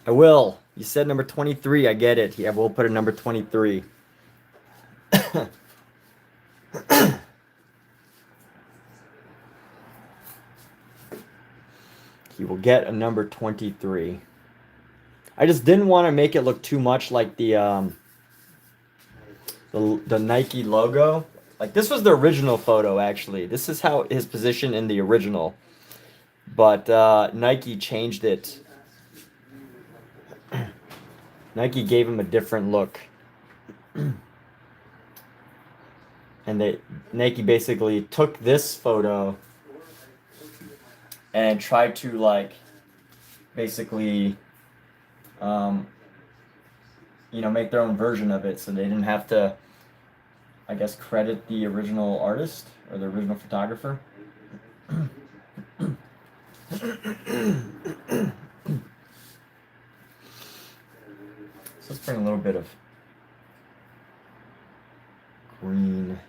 I will. You said number 23. I get it. Yeah, we'll put a number 23. He will get a number 23. I just didn't want to make it look too much like the Nike logo. Like, this was the original photo, actually. This is how his position in the original. But Nike changed it. Nike gave him a different look. And Nike basically took this photo and tried to, like, basically, make their own version of it, so they didn't have to, I guess, credit the original artist or the original photographer. So let's bring a little bit of green.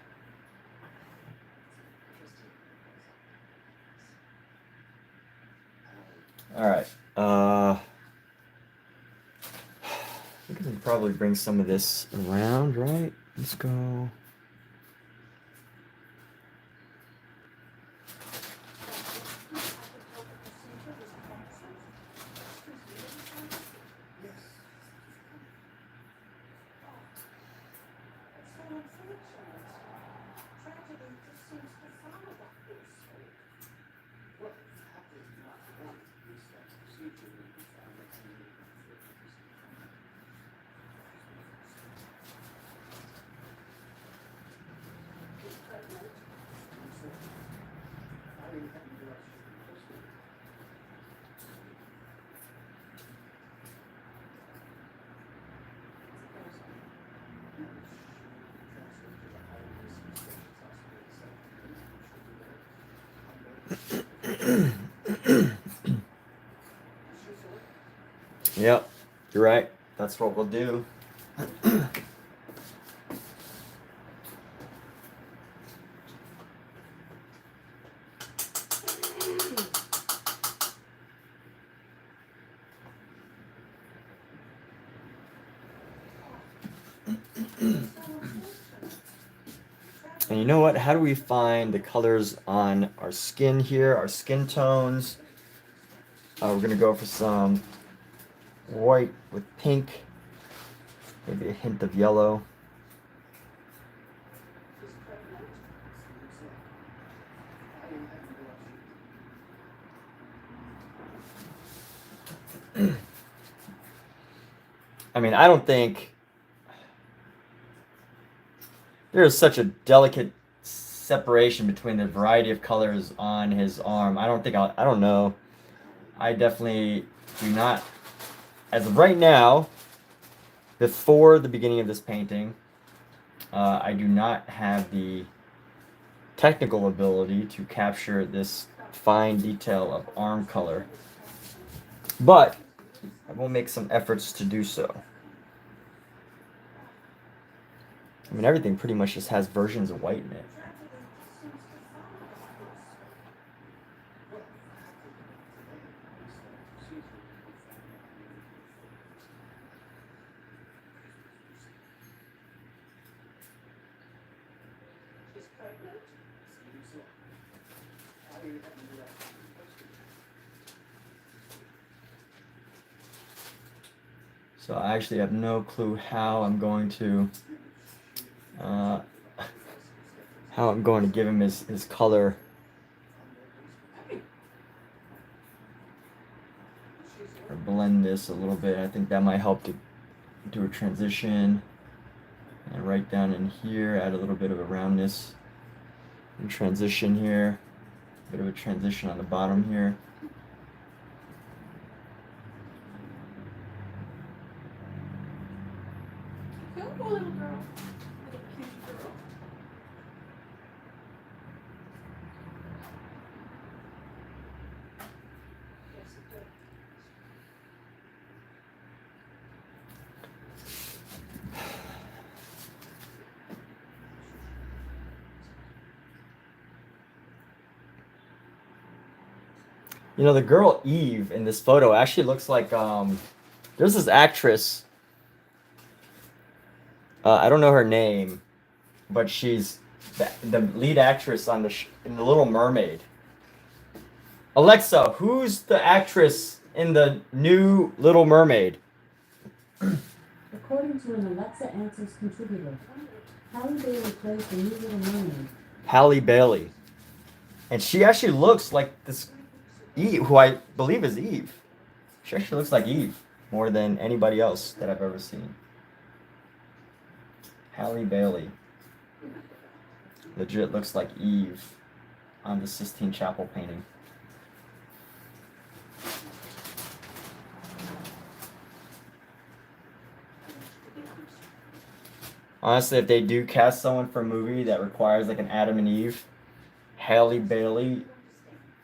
All right. We can probably bring some of this around, right? Let's go. Yep, you're right. That's what we'll do. thinking, you know what? How do we find the colors on our skin here, our skin tones? We're gonna go for some white with pink, maybe a hint of yellow. I mean, I don't think there's such a delicate separation between the variety of colors on his arm. I don't know. I definitely do not, as of right now, before the beginning of this painting, I do not have the technical ability to capture this fine detail of arm color. But I will make some efforts to do so. I mean, everything pretty much just has versions of white in it. So I actually have no clue how I'm going to give him his color. Or blend this a little bit. I think that might help to do a transition. And right down in here, add a little bit of a roundness. And transition here. A bit of a transition on the bottom here. Go, little girl. Little cute girl. You know, the girl Eve in this photo actually looks like there's this actress. I don't know her name, but she's the lead actress on in The Little Mermaid. Alexa, who's the actress in the new Little Mermaid? According to an Alexa Answers contributor, Halle Bailey plays the new Little Mermaid. Halle Bailey. And she actually looks like this Eve, who I believe is Eve. She actually looks like Eve more than anybody else that I've ever seen. Halle Bailey. Legit looks like Eve on the Sistine Chapel painting. Honestly, if they do cast someone for a movie that requires like an Adam and Eve, Halle Bailey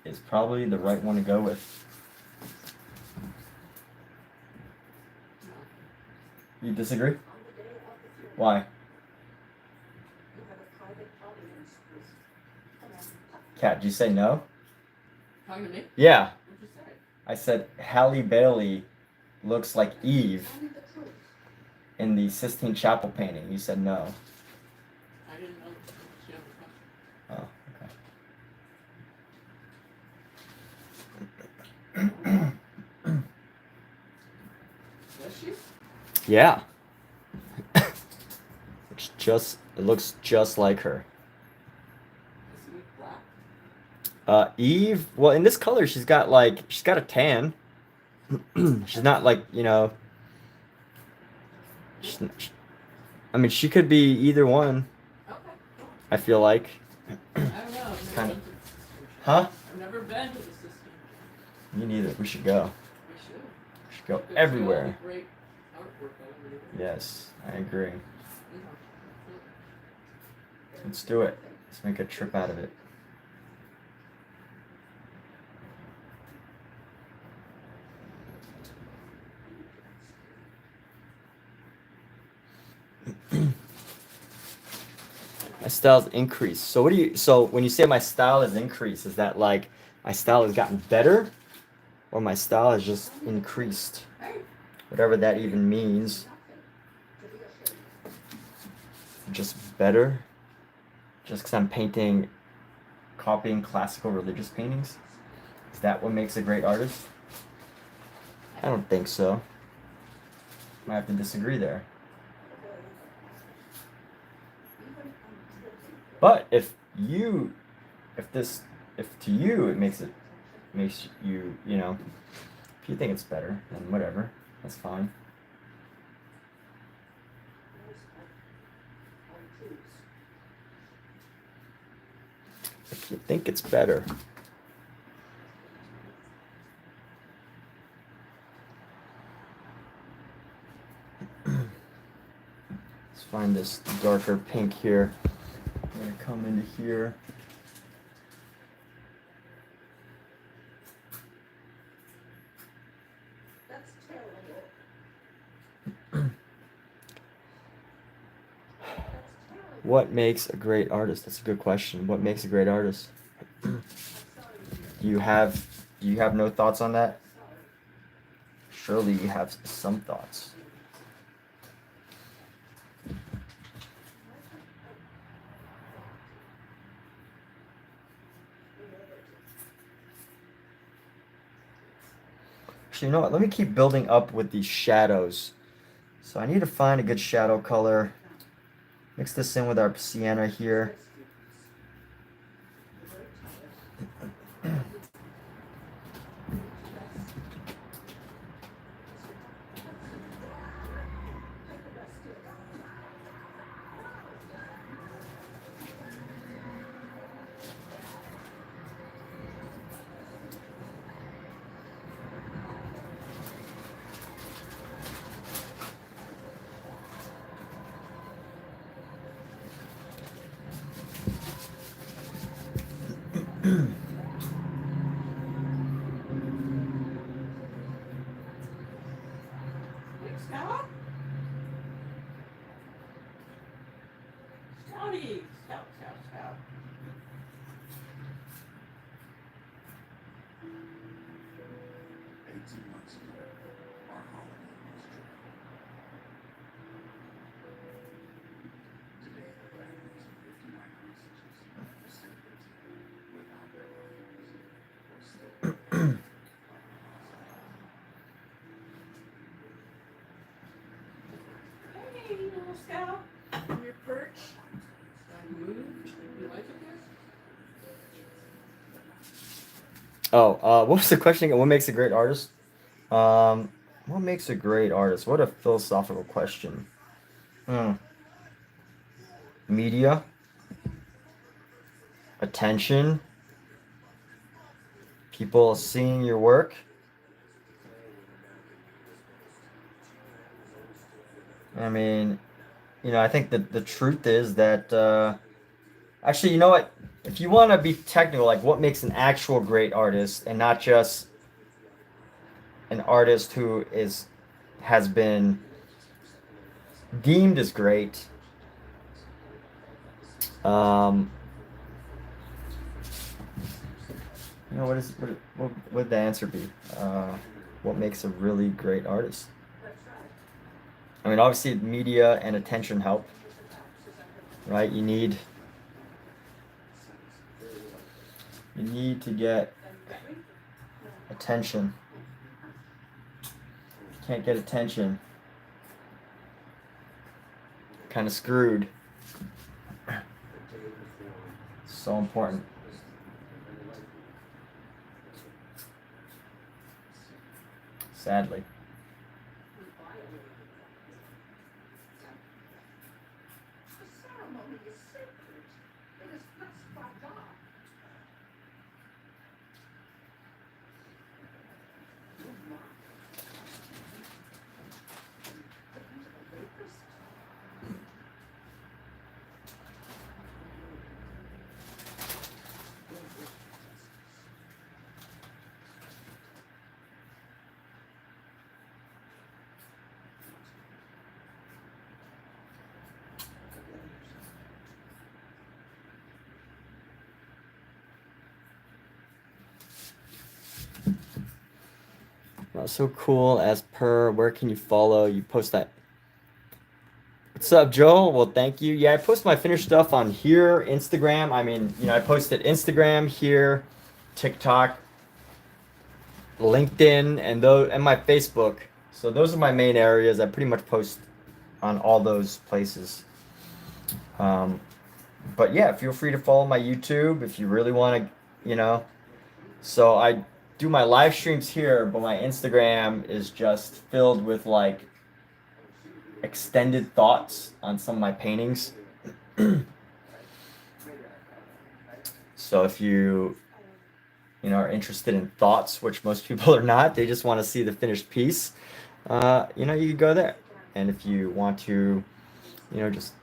is probably the right one to go with. You disagree? Why? Kat, did you say no? Talking to me? Yeah. What'd you say? I said Halle Bailey looks like Eve in the Sistine Chapel painting. You said no. I didn't know she had a question. Oh, okay. Does she? Yeah. It looks just like her. Is Eve black? Eve, well, in this color, she's got a tan. She's not like, you know, I mean, she could be either one. Okay. I feel like. I don't know. Kind of. Huh? I've never been to the system. Me neither. We should go. We should. We should go Could show everywhere. the great artwork over there. Yes, I agree. Yeah. Let's do it. Let's make a trip out of it. My style's increased. So when you say my style has increased, is that like my style has gotten better or my style has just increased? Whatever that even means. Just better. just because I'm painting, copying classical religious paintings? Is that what makes a great artist? I don't think so. I have to disagree there. But if to you it makes you, you know, if you think it's better, then whatever, that's fine. If you think it's better. Let's find this darker pink here. I'm gonna come into here. That's terrible. What makes a great artist? That's a good question. What makes a great artist? You have no thoughts on that? Surely you have some thoughts. Actually, you know what? Let me keep building up with these shadows. So I need to find a good shadow color. Mix this in with our sienna here. Scout? Scouty! Scout, scout, scout. 18 months ago, our holiday was dry. Today, the families of 59 researchers celebrate without their loved ones or still. Hey, little scout. From your perch. I moved. You like it there? Oh, what was the question again? What makes a great artist? What makes a great artist? What a philosophical question. Media, attention, people seeing your work. I mean, you know, I think that the truth is that, actually, you know what? If you want to be technical, like what makes an actual great artist and not just an artist who has been deemed as great, you know, what would the answer be? What makes a really great artist? I mean, obviously, media and attention help, right? You need to get attention. Can't get attention. Kind of screwed. So important. Sadly. The ceremony is sacred. It is blessed by God. So cool. As per, where can you follow? You post that. What's What's up, Joel? Well, thank you. Yeah, I post my finished stuff on here, Instagram. I mean, I posted Instagram here, TikTok, LinkedIn, and my Facebook. So those are my main areas. I pretty much post on all those places. But yeah, feel free to follow my YouTube if you really want to, So I do my live streams here, but my Instagram is just filled with like extended thoughts on some of my paintings. So if you are interested in thoughts, which most people are not, they just want to see the finished piece, you can go there. And if you want to, just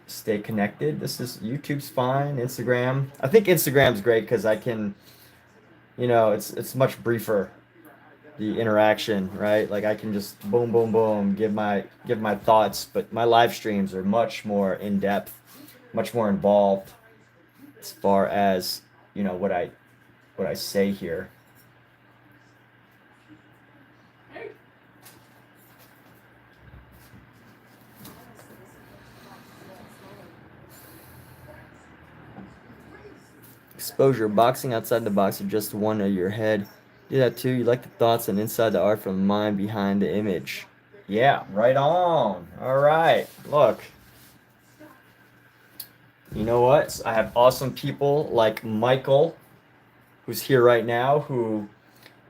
stay connected, YouTube's fine. Instagram, I think Instagram's great because I can, it's much briefer, the interaction, right? Like I can just boom, boom, boom, give my thoughts, but my live streams are much more in depth, much more involved as far as, what I say here. Exposure, boxing outside the box or just one of your head. Do that too. You like the thoughts and inside the art from the mind behind the image. Yeah, right on. All right, look. You know what? I have awesome people like Michael, who's here right now, who,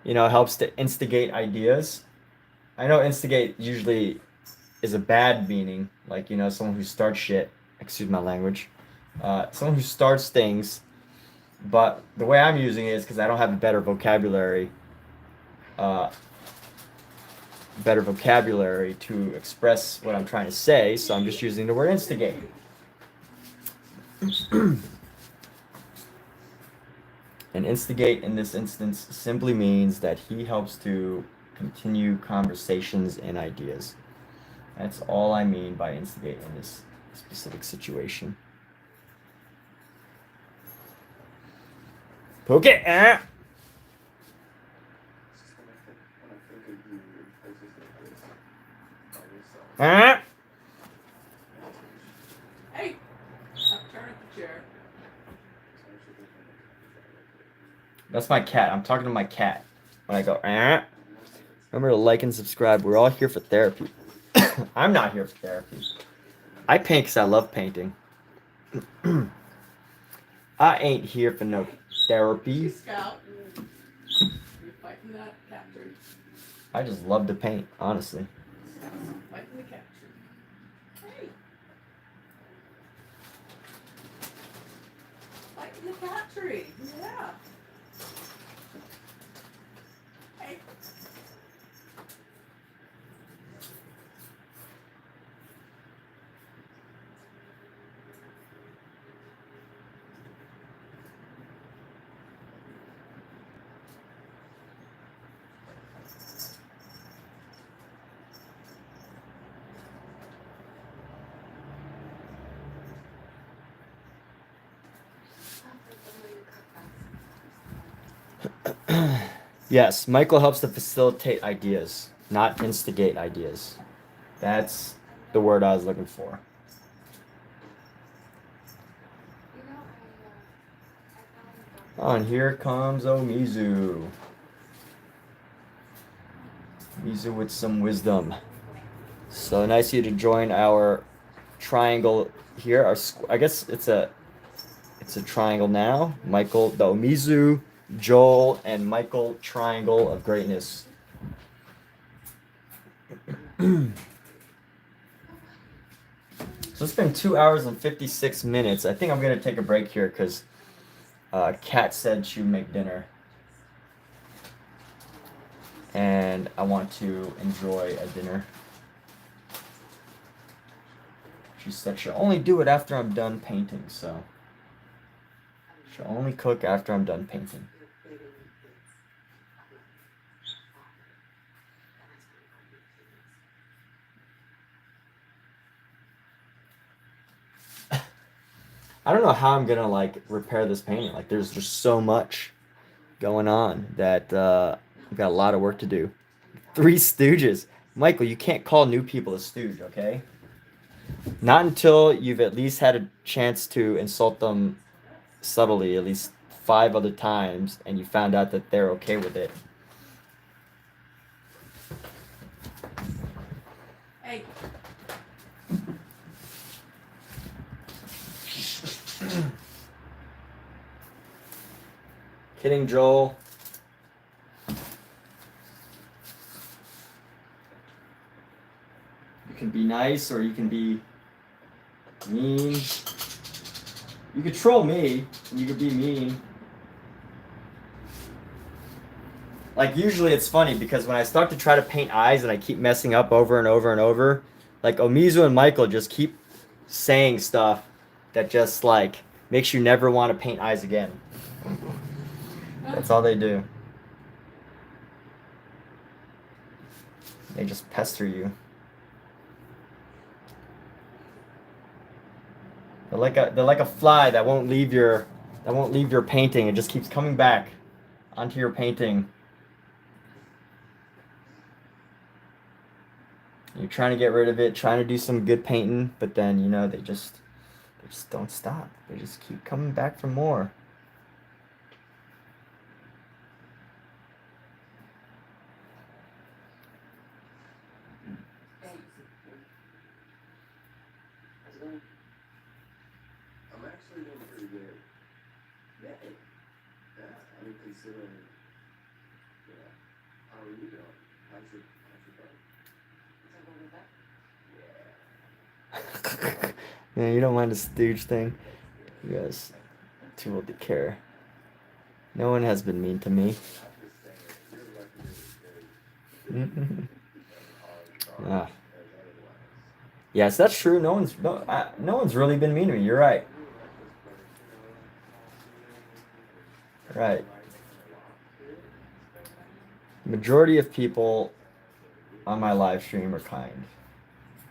helps to instigate ideas. I know instigate usually is a bad meaning, like, someone who starts shit. Excuse my language. Someone who starts things. But the way I'm using it is because I don't have a better vocabulary to express what I'm trying to say, so I'm just using the word instigate. And instigate in this instance simply means that he helps to continue conversations and ideas. That's all I mean by instigate in this specific situation. Poke it. It's just when I think of you in places like this, by yourself. Hey! I'm turning the chair. That's my cat. I'm talking to my cat when I go. Remember to like and subscribe. We're all here for therapy. I'm not here for therapy. I paint because I love painting. I ain't here for no therapy. Scout. You're fighting that cat tree. I just love to paint, honestly. Fighting the cat tree. Hey! Fighting the cat tree. Yeah. Hey. Yes, Michael helps to facilitate ideas, not instigate ideas. That's the word I was looking for. Oh, and here comes Mizu. Mizu with some wisdom. So nice of you to join our triangle here. I guess it's a triangle now. Michael, the Mizu, Joel, and Michael triangle of greatness. So it's been 2 hours and 56 minutes. I think I'm gonna take a break here because Kat said she would make dinner. And I want to enjoy a dinner. She said she'll only do it after I'm done painting, so she'll only cook after I'm done painting. I don't know how I'm gonna like repair this painting. Like there's just so much going on that I've got a lot of work to do. Three Stooges. Michael, you can't call new people a stooge, okay? Not until you've at least had a chance to insult them subtly at least 5 other times and you found out that they're okay with it. Hey. Kidding, Joel. You can be nice or you can be mean. You could troll me and you could be mean. Like usually it's funny because when I start to try to paint eyes and I keep messing up over and over and over, like Omizu and Michael just keep saying stuff that just like makes you never want to paint eyes again. That's all they do. They just pester you. They're like a fly that won't leave your painting. It just keeps coming back onto your painting. You're trying to get rid of it, trying to do some good painting, but then you know they just don't stop. They just keep coming back for more. I'm actually doing pretty good. Really? Yeah, I mean, considering, you know, how are you doing? How's your bud? Yeah, you don't mind the stooge thing. You guys too old to care. No one has been mean to me. Ah. Yes, that's true. No one's really been mean to me. You're right. Right. Majority of people on my live stream are kind.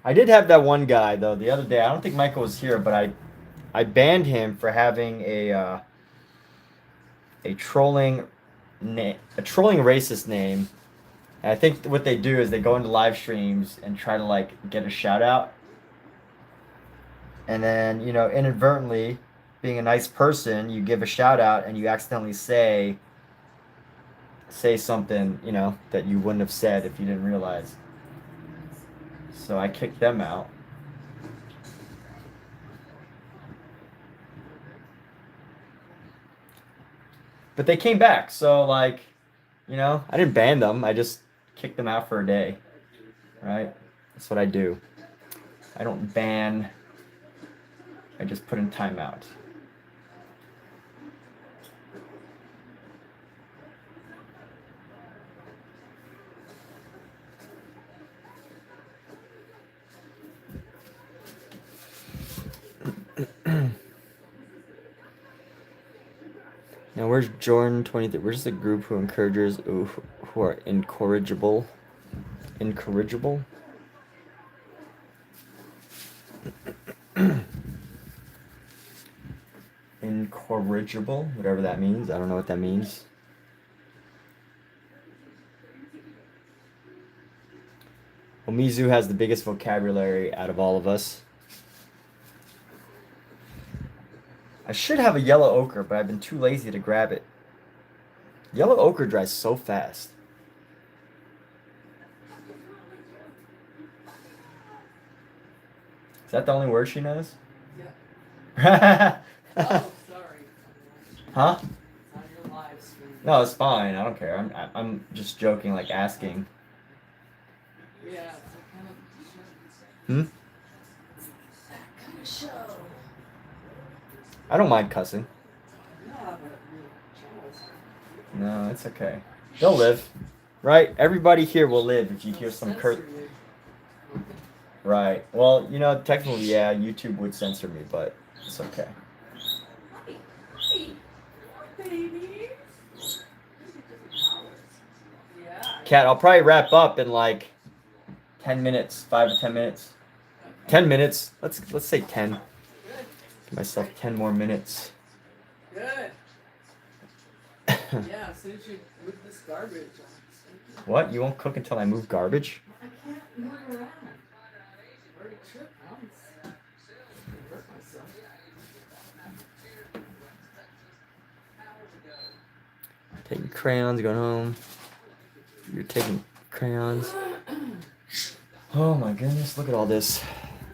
I did have that one guy though the other day. I don't think Michael was here, but I banned him for having a trolling racist name. And I think what they do is they go into live streams and try to like get a shout out. And then, you know, inadvertently, being a nice person, you give a shout out and you accidentally say something, you know, that you wouldn't have said if you didn't realize. So I kicked them out. But they came back, so like, you know, I didn't ban them. I just kicked them out for a day, right? That's what I do. I don't ban. I just put in timeout. Now where's Jordan 23? Where's the group who encourages who are incorrigible? Incorrigible? Incorrigible, whatever that means. I don't know what that means. Omizu has the biggest vocabulary out of all of us. I should have a yellow ochre, but I've been too lazy to grab it. Yellow ochre dries so fast. Is that the only word she knows? Yeah. Oh, sorry. Huh? It's on your live stream. No, it's fine. I don't care. I'm just joking, like asking. Yeah, it's a kind of Hmm? that kind of show. I don't mind cussing. Yeah, but Charles. No, it's okay. They'll live, right? Everybody here will live if you hear some Censor you. Right. Well, you know, technically, yeah, YouTube would censor me, but it's okay. Hi. Hi. Baby. Yeah. Kat, I'll probably wrap up in like 10 minutes, 5 to 10 minutes. 10 minutes. Let's say 10. Good. Give myself 10 more minutes. Good. Yeah, as soon as you move this garbage. What? You won't cook until I move garbage? I can't move around. Already tripped. I'm Taking crayons, going home. You're taking crayons. Oh my goodness, look at all this.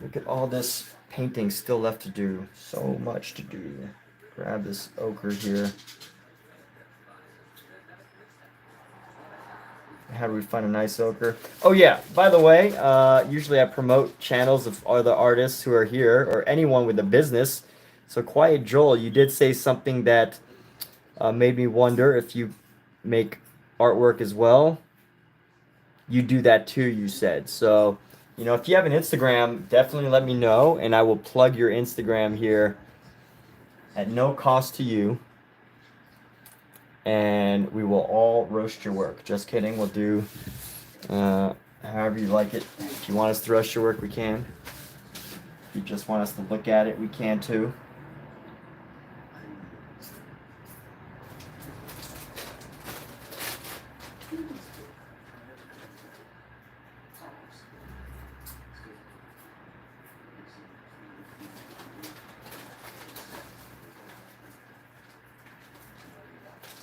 Look at all this painting still left to do. So much to do. Grab this ochre here. How do we find a nice ochre? Oh yeah, by the way, usually I promote channels of other artists who are here, or anyone with a business. So Quiet Joel, you did say something that made me wonder if you make artwork as well. You do that too, you said. So, you know, if you have an Instagram, definitely let me know, and I will plug your Instagram here at no cost to you. And we will all roast your work. Just kidding. We'll do however you like it. If you want us to roast your work, we can. If you just want us to look at it, we can too.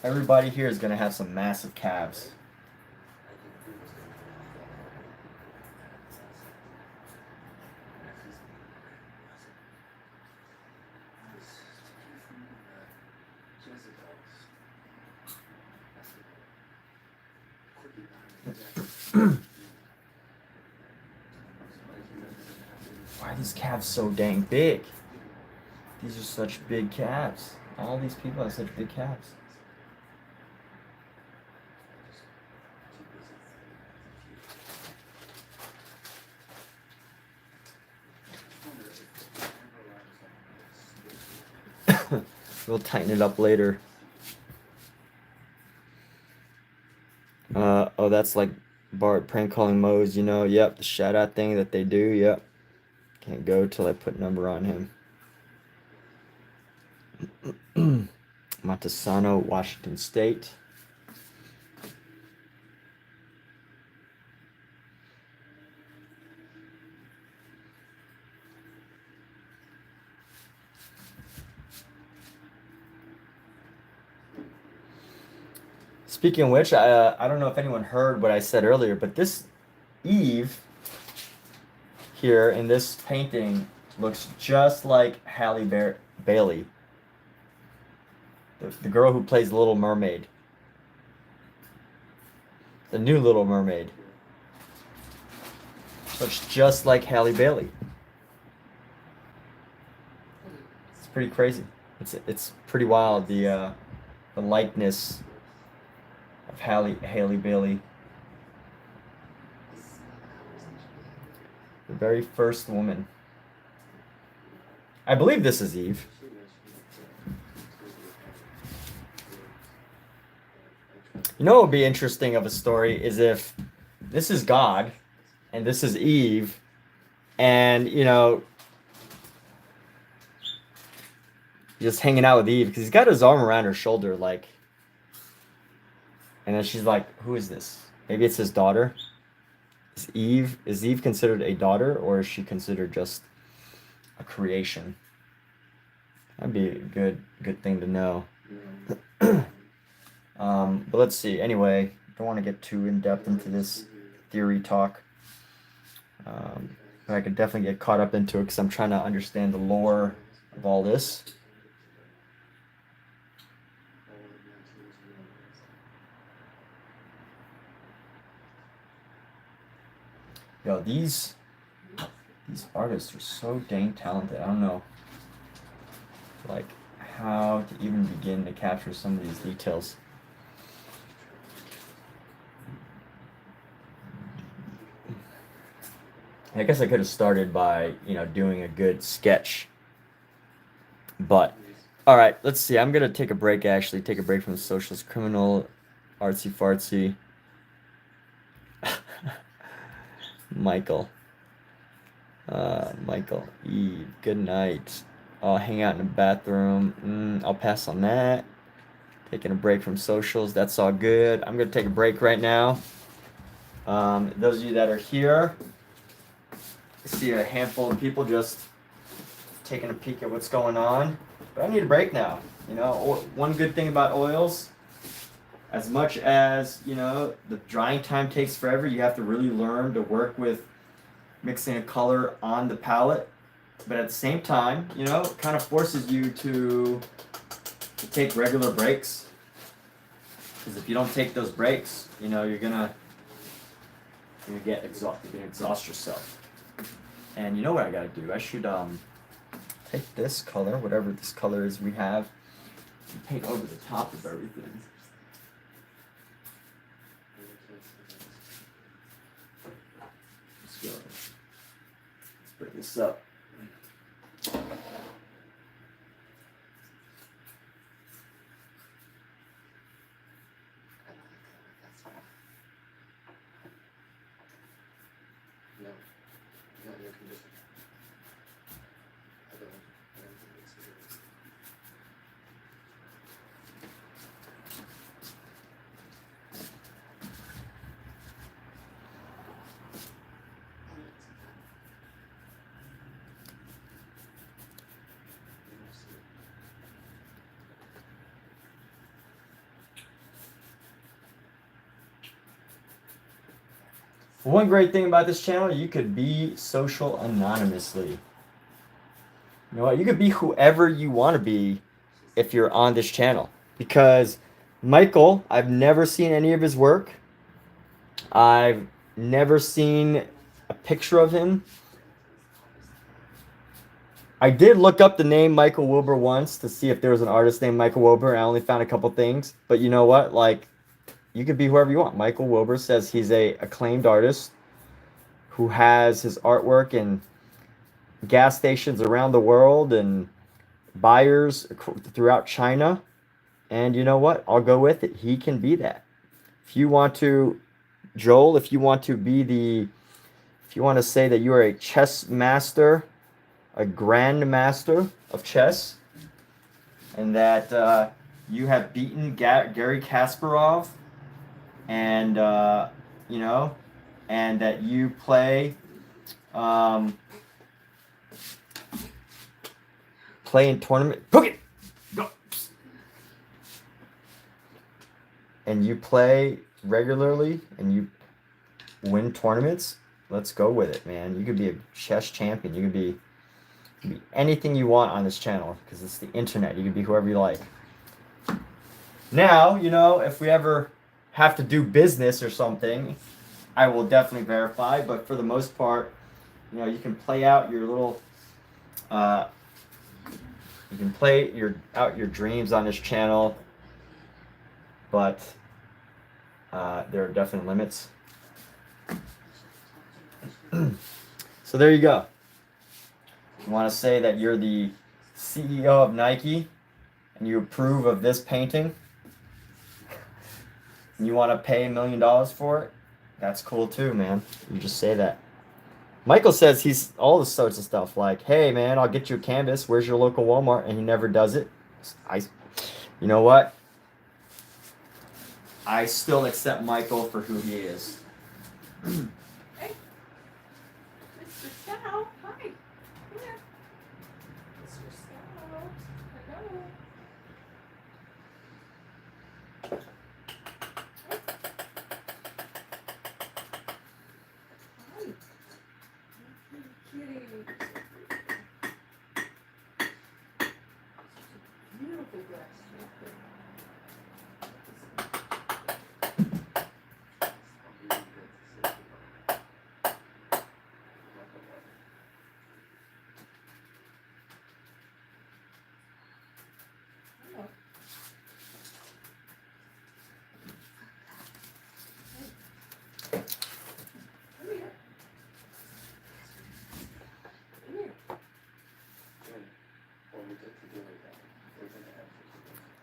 Everybody here is going to have some massive calves. Why are these calves so dang big? These are such big calves. All these people have such big calves. We'll tighten it up later. Oh, that's like Bart prank calling Mose, you know. Yep, the shout out thing that they do. Yep. Can't go till I put number on him. Masterson, Washington State. Speaking of which, I don't know if anyone heard what I said earlier, but this Eve here in this painting looks just like Halle Bailey, the girl who plays Little Mermaid, the new Little Mermaid. Looks just like Halle Bailey. It's pretty crazy. It's pretty wild, the likeness of Halle Bailey. The very first woman. I believe this is Eve. You know what would be interesting of a story is if this is God and this is Eve, and you know, just hanging out with Eve because he's got his arm around her shoulder, like. And then she's like, who is this? Maybe it's his daughter. Is Eve considered a daughter, or is she considered just a creation? That'd be a good thing to know. But let's see. Anyway, don't want to get too in-depth into this theory talk. But I could definitely get caught up into it because I'm trying to understand the lore of all this. Yo, these artists are so dang talented. I don't know, like, how to even begin to capture some of these details. I guess I could have started by, you know, doing a good sketch. But, all right, let's see. I'm going to take a break, actually. Take a break from the socialist criminal, artsy fartsy. Michael, Eve, good night. I'll hang out in the bathroom. I'll pass on that. Taking a break from socials, that's all good. I'm gonna take a break right now. Those of you that are here, I see a handful of people just taking a peek at what's going on. But I need a break now. You know, one good thing about oils, as much as, you know, the drying time takes forever, you have to really learn to work with mixing a color on the palette. But at the same time, you know, it kind of forces you to take regular breaks. Because if you don't take those breaks, you know, you're gonna exhaust yourself. And you know what I gotta do? I should take this color, whatever this color is we have, and paint over the top of everything. Let's go. Let's bring this up. One great thing about this channel, you could be social anonymously. You know what? You could be whoever you want to be if you're on this channel. Because Michael, I've never seen any of his work. I've never seen a picture of him. I did look up the name Michael Wilbur once to see if there was an artist named Michael Wilbur. I only found a couple things. But you know what? Like, you could be whoever you want. Michael Wilbur says he's a acclaimed artist who has his artwork in gas stations around the world and buyers throughout China. And you know what? I'll go with it. He can be that. If you want to, Joel, if you want to say that you are a chess master, a grandmaster of chess, and that you have beaten Garry Kasparov, and you know, and that you play in tournament, cook it, go, and you play regularly and you win tournaments. Let's go with it, man. You could be a chess champion. You could be anything you want on this channel because it's the internet. You could be whoever you like. Now, you know, if we ever have to do business or something, I will definitely verify. But for the most part, you know, you can play out your little, you can play out your dreams on this channel. But there are definite limits. So there you go. You want to say that you're the CEO of Nike and you approve of this painting? And you want to pay $1 million for it? That's cool too, man. You just say that. Michael says he's all this sorts of stuff like, hey man, I'll get you a canvas. Where's your local Walmart? And he never does it. You know what? I still accept Michael for who he is. Hey, Mr. Scout, hi. Come here. Mr. Scout, hello. Hi. Kitty. Beautiful dress.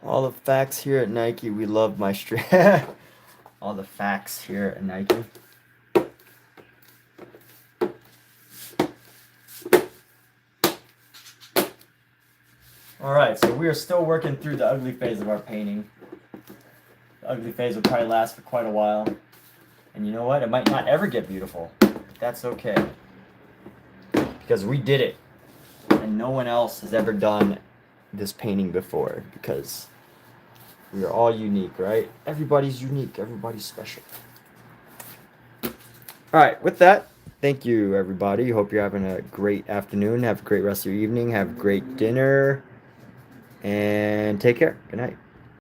All the facts here at Nike. We love my stream. All the facts here at Nike. Alright, so we are still working through the ugly phase of our painting. The ugly phase will probably last for quite a while. And you know what? It might not ever get beautiful. But that's okay. Because we did it. and no one else has ever done this painting before because we are all unique, right? Everybody's unique. Everybody's special. All right, with that, thank you, everybody. Hope you're having a great afternoon. Have a great rest of your evening. Have a great dinner. And take care. Good night.